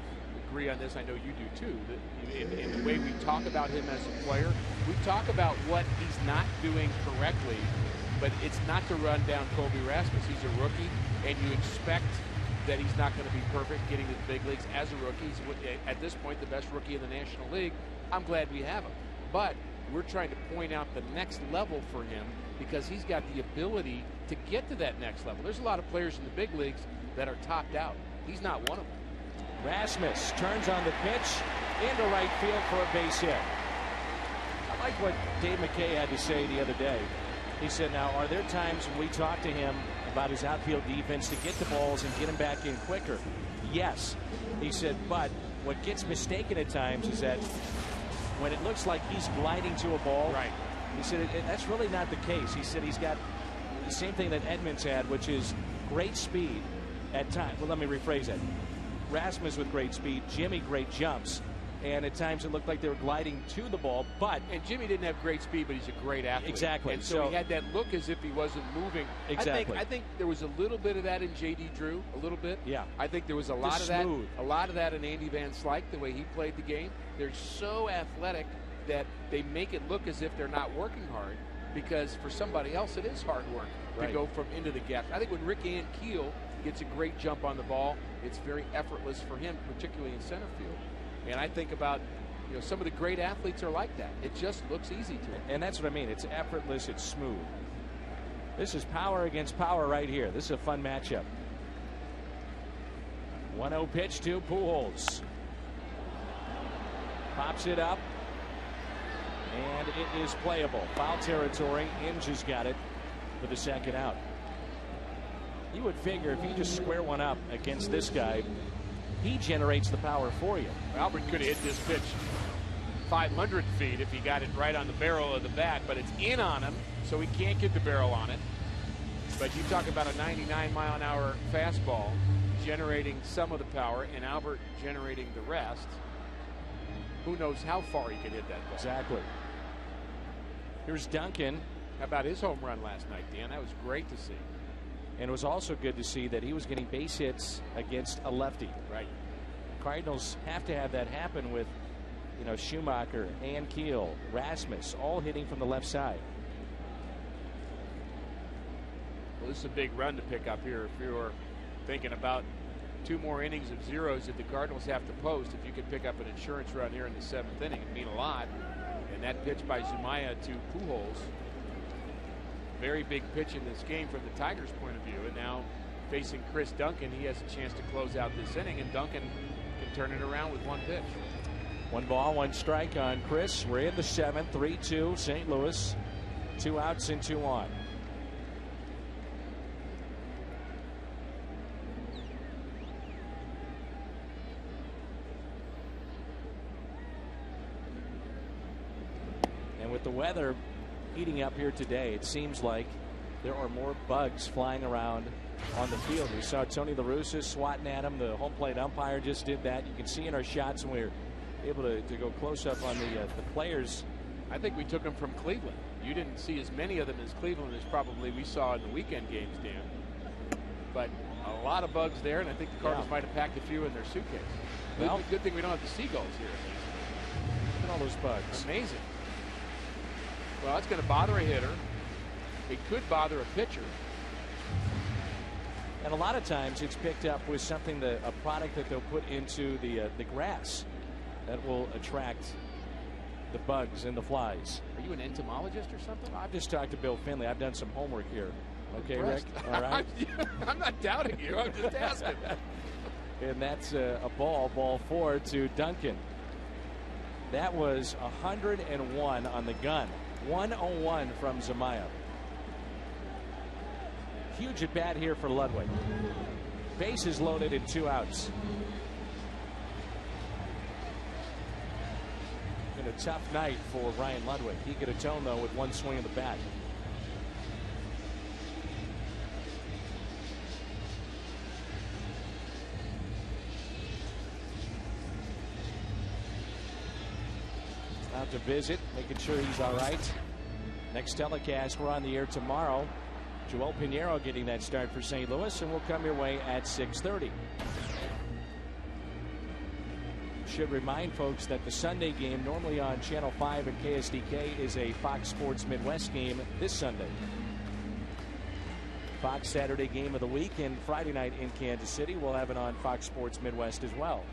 agree on this. I know you do too. That in the way we talk about him as a player, we talk about what he's not doing correctly, but it's not to run down Colby Rasmus. He's a rookie, and you expect that he's not going to be perfect getting to the big leagues as a rookie. He's, at this point, the best rookie in the National League. I'm glad we have him. But we're trying to point out the next level for him because he's got the ability to get to that next level. There's a lot of players in the big leagues that are topped out. He's not one of them. Rasmus turns on the pitch into right field for a base hit. I like what Dave McKay had to say the other day. He said, now, are there times when we talk to him about his outfield defense to get the balls and get him back in quicker? Yes. He said, but what gets mistaken at times is that when it looks like he's gliding to a ball, right. He said that's really not the case. He said he's got the same thing that Edmonds had, which is great speed at times. Well, let me rephrase that. Rasmus with great speed, Jimmy great jumps, and at times it looked like they were gliding to the ball. And Jimmy didn't have great speed, but he's a great athlete. Exactly. And so he had that look as if he wasn't moving. Exactly. I think there was a little bit of that in J.D. Drew, a little bit. Yeah. I think there was a lot of that. A lot of that in Andy Van Slyke, the way he played the game. They're so athletic that they make it look as if they're not working hard, because for somebody else it is hard work to go from into the gap. I think when Rick Ankiel gets a great jump on the ball, it's very effortless for him, particularly in center field. And I think about, you know, some of the great athletes are like that. It just looks easy to them. And that's what I mean. It's effortless. It's smooth. This is power against power right here. This is a fun matchup. 1-0 pitch to Pujols. Pops it up. And it is playable. Foul territory. Inge has got it for the second out. You would figure if you just square one up against this guy, he generates the power for you. Albert could have hit this pitch 500 feet if he got it right on the barrel of the bat, but it's in on him, so he can't get the barrel on it. But you talk about a 99-mile-an-hour fastball generating some of the power and Albert generating the rest. Who knows how far he can hit that ball. Exactly. Here's Duncan. How about his home run last night, Dan? That was great to see. And it was also good to see that he was getting base hits against a lefty. Right. Cardinals have to have that happen with, you know, Schumacher, Ankiel, Rasmus, all hitting from the left side. Well, this is a big run to pick up here. If you're thinking about 2 more innings of zeros that the Cardinals have to post, if you could pick up an insurance run here in the 7th inning, it'd mean a lot. And that pitch by Zumaya to Pujols, very big pitch in this game from the Tigers' point of view. And now facing Chris Duncan, he has a chance to close out this inning, and Duncan can turn it around with 1 pitch. 1 ball, 1 strike on Chris. We're in the 7th, 3-2 St. Louis. 2 outs and 2 on. And with the weather heating up here today, it seems like there are more bugs flying around on the field. We saw Tony La Russa swatting at him. The home plate umpire just did that. You can see in our shots when we were able to go close up on the players. I think we took them from Cleveland. You didn't see as many of them as Cleveland as probably we saw in the weekend games, Dan. But a lot of bugs there, and I think the Cardinals might have packed a few in their suitcase. Well, good thing we don't have the seagulls here. Look at all those bugs. Amazing. Well, it's going to bother a hitter. It could bother a pitcher. And a lot of times it's picked up with something, a product that they'll put into the grass that will attract the bugs and the flies. Are you an entomologist or something? I've just talked to Bill Finley. I've done some homework here. Okay, Rick? All right. I'm not doubting you. I'm just asking. And that's a ball 4 to Duncan. That was 101 on the gun. 101 from Zumaya. Huge at bat here for Ludwig. Bases loaded and 2 outs. Been a tough night for Ryan Ludwig. He could atone though with 1 swing of the bat. Out to visit, making sure he's all right. Next telecast, we're on the air tomorrow. Joel Pinheiro getting that start for St. Louis, and we'll come your way at 6:30. Should remind folks that the Sunday game, normally on Channel 5 and KSDK, is a Fox Sports Midwest game this Sunday. Fox Saturday game of the week, and Friday night in Kansas City. We'll have it on Fox Sports Midwest as well.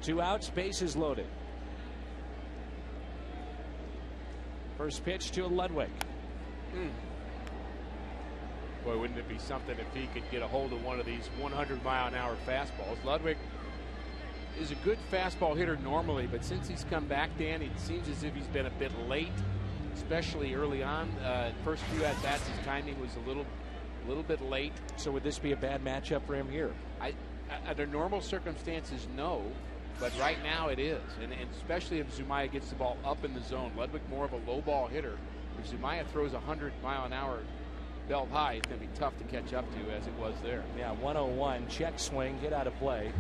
2 outs, bases loaded. First pitch to Ludwig. Boy, wouldn't it be something if he could get a hold of one of these 100-mile-an-hour fastballs. Ludwig is a good fastball hitter normally, but since he's come back, Dan, it seems as if he's been a bit late, especially early on. First few at-bats, his timing was a little bit late. So would this be a bad matchup for him here? Under normal circumstances, no. But right now it is, and especially if Zumaya gets the ball up in the zone. Ludwig more of a low ball hitter. If Zumaya throws 100-mile-an-hour belt high, it's going to be tough to catch up to, as it was there. Yeah, 101, check swing, hit out of play.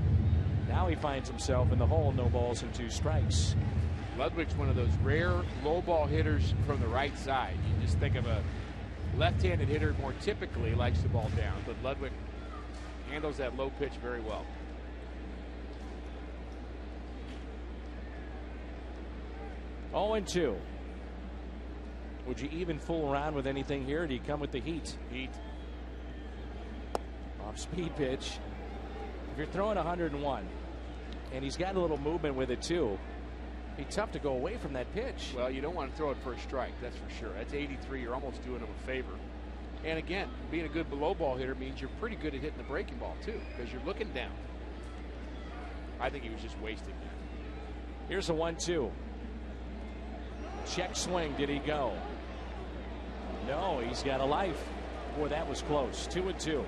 Now he finds himself in the hole, no balls and 2 strikes. Ludwig's one of those rare low ball hitters from the right side. You just think of a left-handed hitter more typically likes the ball down, but Ludwig handles that low pitch very well. 0-2. Would you even fool around with anything here, or do you come with the heat? Heat. Off speed pitch. If you're throwing 101, and he's got a little movement with it too, it'd be tough to go away from that pitch. Well, you don't want to throw it for a strike, that's for sure. That's 83. You're almost doing him a favor. And again, being a good below ball hitter means you're pretty good at hitting the breaking ball too, because you're looking down. I think he was just wasting it. Here's a 1-2. Check swing. Did he go? No, he's got a life. Boy, that was close. 2-2.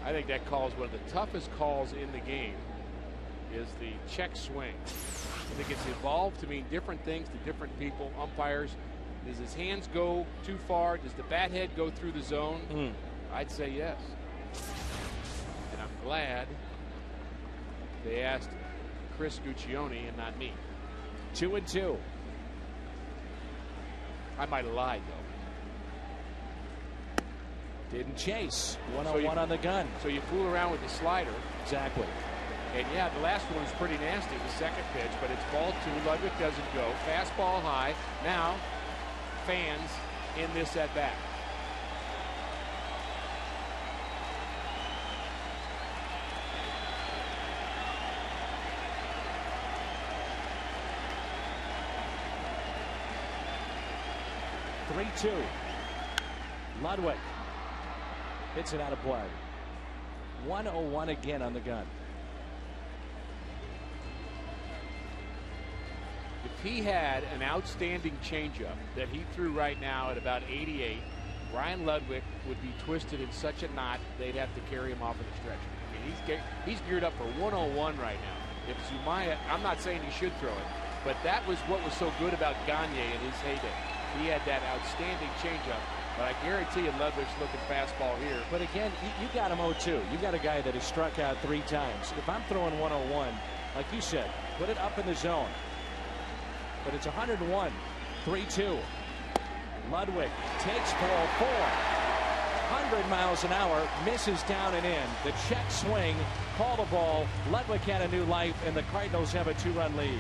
I think that call is one of the toughest calls in the game, is the check swing. I think it's evolved to mean different things to different people, umpires. Does his hands go too far? Does the bat head go through the zone? I'd say yes. And I'm glad they asked Chris Guccione and not me. 2-2. I might have lied, though. Didn't chase. 101 on the gun. So you fool around with the slider. Exactly. And yeah, the last one was pretty nasty, the second pitch, but it's ball 2. Ludwig doesn't go. Fastball high. Now, fans in this at bat. Ludwig hits it out of play. 101 again on the gun. If he had an outstanding changeup that he threw right now at about 88, Ryan Ludwig would be twisted in such a knot they'd have to carry him off of the stretcher. I mean, he's geared up for 101 right now. If Zumaya, I'm not saying he should throw it, but that was what was so good about Gagne in his heyday. He had that outstanding changeup, but I guarantee you Ludwig's looking fastball here. But again, you got him 0-2. You got a guy that has struck out 3 times. If I'm throwing 101, like you said, put it up in the zone. But it's 101, 3-2. Ludwig takes ball 4. 100 miles an hour, misses down and in. The check swing, call the ball. Ludwig had a new life, and the Cardinals have a 2-run lead.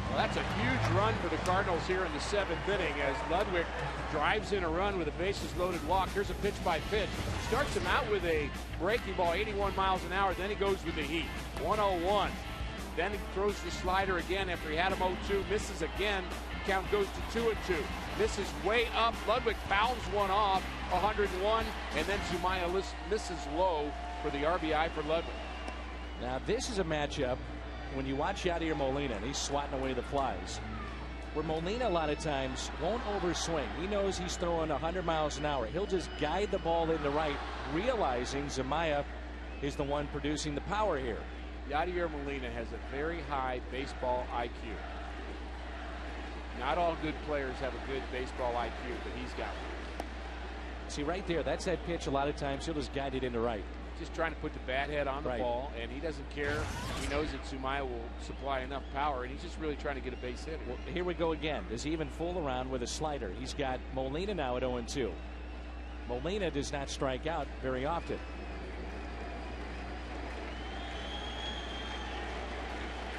Well, that's a huge run for the Cardinals here in the 7th inning as Ludwig drives in a run with a bases loaded walk. Here's a pitch by pitch. Starts him out with a breaking ball, 81 miles an hour. Then he goes with the heat, 101. Then he throws the slider again after he had him 0-2. Misses again. Count goes to 2-2. Misses way up. Ludwig pounds one off, 101. And then Zumaya misses low for the RBI for Ludwig. Now this is a matchup. When you watch Yadier Molina, and he's swatting away the flies, where Molina a lot of times won't overswing. He knows he's throwing 100 miles an hour. He'll just guide the ball into right, realizing Zumaya is the one producing the power here. Yadier Molina has a very high baseball IQ. Not all good players have a good baseball IQ, but he's got one. See right there, that's that pitch a lot of times he'll just guide it into right. just trying to put the bat head on the ball, and he doesn't care. He knows that Zumaya will supply enough power, and he's just really trying to get a base hit. Well, here we go again. Does he even fool around with a slider? He's got Molina now at 0-2. Molina does not strike out very often.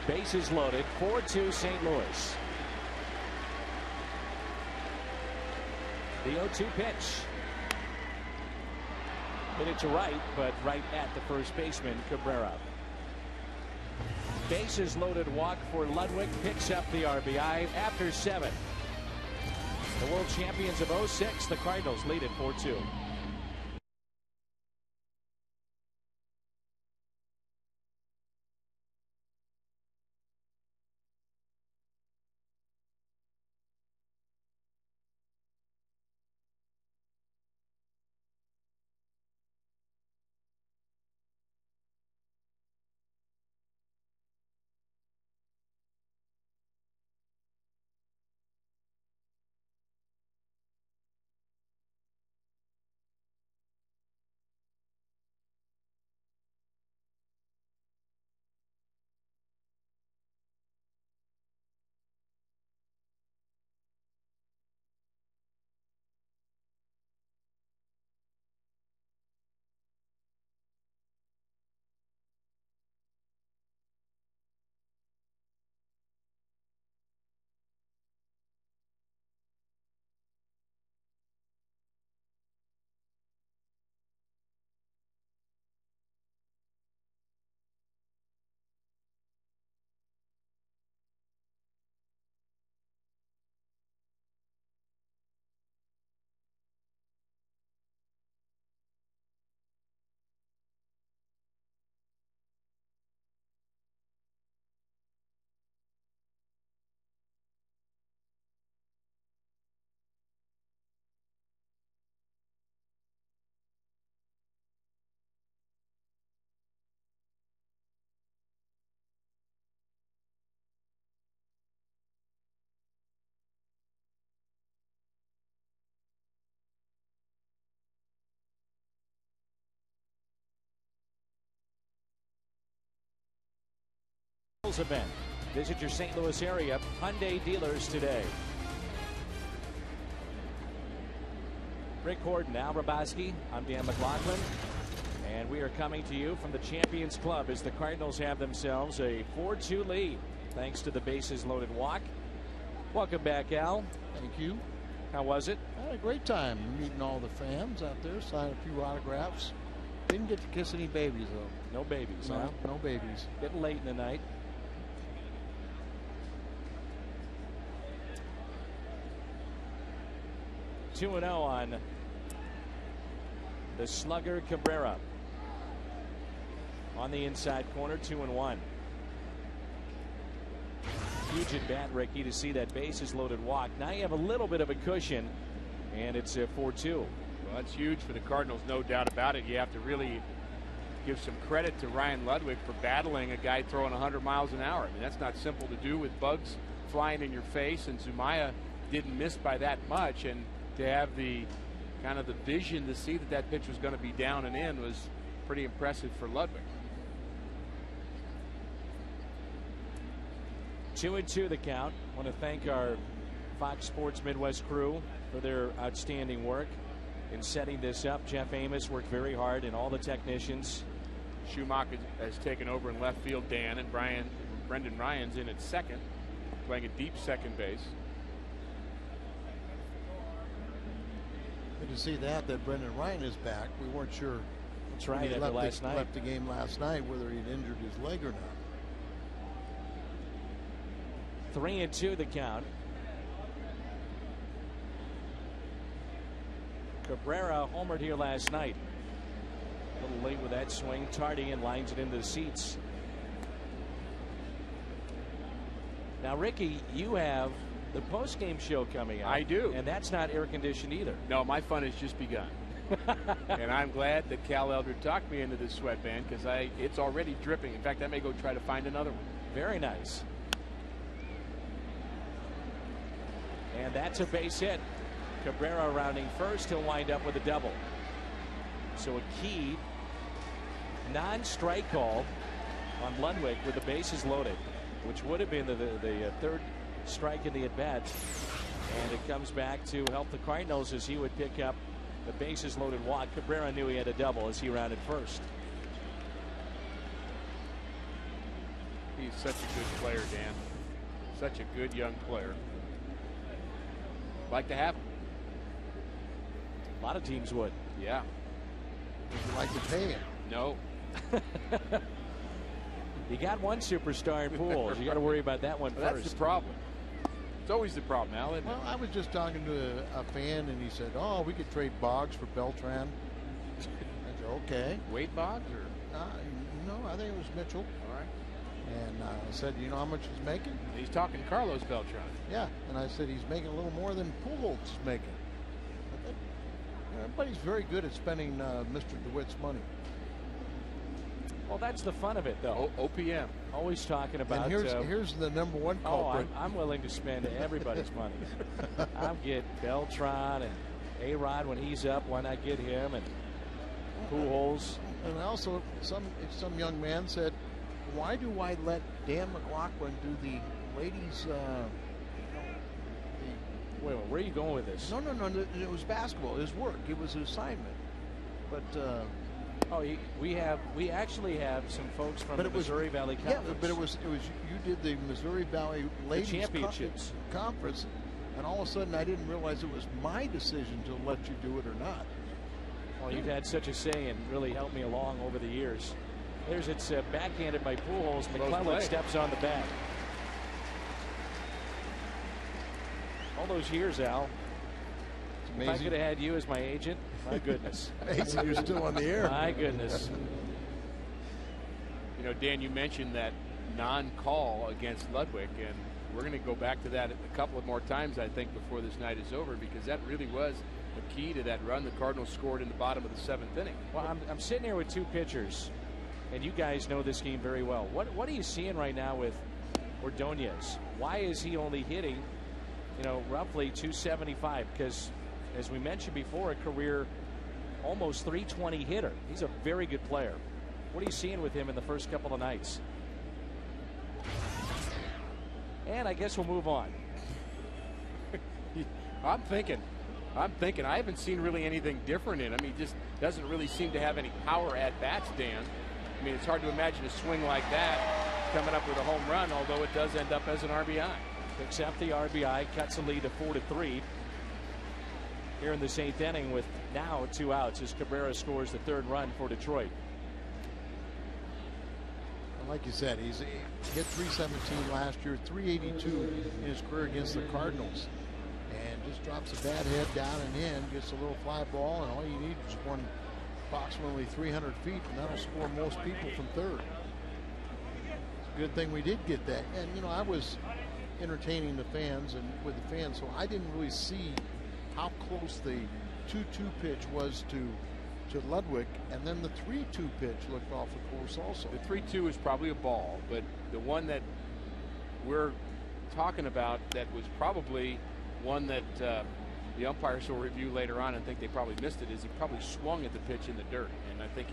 Bases loaded, 4-2 St. Louis. The 0-2 pitch. Hit it to right, but right at the first baseman, Cabrera. Bases loaded walk for Ludwig, picks up the RBI after 7. The world champions of 06, the Cardinals lead it 4-2. Event. Visit your St. Louis area Hyundai dealers today. Rick Horton, Al Raboski, I'm Dan McLaughlin, and we are coming to you from the Champions Club as the Cardinals have themselves a 4-2 lead thanks to the bases loaded walk. Welcome back, Al. Thank you. How was it? I had a great time meeting all the fans out there, signed a few autographs. Didn't get to kiss any babies, though. No babies, no, huh? No babies. Getting late in the night. (2-0) on the slugger Cabrera. On the inside corner, 2-1. Huge at bat, Ricky, to see that bases loaded walk. Now you have a little bit of a cushion, and it's a 4-2. Well, that's huge for the Cardinals, no doubt about it. You have to really give some credit to Ryan Ludwig for battling a guy throwing 100 miles an hour. I mean, that's not simple to do with bugs flying in your face, and Zumaya didn't miss by that much, and to have the kind of the vision to see that that pitch was going to be down and in was pretty impressive for Ludwig. 2-2 the count. Want to thank our Fox Sports Midwest crew for their outstanding work in setting this up. Jeff Amos worked very hard, and all the technicians. Schumacher has taken over in left field, Dan, and Brendan Ryan's in at second, playing a deep second base. Good to see that Brendan Ryan is back. We weren't sure. That's right. After last night, left the game last night, whether he'd injured his leg or not. 3-2 the count. Cabrera homered here last night. A little late with that swing. Tardy and lines it into the seats. Now, Ricky, you have the post-game show coming up. I do. And that's not air-conditioned either. No, my fun has just begun. And I'm glad that Cal Elder talked me into this sweatband, because it's already dripping. In fact, I may go try to find another one. Very nice. And that's a base hit. Cabrera rounding first. He'll wind up with a double. So a key non-strike call on Ludwig with the bases loaded, which would have been the third strike in the at-bat. And it comes back to help the Cardinals as he would pick up the bases loaded walk. Cabrera knew he had a double as he rounded first. He's such a good player, Dan. Such a good young player. Like to have him. A lot of teams would. Yeah. Would you like to pay him? No. You got one superstar in Pujols. You got to worry about that one first. That's the problem. It's always the problem, Al, isn't it? Well, I was just talking to a fan, and he said, "Oh, we could trade Boggs for Beltran." I said, "Okay." Wade Boggs, or No, I think it was Mitchell. all right. And I said, "You know how much he's making?" He's talking Carlos Beltran. Yeah, and I said he's making a little more than Pujols is making. Everybody's very good at spending Mr. DeWitt's money. Well, that's the fun of it, though. OPM. Always talking about. And here's the number one Oh, culprit. I'm willing to spend everybody's money. I'll get Beltran and A-Rod when he's up. Why not get him and Pujols? And also, some young man said, "Why do I let Dan McLaughlin do the ladies?" Wait, where are you going with this? No. It was basketball. His work. It was his assignment. But we actually have some folks from the Missouri Valley Conference. Yeah, but it was you did the Missouri Valley Ladies Championships Conference, and all of a sudden I didn't realize it was my decision to let you do it or not. Well, you've had such a say and really helped me along over the years. It's backhanded by Pujols. McClellan steps on the bat. All those years, Al. If I could have had you as my agent, my goodness. Amazing you're still on the air. My goodness. You know, Dan, you mentioned that non-call against Ludwig, and we're going to go back to that a couple of more times, I think, before this night is over, because that really was the key to that run the Cardinals scored in the bottom of the 7th inning. Well, I'm sitting here with two pitchers, and you guys know this game very well. What are you seeing right now with Ordonez? Why is he only hitting, roughly 275? Because, as we mentioned before, a career almost 320 hitter. He's a very good player. What are you seeing with him in the first couple of nights? And I guess we'll move on. I'm thinking I haven't seen really anything different in him. He just doesn't really seem to have any power at bats, Dan. I mean, it's hard to imagine a swing like that coming up with a home run, although it does end up as an RBI. Picks up the RBI, cuts the lead to 4-3 here in the 8th inning with now 2 outs as Cabrera scores the 3rd run for Detroit. Like you said, he's hit 317 last year, 382 in his career against the Cardinals, and just drops a bad head down and in, gets a little fly ball, and all you need is one approximately 300 feet, and that'll score most people from third. It's a good thing we did get that. And I was entertaining the fans and with the fans, so I didn't really see how close the 2-2 pitch was to Ludwig, and then the 3-2 pitch looked awful close also. The 3-2 is probably a ball, but the one that we're talking about that was probably one that the umpires will review later on and think they probably missed it is he probably swung at the pitch in the dirt, and I think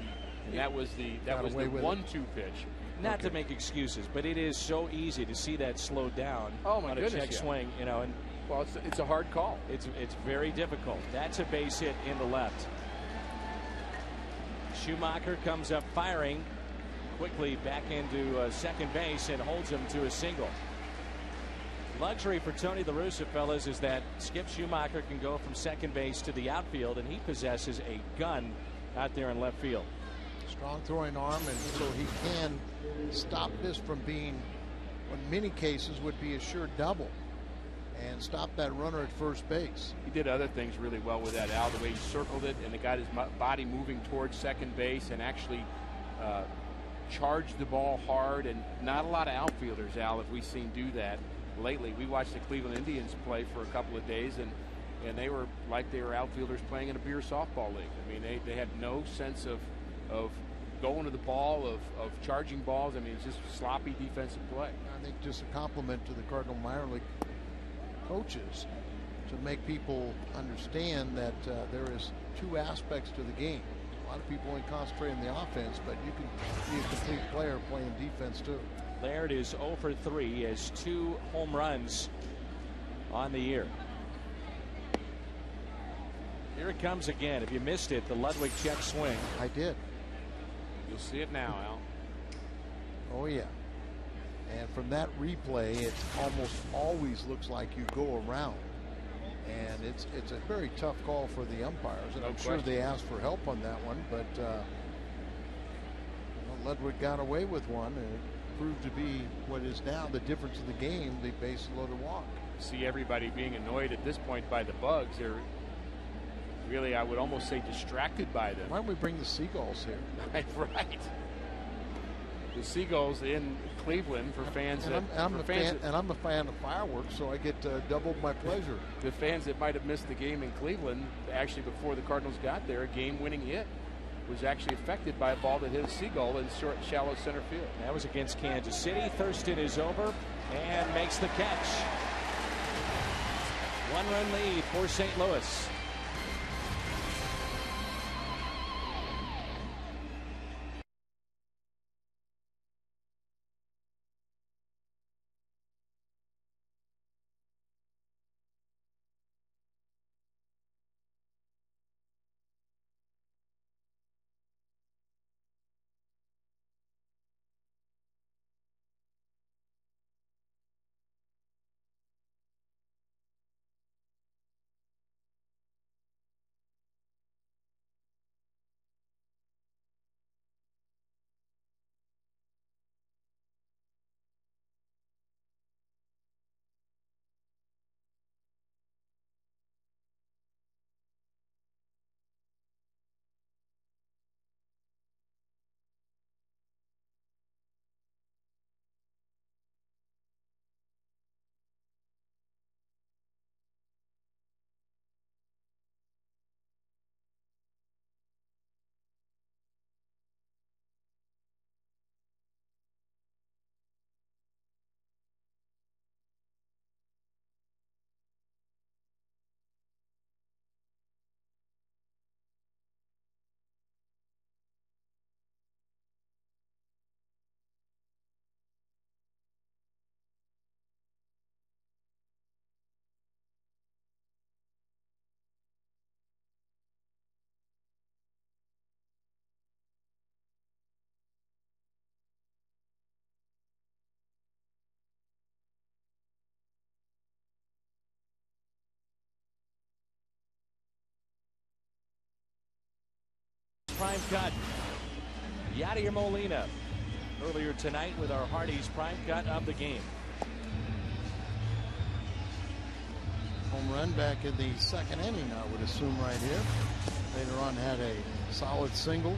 that was the 1-2 pitch. Not to make excuses, but it is so easy to see that slow down on a check swing, and well, it's a hard call. It's very difficult. That's a base hit in the left. Schumacher comes up firing quickly back into second base and holds him to a single. Luxury for Tony La Russa, fellas, is that Skip Schumacher can go from second base to the outfield, and he possesses a gun out there in left field. Strong throwing arm, and so he can stop this from being, in many cases, would be a sure double, and stop that runner at first base. He did other things really well with that, Al, the way he circled it and got his body moving towards second base and actually charged the ball hard, and not a lot of outfielders, Al, have we seen do that lately. We watched the Cleveland Indians play for a couple of days, and they were like they were outfielders playing in a beer softball league. I mean, they had no sense of going to the ball, of charging balls. I mean, it's just sloppy defensive play. I think just a compliment to the Cardinal minor league coaches to make people understand that there is two aspects to the game. A lot of people only concentrate on the offense, but you can be a complete player playing defense too. Laird is 0 for 3, has 2 home runs on the year. Here it comes again. If you missed it, the Ludwig check swing. I did. You'll see it now, Al. Oh yeah. And from that replay, it almost always looks like you go around. And it's a very tough call for the umpires, and I'm sure they asked for help on that one, but Ludwig got away with one, and it proved to be what is now the difference of the game, the base loaded walk. See everybody being annoyed at this point by the Bugs. They're really, I would almost say, distracted by them. Why don't we bring the Seagulls here? Right. The Seagulls in Cleveland for fans I'm a fan of fireworks, so I get double my pleasure. The fans that might have missed the game in Cleveland, actually before the Cardinals got there, a game-winning hit was actually affected by a ball that hit a Seagull in short, shallow center field. That was against Kansas City. Thurston is over and makes the catch. 1-run lead for St. Louis. Prime cut. Yadier Molina earlier tonight with our Hardy's prime cut of the game. Home run back in the second inning, I would assume, right here. Later on had a solid single.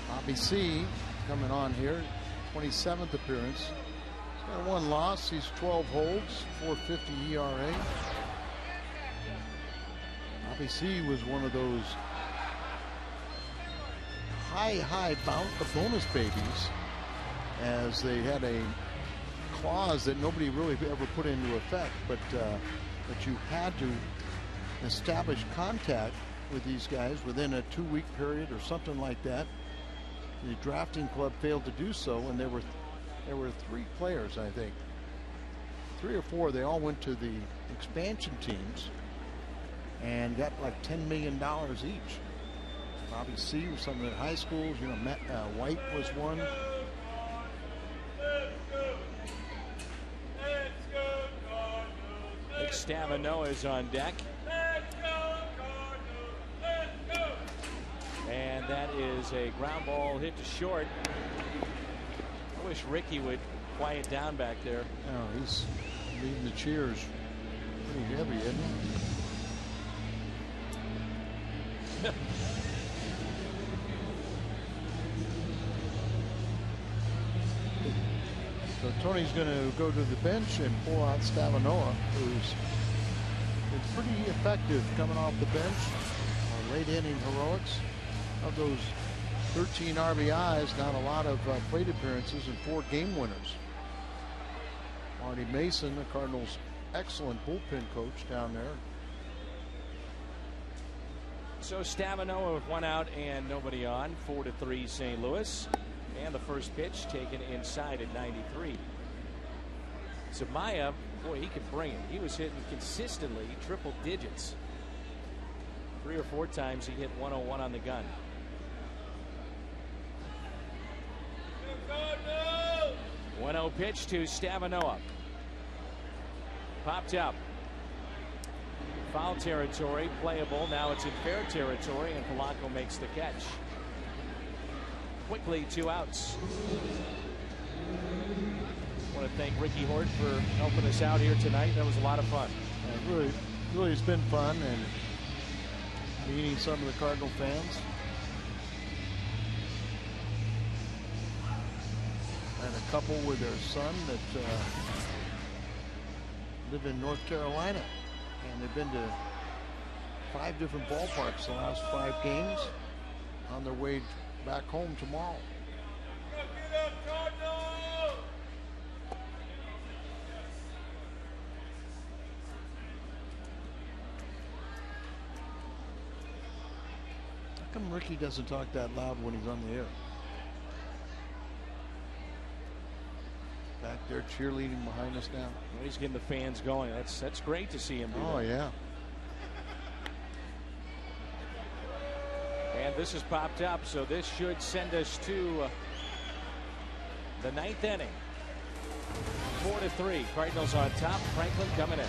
Bobby C coming on here, 27th appearance. He's got 1 loss. He's 12 holds, 4.50 ERA. Bobby C was one of those high bonus babies, as they had a clause that nobody really ever put into effect, but you had to establish contact with these guys within a 2-week period or something like that. The drafting club failed to do so, and there were 3 players, I think, 3 or 4. They all went to the expansion teams and got like $10 million each. Bobby C was something at high schools. You know, Matt White was one. Nick Stavano is on deck. And that is a ground ball hit to short. I wish Ricky would quiet down back there. Oh, he's leading the cheers pretty heavy, isn't he? So Tony's going to go to the bench and pull out Stavanoa, who's been pretty effective coming off the bench on late inning heroics. Of those 13 RBIs, got a lot of plate appearances and 4 game winners. Marty Mason, the Cardinals' excellent bullpen coach down there. So Stavinoa with one out and nobody on. 4-3 St. Louis. And the first pitch taken inside at 93. Zamaya, boy, he can bring it. He was hitting consistently triple digits. 3 or 4 times he hit 101 on the gun. No. 1-0 pitch to Stavinoa. Popped up. Foul territory, playable. Now it's in fair territory, and Polanco makes the catch. Quickly, 2 outs. I want to thank Ricky Hort for helping us out here tonight. That was a lot of fun. Really has been fun, and meeting some of the Cardinal fans. And a couple with their son that live in North Carolina. And they've been to 5 different ballparks the last 5 games on their way back home tomorrow. How come Ricky doesn't talk that loud when he's on the air? Back there cheerleading behind us now. Well, he's getting the fans going. That's great to see him do Oh, that. yeah. And this has popped up, so this should send us to the 9th inning. 4-3. Cardinals on top. Franklin coming in.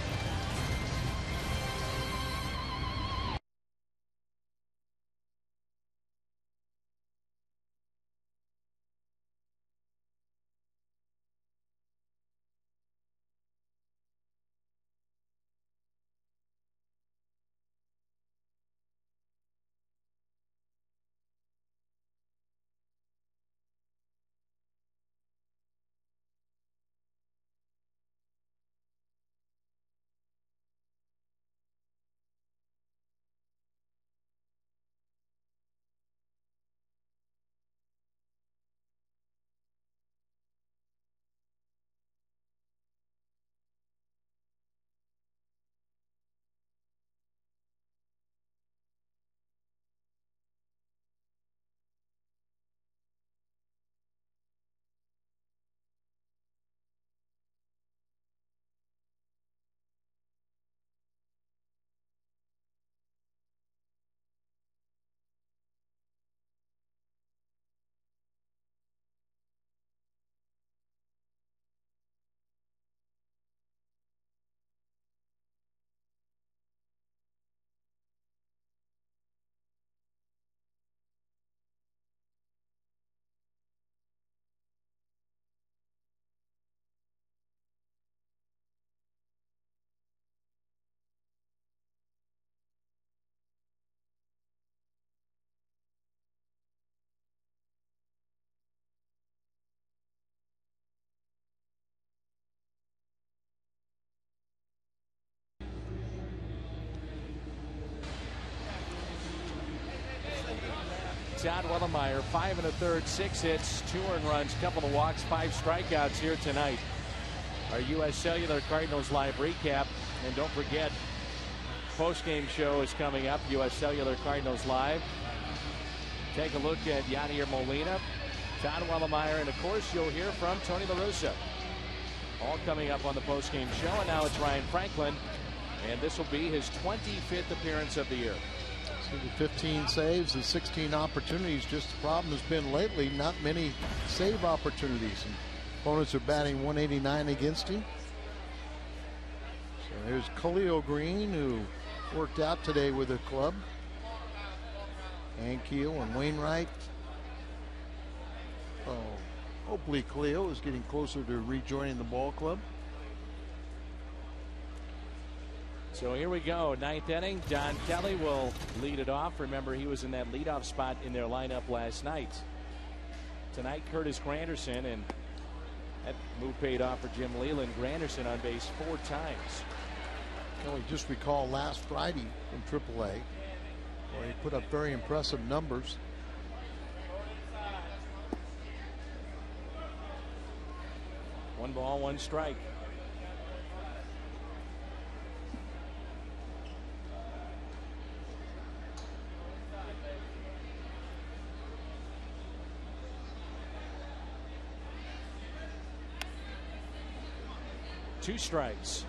Todd Wellemeyer, 5 1/3, 6 hits, 2 earned runs, couple of walks, 5 strikeouts here tonight. Our U.S. Cellular Cardinals live recap, and don't forget, post-game show is coming up. U.S. Cellular Cardinals live. Take a look at Yadier Molina, Todd Wellemeyer, and of course you'll hear from Tony La Russa. All coming up on the post-game show, and now it's Ryan Franklin, and this will be his 25th appearance of the year. So the 15 saves and 16 opportunities. Just the problem has been lately not many save opportunities. And opponents are batting 189 against him. So there's Khalil Green, who worked out today with the club. Ankiel and Wainwright. Oh, hopefully Khalil is getting closer to rejoining the ball club. So here we go, 9th inning. Don Kelly will lead it off. Remember, he was in that leadoff spot in their lineup last night. Tonight, Curtis Granderson, and that move paid off for Jim Leland. Granderson on base 4 times. Well, we just recall last Friday in AAA, where he put up very impressive numbers. One ball, 1 strike. 2 strikes.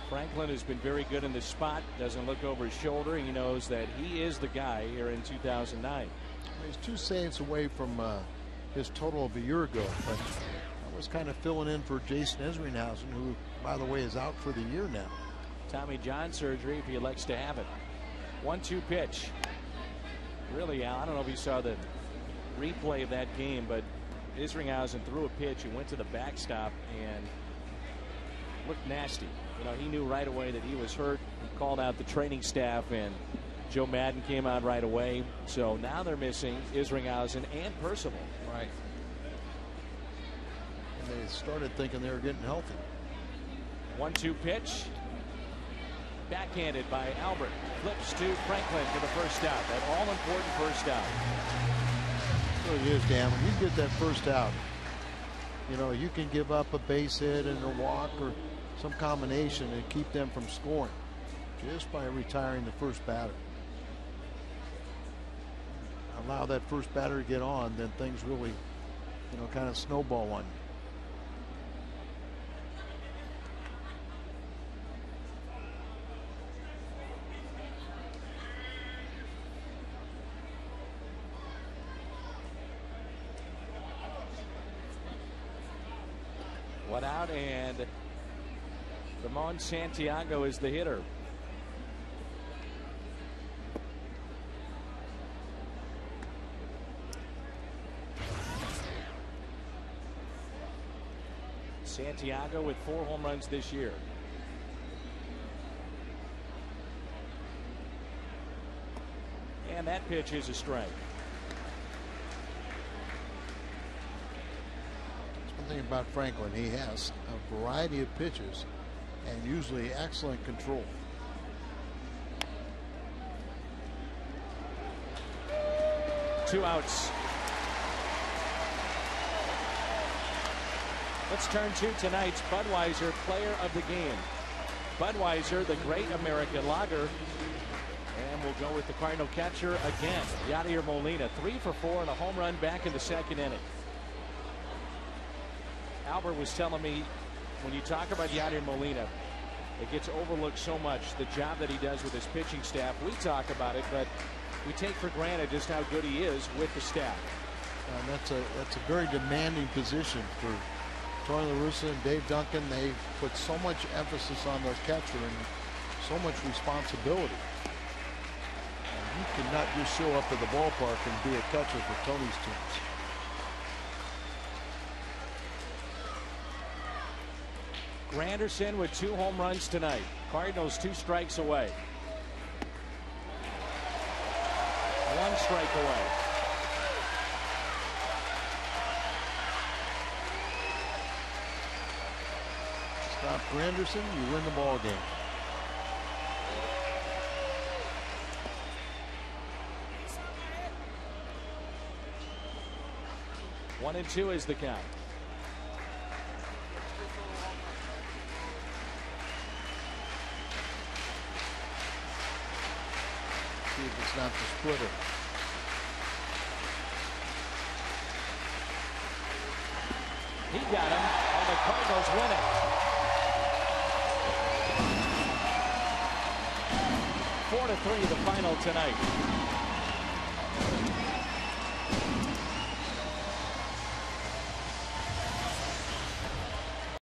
Franklin has been very good in this spot. Doesn't look over his shoulder. He knows that he is the guy here in 2009. He's 2 saves away from his total of a year ago, but I was kind of filling in for Jason Isringhausen, who, by the way, is out for the year now. Tommy John surgery if he elects to have it. 1-2 pitch. Really, Al, I don't know if you saw the replay of that game, but Isringhausen threw a pitch and went to the backstop and looked nasty. You know, he knew right away that he was hurt. He called out the training staff, and Joe Madden came out right away. So now they're missing Isringhausen and Percival. Right. And they started thinking they were getting healthy. 1-2 pitch. Backhanded by Albert. Flips to Franklin for the first out. That all-important first out. It really is, Dan. When you get that first out, you know, you can give up a base hit and a walk or some combination and keep them from scoring just by retiring the first batter. Allow that first batter to get on, then things really, you know, kind of snowball on you. One out, and Ramon Santiago is the hitter. Santiago with 4 home runs this year. And that pitch is a strike. One thing about Franklin, he has a variety of pitches and usually excellent control. Two outs. Let's turn to tonight's Budweiser Player of the Game. Budweiser, the great American lager. And we'll go with the Cardinal catcher again, Yadier Molina. 3 for 4 and a home run back in the 2nd inning. Albert was telling me, when you talk about Yadier Molina, it gets overlooked so much, the job that he does with his pitching staff. We talk about it, but we take for granted just how good he is with the staff. And that's a very demanding position for Tony La Russa and Dave Duncan. They put so much emphasis on their catcher and so much responsibility. And you cannot just show up at the ballpark and be a catcher for Tony's teams. Granderson with 2 home runs tonight. Cardinals 2 strikes away. 1 strike away. Stop Granderson, you win the ball game. One and 2 is the count. See if it's not the splitter. He got him, and the Cardinals win it. 4-3 the final tonight.